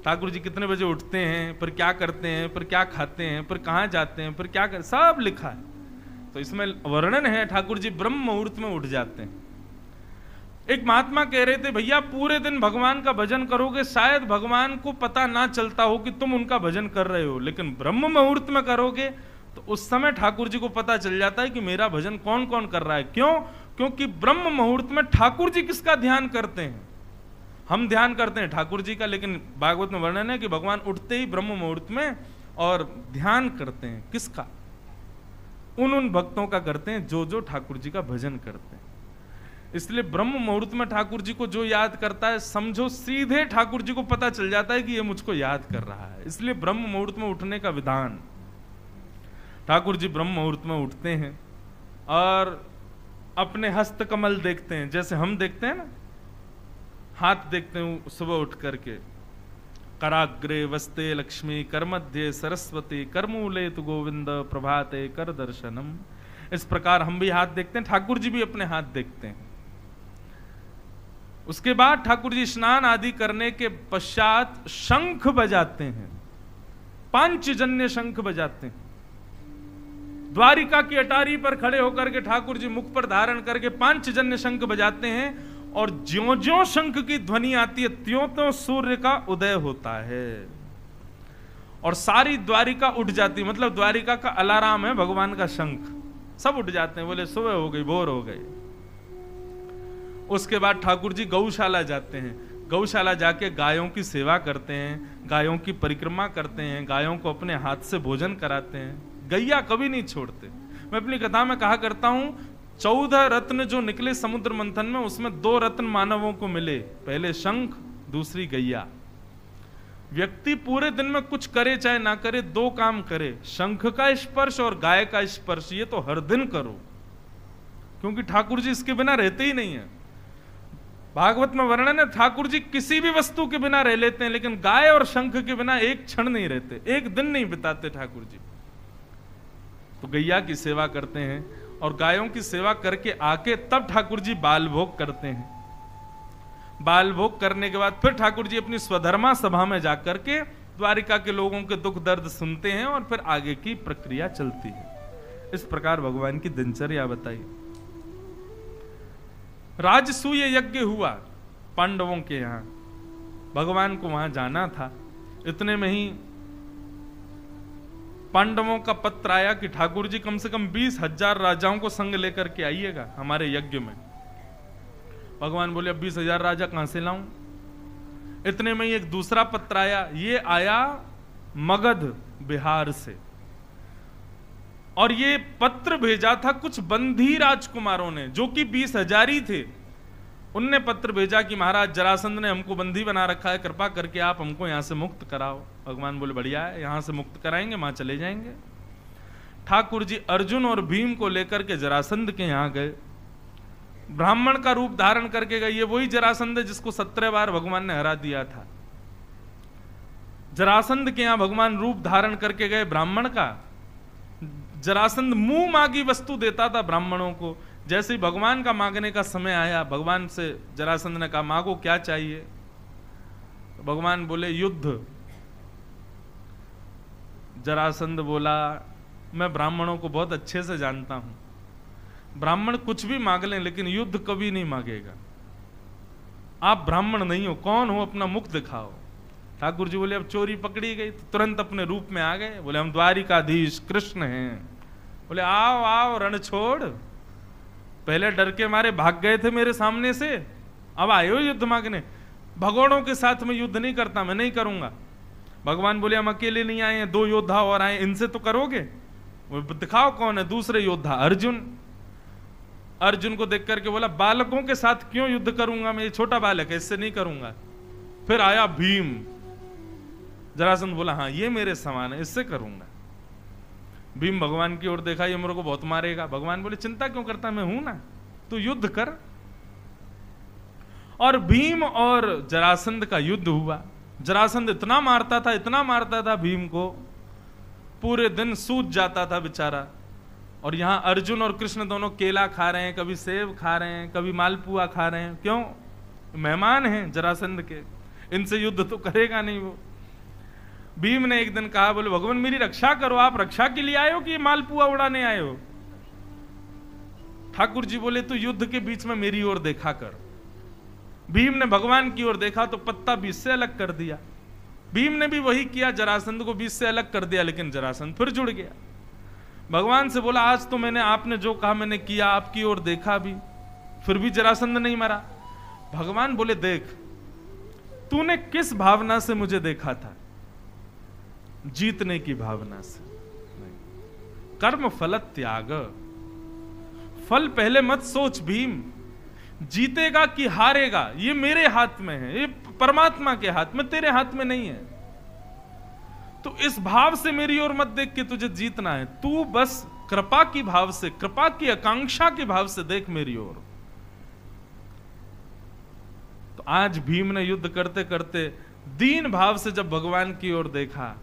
ठाकुर जी कितने बजे उठते हैं, फिर क्या करते हैं, फिर क्या खाते हैं, फिर कहाँ जाते हैं, फिर क्या कर, सब लिखा है। तो इसमें वर्णन है ठाकुर जी ब्रह्म मुहूर्त में उठ जाते हैं। एक महात्मा कह रहे थे भैया पूरे दिन भगवान का भजन करोगे, शायद भगवान को पता ना चलता हो कि तुम उनका भजन कर रहे हो, लेकिन ब्रह्म मुहूर्त में करोगे तो उस समय ठाकुर जी को पता चल जाता है कि मेरा भजन कौन कौन कर रहा है। क्यों? क्योंकि ब्रह्म मुहूर्त में ठाकुर जी किसका ध्यान करते हैं? हम ध्यान करते हैं ठाकुर जी का, लेकिन भागवत में वर्णन है कि भगवान उठते ही ब्रह्म मुहूर्त में और ध्यान करते हैं। किसका? उन भक्तों का करते हैं जो जो ठाकुर जी का भजन करते हैं। इसलिए ब्रह्म मुहूर्त में ठाकुर जी को जो याद करता है, समझो सीधे ठाकुर जी को पता चल जाता है कि ये मुझको याद कर रहा है। इसलिए ब्रह्म मुहूर्त में उठने का विधान। ठाकुर जी ब्रह्म मुहूर्त में उठते हैं और अपने हस्त कमल देखते हैं, जैसे हम देखते हैं ना, हाथ देखते हैं सुबह उठ करके। कराग्रे वस्ते लक्ष्मी, कर मध्य सरस्वती, कर मूले तु गोविंद, प्रभाते कर दर्शनम। इस प्रकार हम भी हाथ देखते हैं, ठाकुर जी भी अपने हाथ देखते हैं। उसके बाद ठाकुर जी स्नान आदि करने के पश्चात शंख बजाते हैं, पांचजन्य शंख बजाते हैं। द्वारिका की अटारी पर खड़े होकर के ठाकुर जी मुख पर धारण करके पांचजन्य शंख बजाते हैं, और ज्यों ज्यों शंख की ध्वनि आती है त्यों त्यों सूर्य का उदय होता है और सारी द्वारिका उठ जाती, मतलब द्वारिका का अलार्म है भगवान का शंख। सब उठ जाते हैं, बोले सुबह हो गई, भोर हो गई। उसके बाद ठाकुर जी गौशाला जाते हैं, गौशाला जाके गायों की सेवा करते हैं, गायों की परिक्रमा करते हैं, गायों को अपने हाथ से भोजन कराते हैं। गैया कभी नहीं छोड़ते। मैं अपनी कथा में कहा करता हूं, 14 रत्न जो निकले समुद्र मंथन में, उसमें 2 रत्न मानवों को मिले, पहले शंख, दूसरी गैया। व्यक्ति पूरे दिन में कुछ करे चाहे ना करे, 2 काम करे, शंख का स्पर्श और गाय का स्पर्श, ये तो हर दिन करो, क्योंकि ठाकुर जी इसके बिना रहते ही नहीं है। भागवत में वर्णन है, ठाकुर जी किसी भी वस्तु के बिना रह लेते हैं, लेकिन गाय और शंख के बिना एक क्षण नहीं रहते, एक दिन नहीं बिताते ठाकुर जी। तो गैया की सेवा करते हैं, और गायों की सेवा करके आके तब ठाकुर जी बाल भोग करते हैं। बाल भोग करने के बाद फिर ठाकुर जी अपनी स्वधर्मा सभा में जाकर के द्वारिका के लोगों के दुख दर्द सुनते हैं, और फिर आगे की प्रक्रिया चलती है। इस प्रकार भगवान की दिनचर्या बताई। राजसूय यज्ञ हुआ पांडवों के यहां, भगवान को वहां जाना था। इतने में ही पांडवों का पत्र आया कि ठाकुर जी कम से कम 20,000 राजाओं को संग लेकर के आइएगा हमारे यज्ञ में। भगवान बोले अब 20,000 राजा कहां से लाऊं। इतने में ही एक दूसरा पत्र आया, ये आया मगध बिहार से, और ये पत्र भेजा था कुछ बंधी राजकुमारों ने, जो कि 20,000 ही थे। उनने पत्र भेजा कि महाराज जरासंध ने हमको बंदी बना रखा है, कृपा करके आप हमको यहां से मुक्त कराओ। भगवान बोले बढ़िया है, यहां से मुक्त कराएंगे, वहां चले जाएंगे। ठाकुर जी अर्जुन और भीम को लेकर के जरासंध के यहां गए, ब्राह्मण का रूप धारण करके गए। ये वही जरासंध है जिसको 17 बार भगवान ने हरा दिया था। जरासंध के यहां भगवान रूप धारण करके गए ब्राह्मण का। जरासंध मुंह मांगी वस्तु देता था ब्राह्मणों को। जैसे ही भगवान का मांगने का समय आया, भगवान से जरासंध ने कहा मांगो क्या चाहिए। तो भगवान बोले युद्ध। जरासंध बोला मैं ब्राह्मणों को बहुत अच्छे से जानता हूं, ब्राह्मण कुछ भी मांग लें लेकिन युद्ध कभी नहीं मांगेगा। आप ब्राह्मण नहीं हो, कौन हो, अपना मुख दिखाओ। ठाकुर जी बोले अब चोरी पकड़ी गई, तो तुरंत अपने रूप में आ गए। बोले हम द्वारिकाधीश कृष्ण हैं। बोले आओ आओ रण छोड़, पहले डर के मारे भाग गए थे मेरे सामने से, अब आए हो युद्ध मांगने। भगोड़ों के साथ में युद्ध नहीं करता, मैं नहीं करूंगा। भगवान बोले हम अकेले नहीं आए हैं, 2 योद्धा और आए, इनसे तो करोगे। दिखाओ कौन है दूसरे योद्धा। अर्जुन। अर्जुन को देख करके बोला बालकों के साथ क्यों युद्ध करूंगा, मैं ये छोटा बालक है, इससे नहीं करूंगा। फिर आया भीम। जरासंध बोला हाँ ये मेरे समान है, इससे करूंगा। भीम भगवान की ओर देखा, ये मेरे को बहुत मारेगा। भगवान बोले चिंता क्यों करता, मैं हूं ना, तू युद्ध कर। और भीम और जरासंध का युद्ध हुआ। जरासंध इतना मारता था भीम को, पूरे दिन सूझ जाता था बेचारा। और यहां अर्जुन और कृष्ण दोनों केला खा रहे हैं, कभी सेब खा रहे हैं, कभी मालपुआ खा रहे हैं। क्यों, मेहमान हैं जरासंध के, इनसे युद्ध तो करेगा नहीं वो। भीम ने एक दिन कहा, बोले भगवान मेरी रक्षा करो, आप रक्षा के लिए आए हो कि मालपुआ उड़ाने आए हो। ठाकुर जी बोले तू युद्ध के बीच में मेरी ओर देखा कर। भीम ने भगवान की ओर देखा तो पत्ता बीच से अलग कर दिया। भीम ने भी वही किया, जरासंध को बीच से अलग कर दिया, लेकिन जरासंध फिर जुड़ गया। भगवान से बोला आज तो मैंने, आपने जो कहा मैंने किया, आपकी ओर देखा भी, फिर भी जरासंध नहीं मरा। भगवान बोले देख तूने किस भावना से मुझे देखा था, जीतने की भावना से। कर्म फल त्याग, फल पहले मत सोच भीम, जीतेगा कि हारेगा ये मेरे हाथ में है, ये परमात्मा के हाथ में, तेरे हाथ में नहीं है। तो इस भाव से मेरी ओर मत देख के तुझे जीतना है, तू बस कृपा की भाव से, कृपा की आकांक्षा के भाव से देख मेरी ओर। तो आज भीम ने युद्ध करते करते दीन भाव से जब भगवान की ओर देखा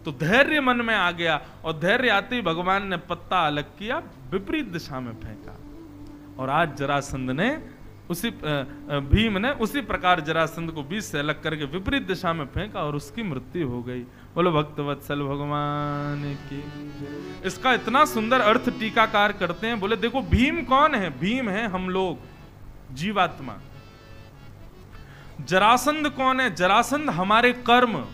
तो धैर्य मन में आ गया, और धैर्य आते ही भगवान ने पत्ता अलग किया, विपरीत दिशा में फेंका, और आज जरासंध ने भीम ने उसी प्रकार जरासंध को बीच से अलग करके विपरीत दिशा में फेंका और उसकी मृत्यु हो गई। बोलो भक्तवत्सल भगवान की। इसका इतना सुंदर अर्थ टीकाकार करते हैं, बोले देखो भीम कौन है? भीम है हम लोग, जीवात्मा। जरासंध कौन है? जरासंध हमारे कर्म।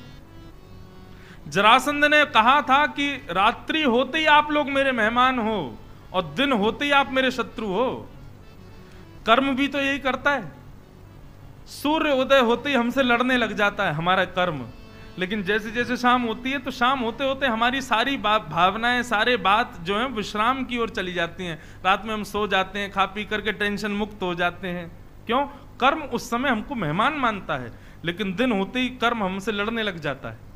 जरासंध ने कहा था कि रात्रि होते ही आप लोग मेरे मेहमान हो और दिन होते ही आप मेरे शत्रु हो। कर्म भी तो यही करता है, सूर्य उदय होते ही हमसे लड़ने लग जाता है हमारा कर्म, लेकिन जैसे जैसे शाम होती है तो शाम होते होते हमारी सारी भावनाएं, सारे बात जो है विश्राम की ओर चली जाती हैं। रात में हम सो जाते हैं, खा पी करके टेंशन मुक्त हो जाते हैं। क्यों? कर्म उस समय हमको मेहमान मानता है, लेकिन दिन होते ही कर्म हमसे लड़ने लग जाता है।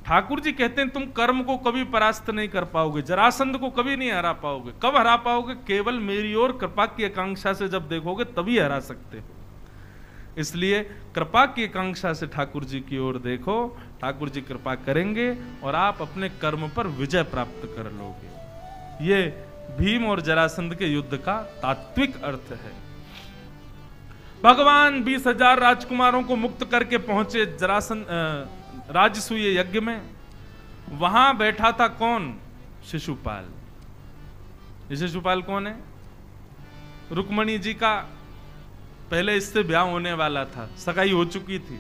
ठाकुर जी कहते हैं तुम कर्म को कभी परास्त नहीं कर पाओगे, जरासंध को कभी नहीं हरा पाओगे। कब हरा पाओगे? केवल मेरी ओर कृपा की आकांक्षा से जब देखोगे तभी हरा सकते हो। इसलिए कृपा की आकांक्षा से ठाकुर जी की ओर देखो, ठाकुर जी कृपा करेंगे और आप अपने कर्म पर विजय प्राप्त कर लोगे। ये भीम और जरासंध के युद्ध का तात्विक अर्थ है। भगवान 20,000 राजकुमारों को मुक्त करके पहुंचे जरासंध राजसूय यज्ञ में। वहां बैठा था कौन? शिशुपाल। ये शिशुपाल कौन है? रुक्मणी जी का पहले इससे ब्याह होने वाला था, सगाई हो चुकी थी,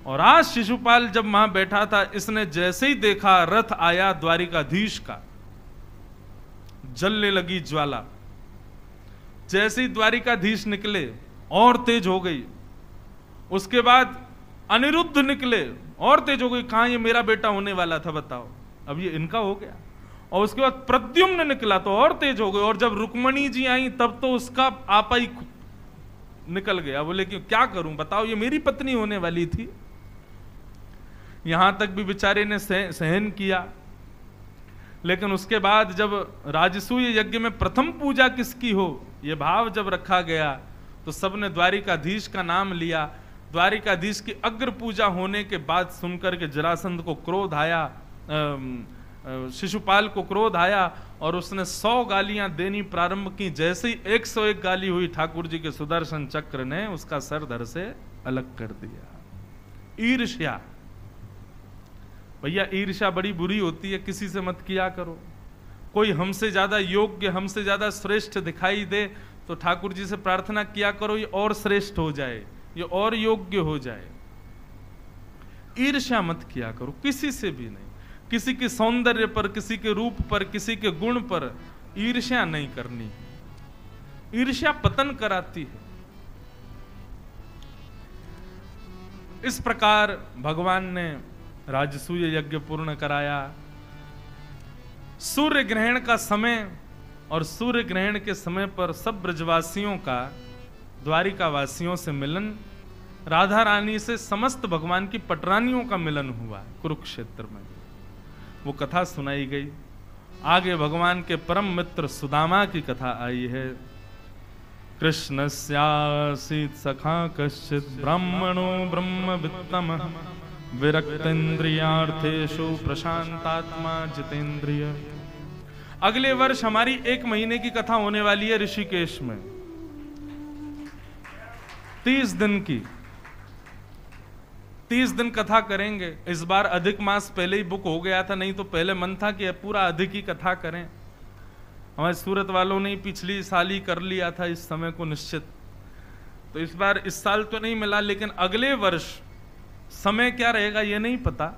और आज शिशुपाल जब वहां बैठा था, इसने जैसे ही देखा रथ आया द्वारिकाधीश का, जलने लगी ज्वाला। जैसे ही द्वारिकाधीश निकले और तेज हो गई, उसके बाद अनिरुद्ध निकले और तेज हो गई। कहां ये मेरा बेटा होने वाला था बताओ, अब ये इनका हो गया। और उसके बाद प्रद्युम्न निकला तो और तेज हो गई, और जब रुक्मणी जी आई तब तो उसका आपा ही निकल गया। बोले कि क्या करूं बताओ, ये मेरी पत्नी होने वाली थी। यहां तक भी बेचारे ने सहन किया, लेकिन उसके बाद जब राजसूय यज्ञ में प्रथम पूजा किसकी हो यह भाव जब रखा गया, तो सबने द्वारिकाधीश का नाम लिया। द्वारिकाधीश की अग्र पूजा होने के बाद सुनकर के जरासंध को क्रोध आया, शिशुपाल को क्रोध आया, और उसने 100 गालियां देनी प्रारंभ की। जैसे ही 101 गाली हुई, ठाकुर जी के सुदर्शन चक्र ने उसका सर धड़ से अलग कर दिया। ईर्ष्या, भैया ईर्ष्या बड़ी बुरी होती है, किसी से मत किया करो। कोई हमसे ज्यादा योग्य, हमसे ज्यादा श्रेष्ठ दिखाई दे तो ठाकुर जी से प्रार्थना किया करो ये और श्रेष्ठ हो जाए, ये और योग्य हो जाए। ईर्ष्या मत किया करो किसी से भी नहीं, किसी के सौंदर्य पर, किसी के रूप पर, किसी के गुण पर ईर्ष्या नहीं करनी। ईर्ष्या पतन कराती है। इस प्रकार भगवान ने राजसूय यज्ञ पूर्ण कराया। सूर्य ग्रहण का समय, और सूर्य ग्रहण के समय पर सब ब्रजवासियों का द्वारिका वासियों से मिलन, राधा रानी से समस्त भगवान की पटरानियों का मिलन हुआ कुरुक्षेत्र में। वो कथा सुनाई गई। आगे भगवान के परम मित्र सुदामा की कथा आई है। कृष्णस्यासीत् सखा कश्चित् ब्राह्मणो ब्रह्मवित्तमः विरक्तेन्द्रियार्थेषु प्रशांतात्मा जितेंद्रिय। अगले वर्ष हमारी 1 महीने की कथा होने वाली है ऋषिकेश में, 30 दिन की। 30 दिन कथा करेंगे। इस बार अधिक मास पहले ही बुक हो गया था, नहीं तो पहले मन था कि पूरा अधिक ही कथा करें। हमारे सूरत वालों ने पिछली साल ही कर लिया था इस समय को निश्चित, तो इस बार इस साल तो नहीं मिला, लेकिन अगले वर्ष समय क्या रहेगा ये नहीं पता।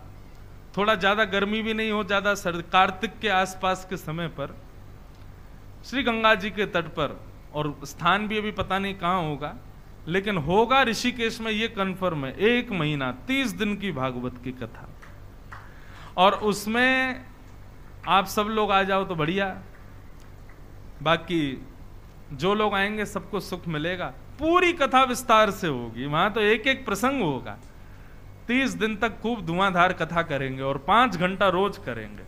थोड़ा ज्यादा गर्मी भी नहीं हो, ज्यादा सर्दी, कार्तिक के आसपास के समय पर श्री गंगा जी के तट पर, और स्थान भी अभी पता नहीं कहां होगा, लेकिन होगा ऋषिकेश में, ये कंफर्म है। 1 महीना 30 दिन की भागवत की कथा, और उसमें आप सब लोग आ जाओ तो बढ़िया, बाकी जो लोग आएंगे सबको सुख मिलेगा। पूरी कथा विस्तार से होगी, वहां तो एक एक प्रसंग होगा। 30 दिन तक खूब धुआंधार कथा करेंगे और 5 घंटा रोज करेंगे।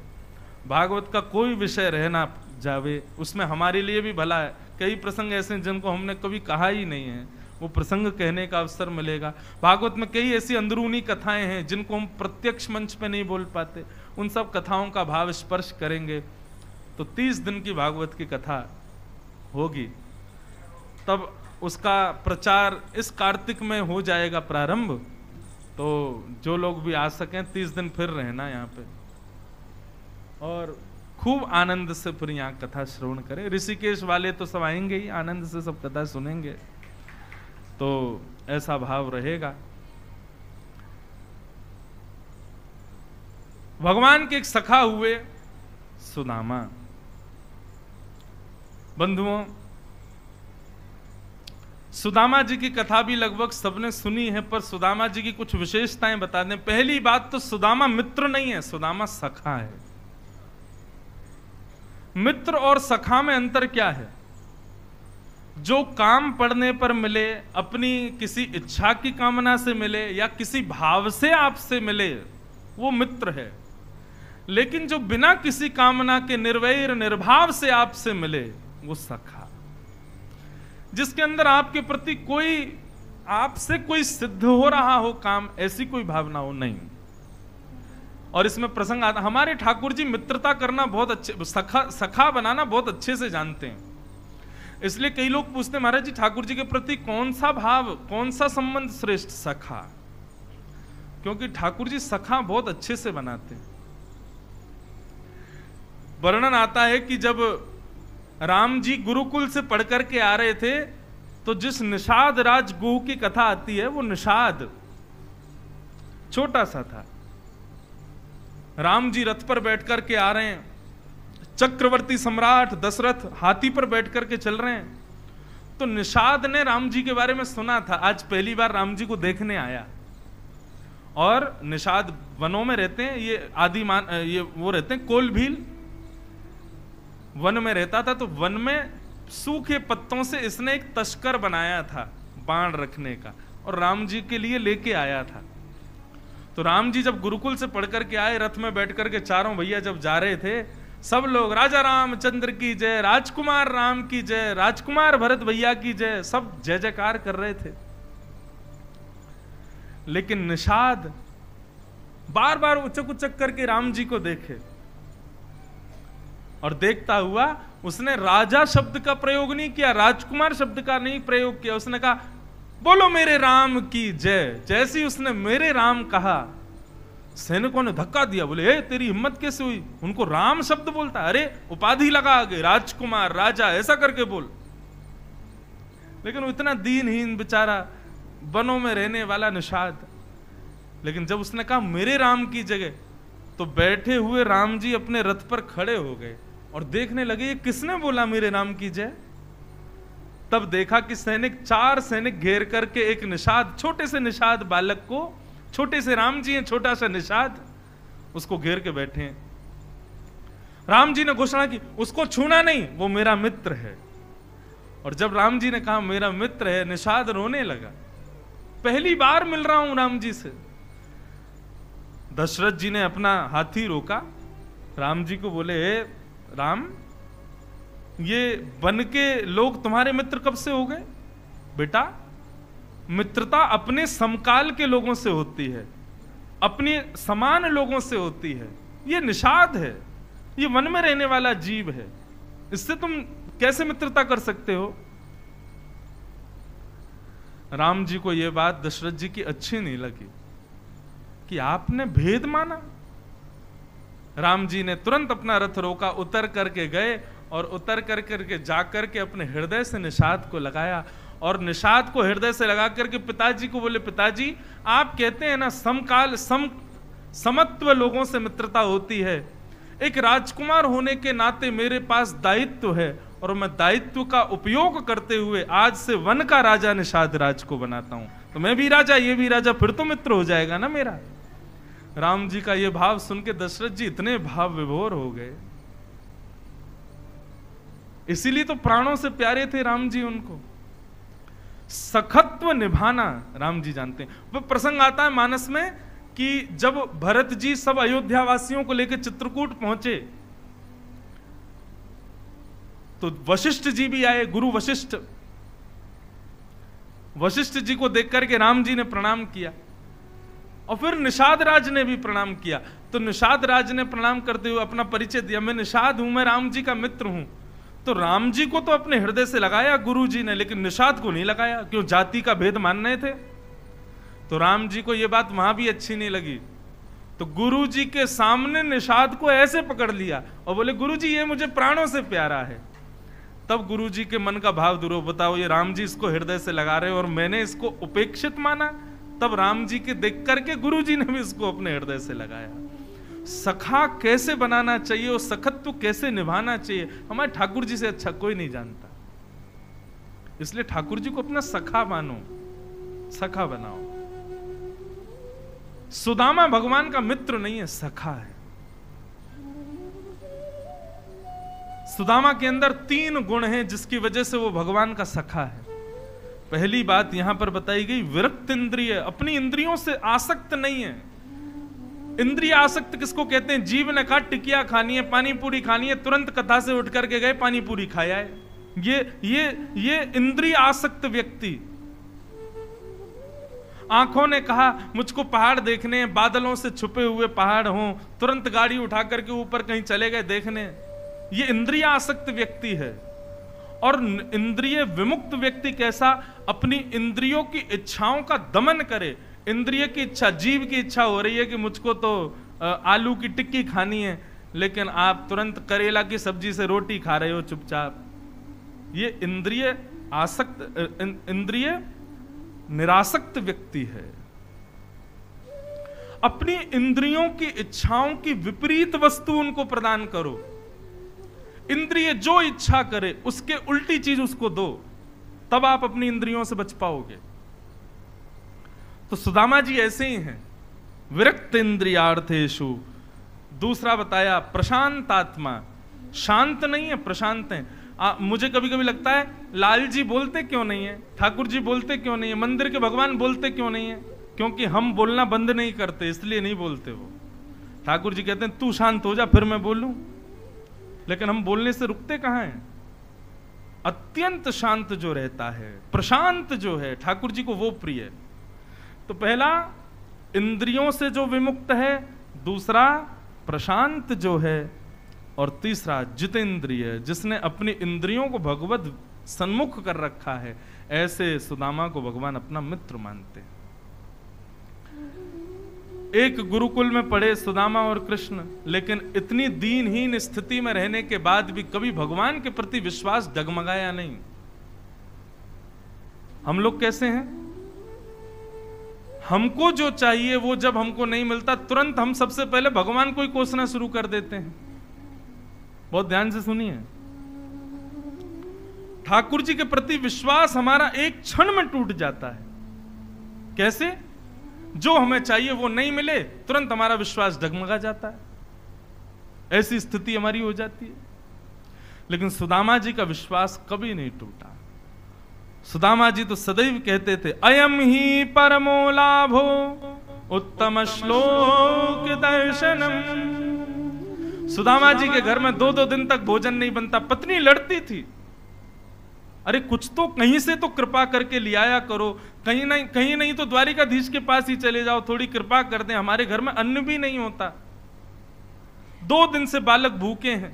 भागवत का कोई विषय रहना जावे, उसमें हमारे लिए भी भला है। कई प्रसंग ऐसे हैं जिनको हमने कभी कहा ही नहीं है, वो प्रसंग कहने का अवसर मिलेगा। भागवत में कई ऐसी अंदरूनी कथाएं हैं जिनको हम प्रत्यक्ष मंच पे नहीं बोल पाते, उन सब कथाओं का भाव स्पर्श करेंगे। तो 30 दिन की भागवत की कथा होगी, तब उसका प्रचार इस कार्तिक में हो जाएगा प्रारंभ। तो जो लोग भी आ सकें 30 दिन फिर रहना यहाँ पे, और खूब आनंद से फिर यहाँ कथा श्रवण करें। ऋषिकेश वाले तो सब आएंगे ही, आनंद से सब कथा सुनेंगे, तो ऐसा भाव रहेगा। भगवान के एक सखा हुए सुदामा। बंधुओं, सुदामा जी की कथा भी लगभग सबने सुनी है, पर सुदामा जी की कुछ विशेषताएं बता दें। पहली बात तो सुदामा मित्र नहीं है, सुदामा सखा है। मित्र और सखा में अंतर क्या है? जो काम पड़ने पर मिले, अपनी किसी इच्छा की कामना से मिले या किसी भाव से आपसे मिले, वो मित्र है। लेकिन जो बिना किसी कामना के निर्वैर निर्भाव से आपसे मिले, वो सखा। जिसके अंदर आपके प्रति कोई, आपसे कोई सिद्ध हो रहा हो काम, ऐसी कोई भावना हो नहीं। और इसमें प्रसंग आता, हमारे ठाकुर जी मित्रता करना बहुत अच्छे, सखा बनाना बहुत अच्छे से जानते हैं। इसलिए कई लोग पूछते हैं, महाराज जी ठाकुर जी के प्रति कौन सा भाव, कौन सा संबंध श्रेष्ठ? सखा। क्योंकि ठाकुर जी सखा बहुत अच्छे से बनाते हैं। वर्णन आता है कि जब राम जी गुरुकुल से पढ़ करके आ रहे थे, तो जिस निषाद राज गुह की कथा आती है, वो निषाद छोटा सा था। राम जी रथ पर बैठ करके आ रहे हैं, चक्रवर्ती सम्राट दशरथ हाथी पर बैठ करके चल रहे हैं। तो निषाद ने राम जी के बारे में सुना था, आज पहली बार राम जी को देखने आया। और निषाद वनों में रहते हैं, ये आदिमान, ये वो रहते हैं कोलभील, वन में रहता था। तो वन में सूखे पत्तों से इसने एक तस्कर बनाया था बाण रखने का, और राम जी के लिए लेके आया था। तो राम जी जब गुरुकुल से पढ़ करके आए, रथ में बैठ करके चारों भैया जब जा रहे थे, सब लोग राजा रामचंद्र की जय, राजकुमार राम की जय, राजकुमार भरत भैया की जय, सब जय जयकार कर रहे थे। लेकिन निषाद बार बार उचक उचक करके राम जी को देखे, और देखता हुआ उसने राजा शब्द का प्रयोग नहीं किया, राजकुमार शब्द का नहीं प्रयोग किया। उसने कहा, बोलो मेरे राम की जय। जैसे ही उसने मेरे राम कहा, सैनिकों ने धक्का दिया, बोले ए तेरी हिम्मत कैसे हुई, उनको राम शब्द बोलता? अरे उपाधि लगा आगे, राजकुमार राजा ऐसा करके बोल। लेकिन वो इतना दीनहीन बेचारा, वनों में रहने वाला निषाद। लेकिन जब उसने कहा मेरे राम की जगह, तो बैठे हुए राम जी अपने रथ पर खड़े हो गए और देखने लगे ये किसने बोला मेरे राम की जय। तब देखा कि सैनिक, 4 सैनिक घेर करके एक निषाद, छोटे से निषाद बालक को, छोटे से राम जी हैं, छोटा सा निषाद, उसको घेर के बैठे हैं। राम जी ने घोषणा की, उसको छूना नहीं, वो मेरा मित्र है। और जब राम जी ने कहा मेरा मित्र है, निषाद रोने लगा, पहली बार मिल रहा हूं राम जी से। दशरथ जी ने अपना हाथी रोका, राम जी को बोले, राम ये वन के लोग तुम्हारे मित्र कब से हो गए? बेटा, मित्रता अपने समकाल के लोगों से होती है, अपने समान लोगों से होती है। ये निषाद है, ये वन में रहने वाला जीव है, इससे तुम कैसे मित्रता कर सकते हो? राम जी को यह बात दशरथ जी की अच्छी नहीं लगी कि आपने भेद माना। राम जी ने तुरंत अपना रथ रोका, उतर करके गए, और उतर कर करके जाकर के अपने हृदय से निषाद को लगाया, और निषाद को हृदय से लगा करके पिताजी को बोले, पिताजी आप कहते हैं ना समकाल समत्व लोगों से मित्रता होती है, एक राजकुमार होने के नाते मेरे पास दायित्व है, और मैं दायित्व का उपयोग करते हुए आज से वन का राजा निषाद राज को बनाता हूं, तो मैं भी राजा, ये भी राजा, फिर तो मित्र हो जाएगा ना मेरा। राम जी का ये भाव सुन के दशरथ जी इतने भाव विभोर हो गए, इसीलिए तो प्राणों से प्यारे थे राम जी उनको। सखत्व निभाना राम जी जानते हैं। वह प्रसंग आता है मानस में कि जब भरत जी सब अयोध्या वासियों को लेकर चित्रकूट पहुंचे, तो वशिष्ठ जी भी आए, गुरु वशिष्ठ। वशिष्ठ जी को देख करके राम जी ने प्रणाम किया और फिर निषाद राज ने भी प्रणाम किया। तो निषाद राज ने प्रणाम करते हुए अपना परिचय दिया, मैं निषाद हूं, मैं राम जी का मित्र हूं। तो राम जी को तो अपने हृदय से लगाया गुरु जी ने, लेकिन निषाद को नहीं लगाया। क्यों? जाति का भेद मान रहे थे। तो राम जी को यह बात वहां भी अच्छी नहीं लगी, तो गुरु जी के सामने निषाद को ऐसे पकड़ लिया और बोले, गुरु जी ये मुझे प्राणों से प्यारा है। तब गुरु जी के मन का भाव दूर हो, बताओ ये राम जी इसको हृदय से लगा रहे और मैंने इसको उपेक्षित माना। तब राम जी के देख करके गुरु जी ने भी इसको अपने हृदय से लगाया। सखा कैसे बनाना चाहिए और सखत्व कैसे निभाना चाहिए, हमारे ठाकुर जी से अच्छा कोई नहीं जानता। इसलिए ठाकुर जी को अपना सखा मानो, सखा बनाओ। सुदामा भगवान का मित्र नहीं है, सखा है। सुदामा के अंदर 3 गुण हैं जिसकी वजह से वो भगवान का सखा है। पहली बात यहां पर बताई गई, विरक्त इंद्रिय, अपनी इंद्रियों से आसक्त नहीं है। इंद्रिय आसक्त किसको कहते हैं? जीव ने कहा टिकिया खानी है, पानी पूरी खानी है, तुरंत कथा से उठ करके गए पानी पूरी खाया है। ये इंद्रिय आसक्त व्यक्ति। आंखों ने कहा मुझको पहाड़ देखने हैं, बादलों से छुपे हुए पहाड़ हों, तुरंत गाड़ी उठा करके ऊपर कहीं चले गए देखने। ये इंद्रिय आसक्त व्यक्ति है। और इंद्रिय विमुक्त व्यक्ति कैसा? अपनी इंद्रियों की इच्छाओं का दमन करे। इंद्रिय की इच्छा, जीव की इच्छा हो रही है कि मुझको तो आलू की टिक्की खानी है, लेकिन आप तुरंत करेला की सब्जी से रोटी खा रहे हो चुपचाप। ये इंद्रिय आसक्त, इंद्रिय निरासक्त व्यक्ति है। अपनी इंद्रियों की इच्छाओं की विपरीत वस्तु उनको प्रदान करो। इंद्रिय जो इच्छा करे उसके उल्टी चीज उसको दो, तब आप अपनी इंद्रियों से बच पाओगे। तो सुदामा जी ऐसे ही हैं, विरक्त इंद्रियार्थेषु। दूसरा बताया प्रशांत आत्मा, शांत नहीं है, प्रशांत है। मुझे कभी कभी लगता है लाल जी बोलते क्यों नहीं है, ठाकुर जी बोलते क्यों नहीं है, मंदिर के भगवान बोलते क्यों नहीं है? क्योंकि हम बोलना बंद नहीं करते, इसलिए नहीं बोलते। वो ठाकुर जी कहते हैं तू शांत हो जा फिर मैं बोलूं, लेकिन हम बोलने से रुकते कहां हैं? अत्यंत शांत जो रहता है, प्रशांत जो है, ठाकुर जी को वो प्रिय है। तो पहला इंद्रियों से जो विमुक्त है, दूसरा प्रशांत जो है, और तीसरा जितेंद्रिय, जिसने अपनी इंद्रियों को भगवत सन्मुख कर रखा है। ऐसे सुदामा को भगवान अपना मित्र मानते हैं। एक गुरुकुल में पढ़े सुदामा और कृष्ण, लेकिन इतनी दीनहीन स्थिति में रहने के बाद भी कभी भगवान के प्रति विश्वास डगमगाया नहीं। हम लोग कैसे हैं? हमको जो चाहिए वो जब हमको नहीं मिलता, तुरंत हम सबसे पहले भगवान को ही कोसना शुरू कर देते हैं। बहुत ध्यान से सुनिए, ठाकुर जी के प्रति विश्वास हमारा एक क्षण में टूट जाता है। कैसे? जो हमें चाहिए वो नहीं मिले, तुरंत हमारा विश्वास डगमगा जाता है। ऐसी स्थिति हमारी हो जाती है। लेकिन सुदामा जी का विश्वास कभी नहीं टूटा। सुदामा जी तो सदैव कहते थे, अयम ही परमो लाभो उत्तम श्लोक दर्शनम। सुदामा जी के घर में 2-2 दिन तक भोजन नहीं बनता। पत्नी लड़ती थी, अरे कुछ तो कहीं से तो कृपा करके लियाया करो, कहीं नहीं तो द्वारिकाधीश के पास ही चले जाओ, थोड़ी कृपा कर दें, हमारे घर में अन्न भी नहीं होता, 2 दिन से बालक भूखे हैं।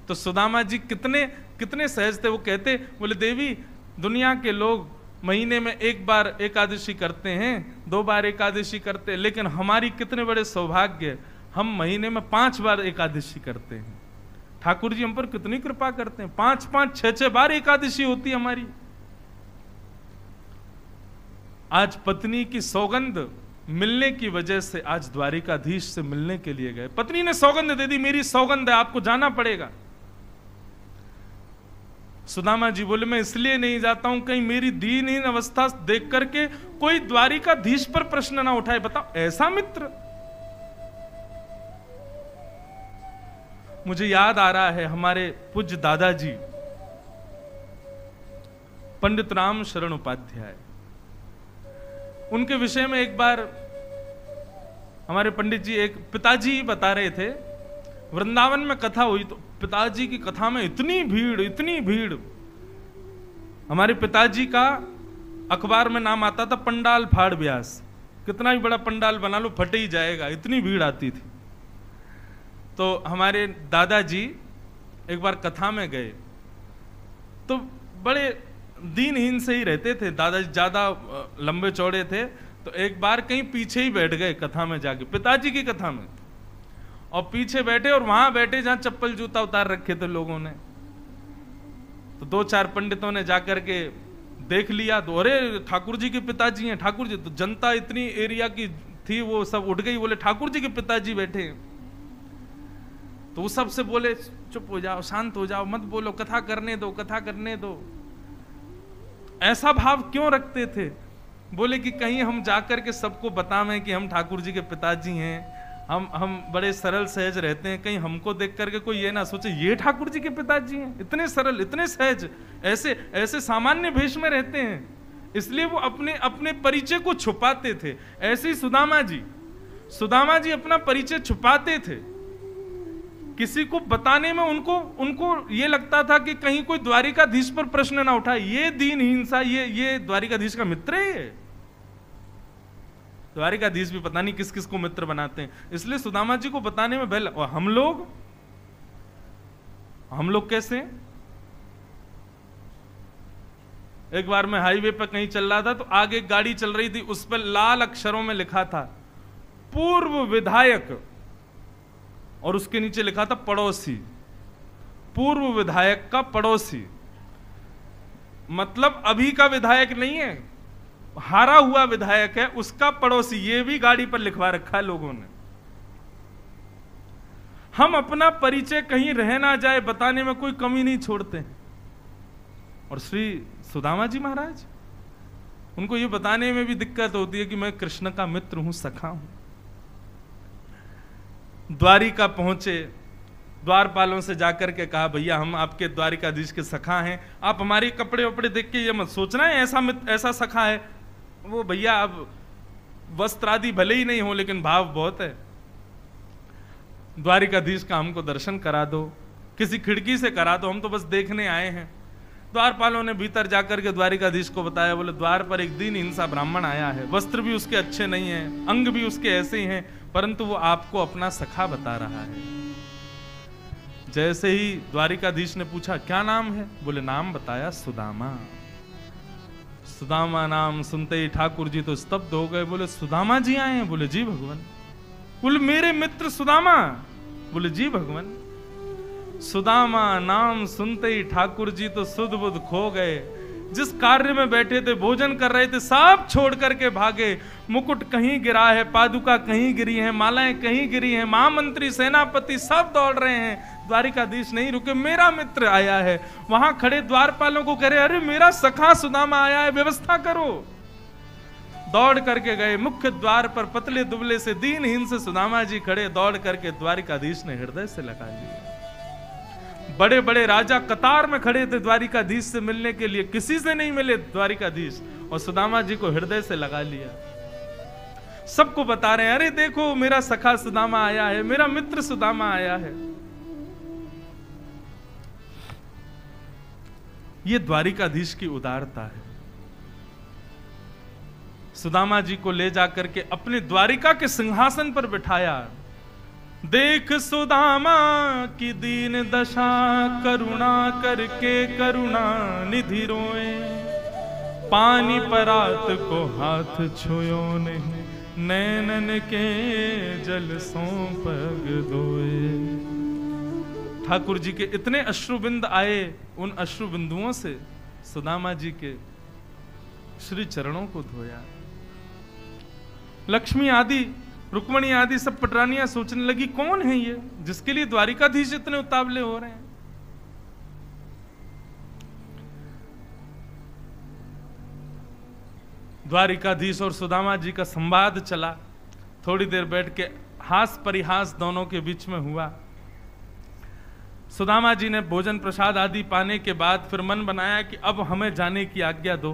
तो सुदामा जी कितने सहज थे। वो कहते, बोले देवी, दुनिया के लोग महीने में 1 बार एकादशी करते हैं, 2 बार एकादशी करते हैं, लेकिन हमारी कितने बड़े सौभाग्य, हम महीने में 5 बार एकादशी करते हैं। ठाकुर जी हम पर कितनी कृपा करते हैं, 5-5, 6-6 बार एकादशी होती है हमारी। आज पत्नी की सौगंध मिलने की वजह से आज द्वारिकाधीश से मिलने के लिए गए। पत्नी ने सौगंध दे दी, मेरी सौगंध है, आपको जाना पड़ेगा। सुदामा जी बोले, मैं इसलिए नहीं जाता हूं कहीं मेरी दीनहीन अवस्था देख करके कोई द्वारिकाधीश पर प्रश्न ना उठाए। बताओ, ऐसा मित्र। मुझे याद आ रहा है हमारे पूज्य दादाजी पंडित राम शरण उपाध्याय, उनके विषय में एक बार हमारे पंडित जी, एक पिताजी बता रहे थे, वृंदावन में कथा हुई तो पिताजी की कथा में इतनी भीड़। हमारे पिताजी का अखबार में नाम आता था पंडाल फाड़ व्यास, कितना भी बड़ा पंडाल बना लो फटे ही जाएगा, इतनी भीड़ आती थी। तो हमारे दादाजी एक बार कथा में गए, तो बड़े दीनहीन से ही रहते थे दादाजी, ज्यादा लंबे चौड़े थे। तो एक बार कहीं पीछे ही बैठ गए कथा में जाके, पिताजी की कथा में, और पीछे बैठे और वहां बैठे जहां चप्पल जूता उतार रखे थे लोगों ने। तो दो चार पंडितों ने जाकर के देख लिया, तो अरे ठाकुर जी के पिताजी हैं, ठाकुर जी। तो जनता इतनी एरिया की थी, वो सब उठ गई, बोले ठाकुर जी के पिताजी बैठे हैं। तो वो सबसे बोले चुप हो जाओ, शांत हो जाओ, मत बोलो, कथा करने दो, कथा करने दो। ऐसा भाव क्यों रखते थे? बोले कि कहीं हम जाकर के सबको बतावें कि हम ठाकुर जी के पिताजी हैं, हम बड़े सरल सहज रहते हैं, कहीं हमको देख करके कोई ये ना सोचे ये ठाकुर जी के पिताजी हैं, इतने सरल, इतने सहज, ऐसे ऐसे सामान्य भेष में रहते हैं। इसलिए वो अपने अपने परिचय को छुपाते थे। ऐसे ही सुदामा जी अपना परिचय छुपाते थे। किसी को बताने में उनको ये लगता था कि कहीं कोई द्वारिकाधीश पर प्रश्न ना उठाए, ये दीनहीन सा, ये द्वारिकाधीश का मित्र है। द्वारिकाधीश भी पता नहीं किस किस को मित्र बनाते हैं, इसलिए सुदामा जी को बताने में भय। और हम लोग कैसे? एक बार मैं हाईवे पर कहीं चल रहा था, तो आगे गाड़ी चल रही थी, उस पर लाल अक्षरों में लिखा था पूर्व विधायक, और उसके नीचे लिखा था पड़ोसी। पूर्व विधायक का पड़ोसी, मतलब अभी का विधायक नहीं है, हारा हुआ विधायक है, उसका पड़ोसी। ये भी गाड़ी पर लिखवा रखा है लोगों ने। हम अपना परिचय कहीं रह ना जाए बताने में कोई कमी नहीं छोड़ते। और श्री सुदामा जी महाराज, उनको ये बताने में भी दिक्कत होती है कि मैं कृष्ण का मित्र हूं, सखा हूं। द्वारिका पहुंचे, द्वारपालों से जाकर के कहा भैया हम आपके द्वारिकाधीश के सखा हैं, आप हमारे कपड़े वपड़े देख के ये मत सोचना है ऐसा सखा है। वो भैया अब वस्त्र आदि भले ही नहीं हो, लेकिन भाव बहुत है। द्वारिकाधीश का हमको दर्शन करा दो, किसी खिड़की से करा दो, हम तो बस देखने आए हैं। द्वारपालों ने भीतर जाकर के द्वारिकाधीश को बताया, बोले द्वार पर एक दीनहीन सा ब्राह्मण आया है, वस्त्र भी उसके अच्छे नहीं है, अंग भी उसके ऐसे ही हैं, परंतु वो आपको अपना सखा बता रहा है। जैसे ही द्वारिकाधीश ने पूछा क्या नाम है, बोले नाम बताया सुदामा। सुदामा नाम सुनते ही ठाकुर जी तो स्तब्ध हो गए, बोले सुदामा जी आए हैं? बोले जी भगवान। बोले मेरे मित्र सुदामा? बोले जी भगवान। सुदामा नाम सुनते ही ठाकुर जी तो सुध बुध खो गए। जिस कार्य में बैठे थे, भोजन कर रहे थे, सब छोड़ करके भागे। मुकुट कहीं गिरा है, पादुका कहीं गिरी है, मालाएं कहीं गिरी हैं, महामंत्री सेनापति सब दौड़ रहे हैं, द्वारिकाधीश नहीं रुके। मेरा मित्र आया है। वहां खड़े द्वारपालों को कह रहे अरे मेरा सखा सुदामा आया है, व्यवस्था करो। दौड़ करके गए मुख्य द्वार पर, पतले दुबले से दीनहीन से सुदामा जी खड़े, दौड़ करके द्वारिकाधीश ने हृदय से लगा लिया। बड़े बड़े राजा कतार में खड़े थे द्वारिकाधीश से मिलने के लिए, किसी से नहीं मिले द्वारिकाधीश, और सुदामा जी को हृदय से लगा लिया। सबको बता रहे हैं अरे देखो मेरा सखा सुदामा आया है, मेरा मित्र सुदामा आया है। ये द्वारिकाधीश की उदारता है। सुदामा जी को ले जाकर के अपने द्वारिका के सिंहासन पर बिठाया। देख सुदामा की दीन दशा, करुणा करके करुणा निधि रोए। पानी परात को हाथ छुयो नहीं, नैनन के जल सो पग धोए। ठाकुर जी के इतने अश्रुबिंद आए, उन अश्रुबिंदुओं से सुदामा जी के श्री चरणों को धोया। लक्ष्मी आदि, रुक्मणी आदि सब पटरानियां सोचने लगी कौन है ये जिसके लिए द्वारिकाधीश इतने उतावले हो रहे हैं। द्वारिकाधीश और सुदामा जी का संवाद चला। थोड़ी देर बैठ के हास परिहास दोनों के बीच में हुआ। सुदामा जी ने भोजन प्रसाद आदि पाने के बाद फिर मन बनाया कि अब हमें जाने की आज्ञा दो।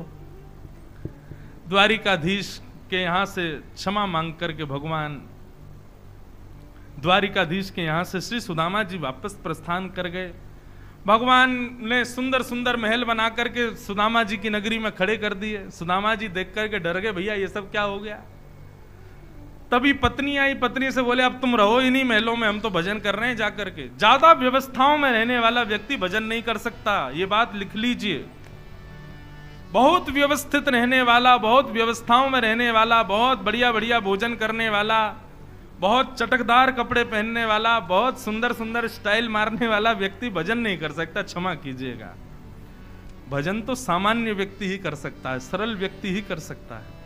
द्वारिकाधीश के यहां से क्षमा मांग करके भगवान द्वारिकाधीश के यहां से श्री सुदामा जी वापस प्रस्थान कर गए। भगवान ने सुंदर सुंदर महल बना करके सुदामा जी की नगरी में खड़े कर दिए। सुदामा जी देख करके डर गए, भैया ये सब क्या हो गया। तभी पत्नी आई, पत्नी से बोले अब तुम रहो इन्हीं महलों में, हम तो भजन कर रहे हैं जाकर के। ज्यादा व्यवस्थाओं में रहने वाला व्यक्ति भजन नहीं कर सकता, ये बात लिख लीजिए। बहुत व्यवस्थित रहने वाला, बहुत व्यवस्थाओं में रहने वाला, बहुत बढ़िया बढ़िया भोजन करने वाला, बहुत चटकदार कपड़े पहनने वाला, बहुत सुंदर सुंदर स्टाइल मारने वाला व्यक्ति भजन नहीं कर सकता। क्षमा कीजिएगा, भजन तो सामान्य व्यक्ति ही कर सकता है, सरल व्यक्ति ही कर सकता है।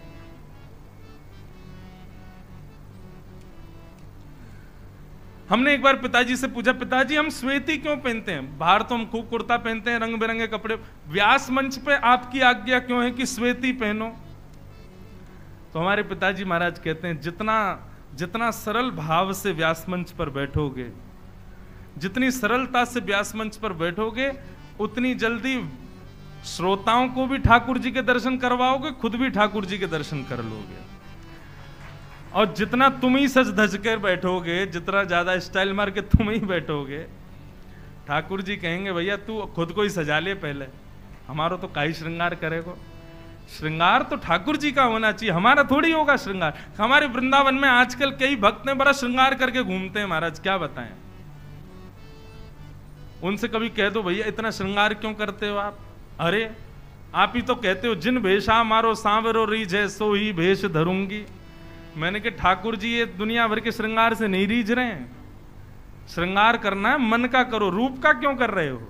हमने एक बार पिताजी से पूछा, पिताजी हम स्वेती क्यों पहनते हैं? बाहर तो हम खूब कुर्ता पहनते हैं, रंग बिरंगे कपड़े, व्यास मंच पे आपकी आज्ञा क्यों है कि स्वेती पहनो? तो हमारे पिताजी महाराज कहते हैं, जितना सरल भाव से व्यास मंच पर बैठोगे, जितनी सरलता से व्यास मंच पर बैठोगे, उतनी जल्दी श्रोताओं को भी ठाकुर जी के दर्शन करवाओगे, खुद भी ठाकुर जी के दर्शन कर लोगे। और जितना तुम ही सज धज कर बैठोगे, जितना ज्यादा स्टाइल मार के तुम ही बैठोगे, ठाकुर जी कहेंगे भैया तू खुद को ही सजा ले, पहले हमारा तो काई श्रृंगार करेगो। श्रृंगार तो ठाकुर जी का होना चाहिए, हमारा थोड़ी होगा श्रृंगार। हमारे वृंदावन में आजकल कई भक्त ने बड़ा श्रृंगार करके घूमते हैं महाराज, क्या बताएं। उनसे कभी कह दो भैया इतना श्रृंगार क्यों करते हो आप? अरे आप ही तो कहते हो जिन भेषा मारो सांवरो रीझ है सो ही भेष धरूंगी। मैंने कहा ठाकुर जी ये दुनिया भर के श्रृंगार से नहीं रीझ रहे हैं। श्रृंगार करना है मन का करो, रूप का क्यों कर रहे हो?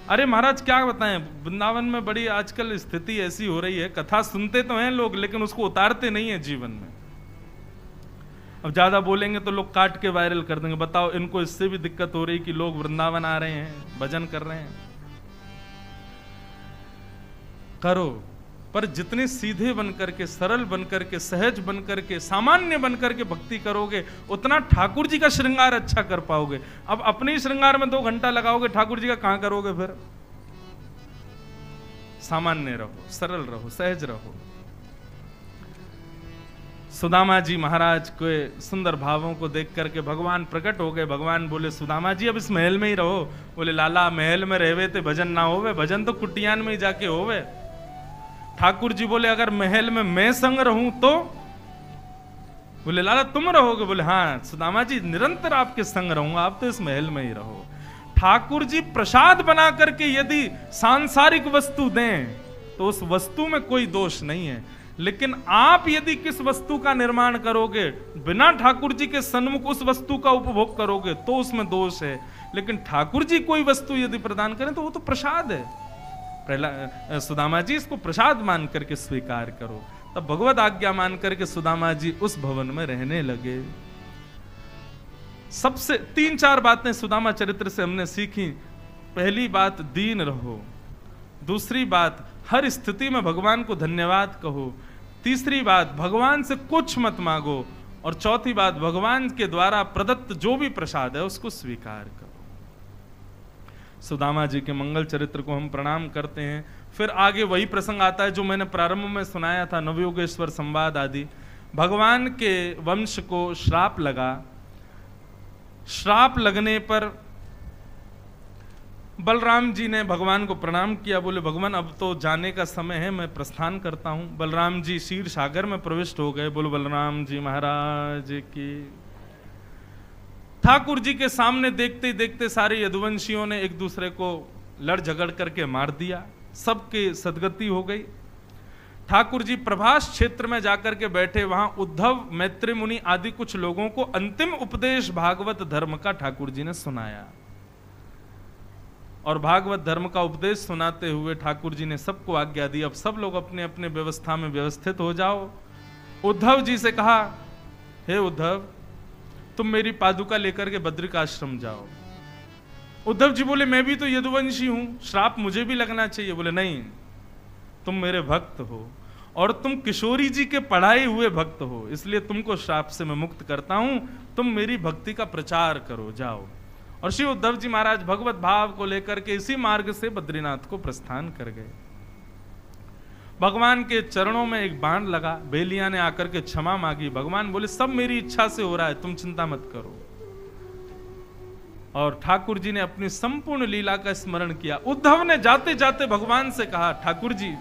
अरे महाराज क्या बताएं, वृंदावन में बड़ी आजकल स्थिति ऐसी हो रही है, कथा सुनते तो हैं लोग लेकिन उसको उतारते नहीं है जीवन में। अब ज्यादा बोलेंगे तो लोग काट के वायरल कर देंगे। बताओ इनको इससे भी दिक्कत हो रही कि लोग वृंदावन आ रहे हैं, भजन कर रहे हैं। करो, पर जितने सीधे बनकर के, सरल बनकर के, सहज बनकर के, सामान्य बनकर के भक्ति करोगे, उतना ठाकुर जी का श्रृंगार अच्छा कर पाओगे। अब अपने ही श्रृंगार में 2 घंटा लगाओगे, ठाकुर जी का कहां करोगे फिर? सामान्य रहो, सरल रहो, सहज रहो। सुदामा जी महाराज के सुंदर भावों को देख करके भगवान प्रकट हो गए। भगवान बोले सुदामा जी अब इस महल में ही रहो। बोले लाला महल में रहवे ते भजन ना होवे, भजन तो कुटियान में ही जाके होवे। ठाकुर जी बोले अगर महल में मैं संग रहूं तो? बोले लाला तुम रहोगे? बोले हाँ सुदामा जी निरंतर आपके संग रहूंगा, आप तो इस महल में ही रहो। ठाकुर जी प्रसाद बना करके यदि सांसारिक वस्तु दें तो उस वस्तु में कोई दोष नहीं है, लेकिन आप यदि किस वस्तु का निर्माण करोगे, बिना ठाकुर जी के सन्मुख उस वस्तु का उपभोग करोगे तो उसमें दोष है। लेकिन ठाकुर जी कोई वस्तु यदि प्रदान करें तो वो तो प्रसाद है। सुदामा जी इसको प्रसाद मान करके स्वीकार करो। तब भगवत आज्ञा मान करके सुदामा जी उस भवन में रहने लगे। सबसे 3-4 बातें सुदामा चरित्र से हमने सीखी। पहली बात दीन रहो, दूसरी बात हर स्थिति में भगवान को धन्यवाद कहो, तीसरी बात भगवान से कुछ मत मांगो, और चौथी बात भगवान के द्वारा प्रदत्त जो भी प्रसाद है उसको स्वीकार करो। सुदामा जी के मंगल चरित्र को हम प्रणाम करते हैं। फिर आगे वही प्रसंग आता है जो मैंने प्रारंभ में सुनाया था, नवयोगेश्वर संवाद आदि। भगवान के वंश को श्राप लगा। श्राप लगने पर बलराम जी ने भगवान को प्रणाम किया। बोले भगवान अब तो जाने का समय है, मैं प्रस्थान करता हूं। बलराम जी क्षीर सागर में प्रविष्ट हो गए। बोलो बलराम जी महाराज की। ठाकुर जी के सामने देखते ही देखते सारे यदुवंशियों ने एक दूसरे को लड़ झगड़ करके मार दिया, सबके सदगति हो गई। ठाकुर जी प्रभास क्षेत्र में जाकर के बैठे, वहां उद्धव, मैत्री मुनि आदि कुछ लोगों को अंतिम उपदेश भागवत धर्म का ठाकुर जी ने सुनाया। और भागवत धर्म का उपदेश सुनाते हुए ठाकुर जी ने सबको आज्ञा दी, अब सब लोग अपने अपने व्यवस्था में व्यवस्थित हो जाओ। उद्धव जी से कहा, हे उद्धव तुम मेरी पादुका लेकर के बद्रिकाश्रम जाओ। उद्धव जी बोले मैं भी तो यदुवंशी हूं, श्राप मुझे भी लगना चाहिए। बोले नहीं, तुम मेरे भक्त हो और तुम किशोरी जी के पढ़ाए हुए भक्त हो, इसलिए तुमको श्राप से मैं मुक्त करता हूं। तुम मेरी भक्ति का प्रचार करो, जाओ। और श्री उद्धव जी महाराज भगवत भाव को लेकर के इसी मार्ग से बद्रीनाथ को प्रस्थान कर गए। भगवान के चरणों में एक बाण लगा, बेलिया ने आकर के क्षमा मांगी। भगवान बोले सब मेरी इच्छा से हो रहा है, तुम चिंता मत करो। और ठाकुर जी ने अपनी संपूर्ण लीला का स्मरण किया। उद्धव ने जाते जाते भगवान से कहा, ठाकुर जी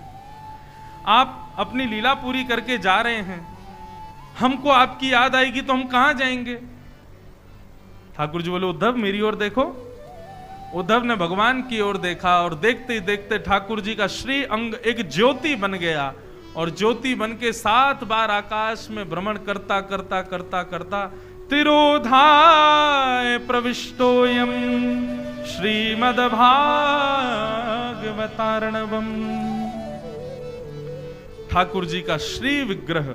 आप अपनी लीला पूरी करके जा रहे हैं, हमको आपकी याद आएगी तो हम कहां जाएंगे? ठाकुर जी बोले, उद्धव मेरी ओर देखो। उद्धव ने भगवान की ओर देखा और देखते ही देखते ठाकुर जी का श्री अंग एक ज्योति बन गया और ज्योति बन के 7 बार आकाश में भ्रमण करता करता करता करता तिरोधाय प्रविष्टोयम श्रीमद्भागवतार्णवम्। ठाकुर जी का श्री विग्रह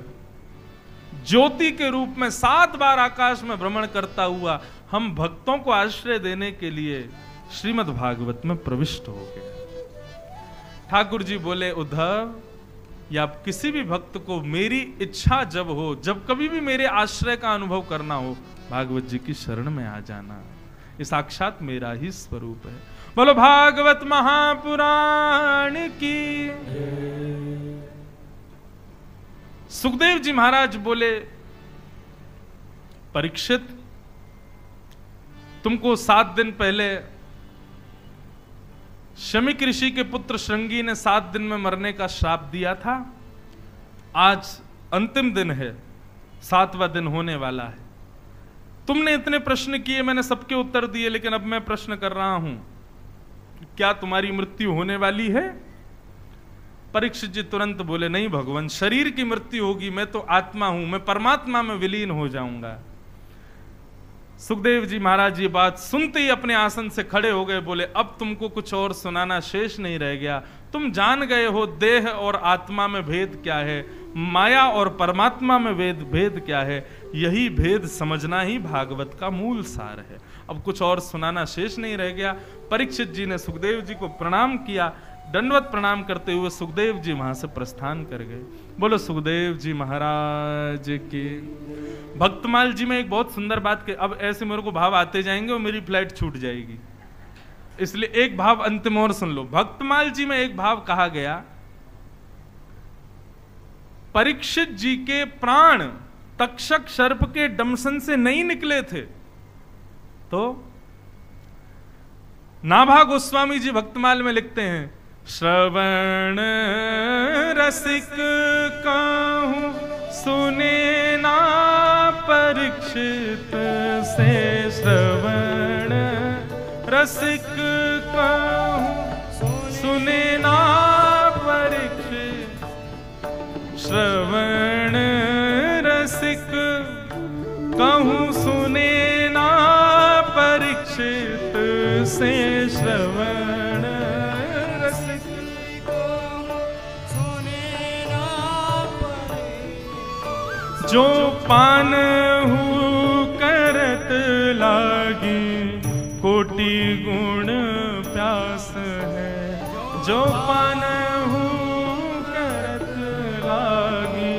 ज्योति के रूप में 7 बार आकाश में भ्रमण करता हुआ हम भक्तों को आश्रय देने के लिए श्रीमद् भागवत में प्रविष्ट हो गए। ठाकुर जी बोले, उद्धव या किसी भी भक्त को मेरी इच्छा जब हो, जब कभी भी मेरे आश्रय का अनुभव करना हो, भागवत जी की शरण में आ जाना, ये साक्षात मेरा ही स्वरूप है। बोलो भागवत महापुराण की। सुखदेव जी महाराज बोले, परीक्षित तुमको 7 दिन पहले शमिक ऋषि के पुत्र श्रृंगी ने 7 दिन में मरने का श्राप दिया था। आज अंतिम दिन है, 7वां दिन होने वाला है। तुमने इतने प्रश्न किए, मैंने सबके उत्तर दिए, लेकिन अब मैं प्रश्न कर रहा हूं, क्या तुम्हारी मृत्यु होने वाली है? परीक्षित जी तुरंत बोले, नहीं भगवान, शरीर की मृत्यु होगी, मैं तो आत्मा हूं, मैं परमात्मा में विलीन हो जाऊंगा। सुखदेव जी महाराज ये बात सुनते ही अपने आसन से खड़े हो गए। बोले, अब तुमको कुछ और सुनाना शेष नहीं रह गया। तुम जान गए हो देह और आत्मा में भेद क्या है, माया और परमात्मा में भेद क्या है। यही भेद समझना ही भागवत का मूल सार है। अब कुछ और सुनाना शेष नहीं रह गया। परीक्षित जी ने सुखदेव जी को प्रणाम किया। दंडवत प्रणाम करते हुए सुखदेव जी वहां से प्रस्थान कर गए। बोलो सुखदेव जी महाराज की। भक्तमाल जी में एक बहुत सुंदर बात के, अब ऐसे मेरे को भाव आते जाएंगे और मेरी फ्लाइट छूट जाएगी, इसलिए एक भाव अंतिम और सुन लो। भक्तमाल जी में एक भाव कहा गया, परीक्षित जी के प्राण तक्षक सर्प के डमसन से नहीं निकले थे, तो नाभा गोस्वामी जी भक्तमाल में लिखते हैं, श्रवण रसिक कहूं सुने ना परीक्षित से, श्रवण रसिक कहूं सुने ना परीक्षित, श्रवण रसिक कहूं सुने ना परीक्षित से, श्रवण रसिक सुने ना परीक्षित, जो पान हूँ करत लागी कोटि गुण प्यास है, जो पान हूँ करत लागी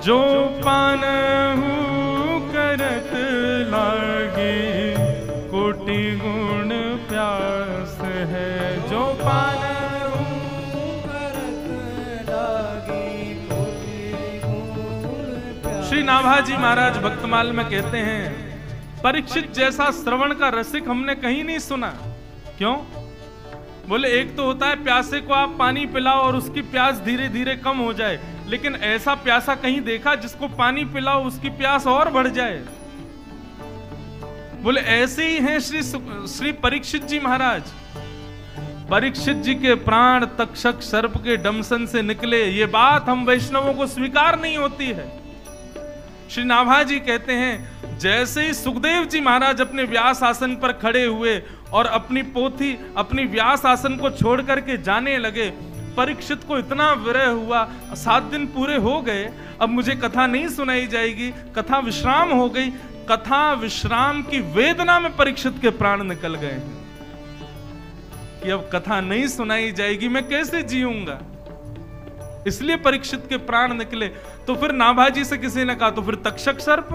जो पान हूँ करत लागी कोटि गुण प्यास है, जो पान हूँ करत लागी कोटि गुण प्यास। श्री नाभाजी महाराज भक्तमाल में कहते हैं, परीक्षित जैसा श्रवण का रसिक हमने कहीं नहीं सुना। क्यों? बोले, एक तो होता है प्यासे को आप पानी पिलाओ और उसकी प्यास धीरे धीरे कम हो जाए, लेकिन ऐसा प्यासा कहीं देखा जिसको पानी पिलाओ उसकी प्यास और बढ़ जाए? बोले, ऐसे ही हैं श्री परीक्षित जी महाराज। परीक्षित जी के प्राण तक्षक सर्प के डमसन से निकले, ये बात हम वैष्णवों को स्वीकार नहीं होती है। श्री नाभाजी कहते हैं, जैसे ही सुखदेव जी महाराज अपने व्यास आसन पर खड़े हुए और अपनी पोथी अपनी व्यास आसन को छोड़ करके जाने लगे, परीक्षित को इतना विरह हुआ, 7 दिन पूरे हो गए, अब मुझे कथा नहीं सुनाई जाएगी, कथा विश्राम हो गई। कथा विश्राम की वेदना में परीक्षित के प्राण निकल गए हैं कि अब कथा नहीं सुनाई जाएगी, मैं कैसे जीऊंगा। इसलिए परीक्षित के प्राण निकले। तो फिर नाभाजी से किसी ने कहा, तो फिर तक्षक सर्प?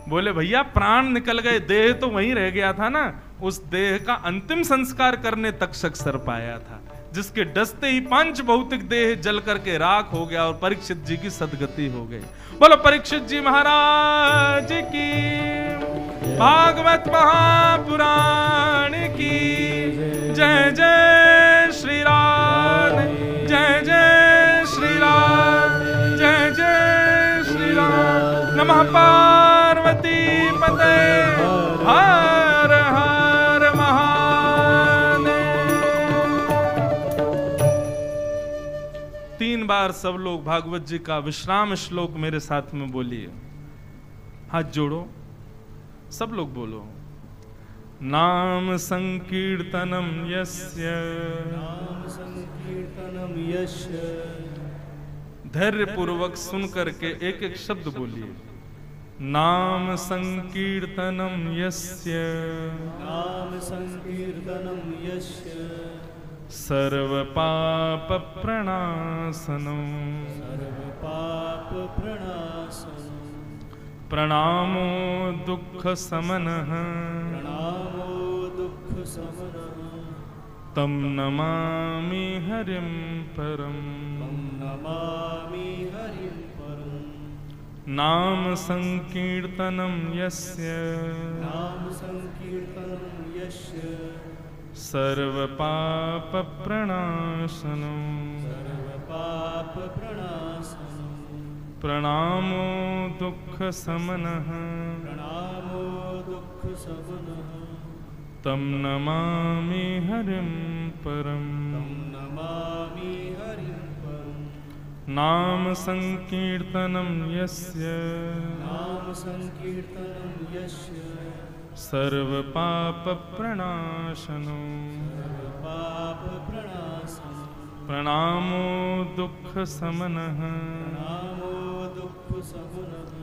बोले, भैया प्राण निकल गए, देह तो वहीं रह गया था ना, उस देह का अंतिम संस्कार करने तक्षक सर्प आया था। जिसके डसते ही पांच भौतिक देह जल करके राख हो गया और परीक्षित जी की सदगति हो गई। बोलो परीक्षित जी महाराज की, भागवत महापुराण की जय जय श्री राम, जय जय श्री राम, जय जय श्री राम। नमः पार्वती पते, हर हर महादेव। 3 बार सब लोग भागवत जी का विश्राम श्लोक मेरे साथ में बोलिए। हाथ जोड़ो, सब लोग बोलो। नाम संकीर्तनम यस्य, नाम संकीर्तनम यस्य। धैर्य पूर्वक सुन करके एक एक शब्द बोलिए। नाम संकीर्तनम यस्य, नाम संकीर्तनम यस्य। सर्व पाप प्रणाशनम, सर्व पाप प्रणाशनम। प्रणामो दुख समनः, प्रणामो दुख समनः। तम नमामि हरिं परम, तम नमामि हरिं परम। नाम संकीर्तनम यस्य, नाम संकीर्तनम यस्य। सर्व पाप प्रणाशनम, सर्व पाप प्रणाशनम। प्रणामो दुख समनः, प्रणामो दुख समनः। तम नमामि हरिं परम, तम नमामि हरिं परम। नाम संकीर्तनम यस्य, नाम संकीर्तनम यस्य। सर्व पाप प्रणाशनो, सर्व पाप प्रणाशनम। प्रणामो दुख समनः, प्रणामो दुख समनः।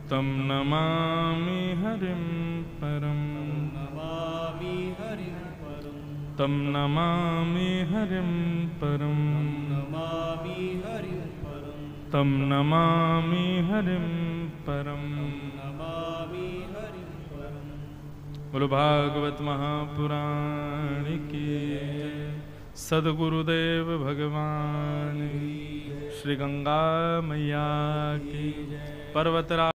तम नमामि हरिं परम, नमामि हरिं परम। तम नमामि हरिं परम, नमामि हरिं परम। तम नमामि हरिं परम। नमामि हरिं परम। बोलो भागवत महापुराण की, सद्गुरुदेव भगवान, श्री गंगा मैया की, पर्वतराज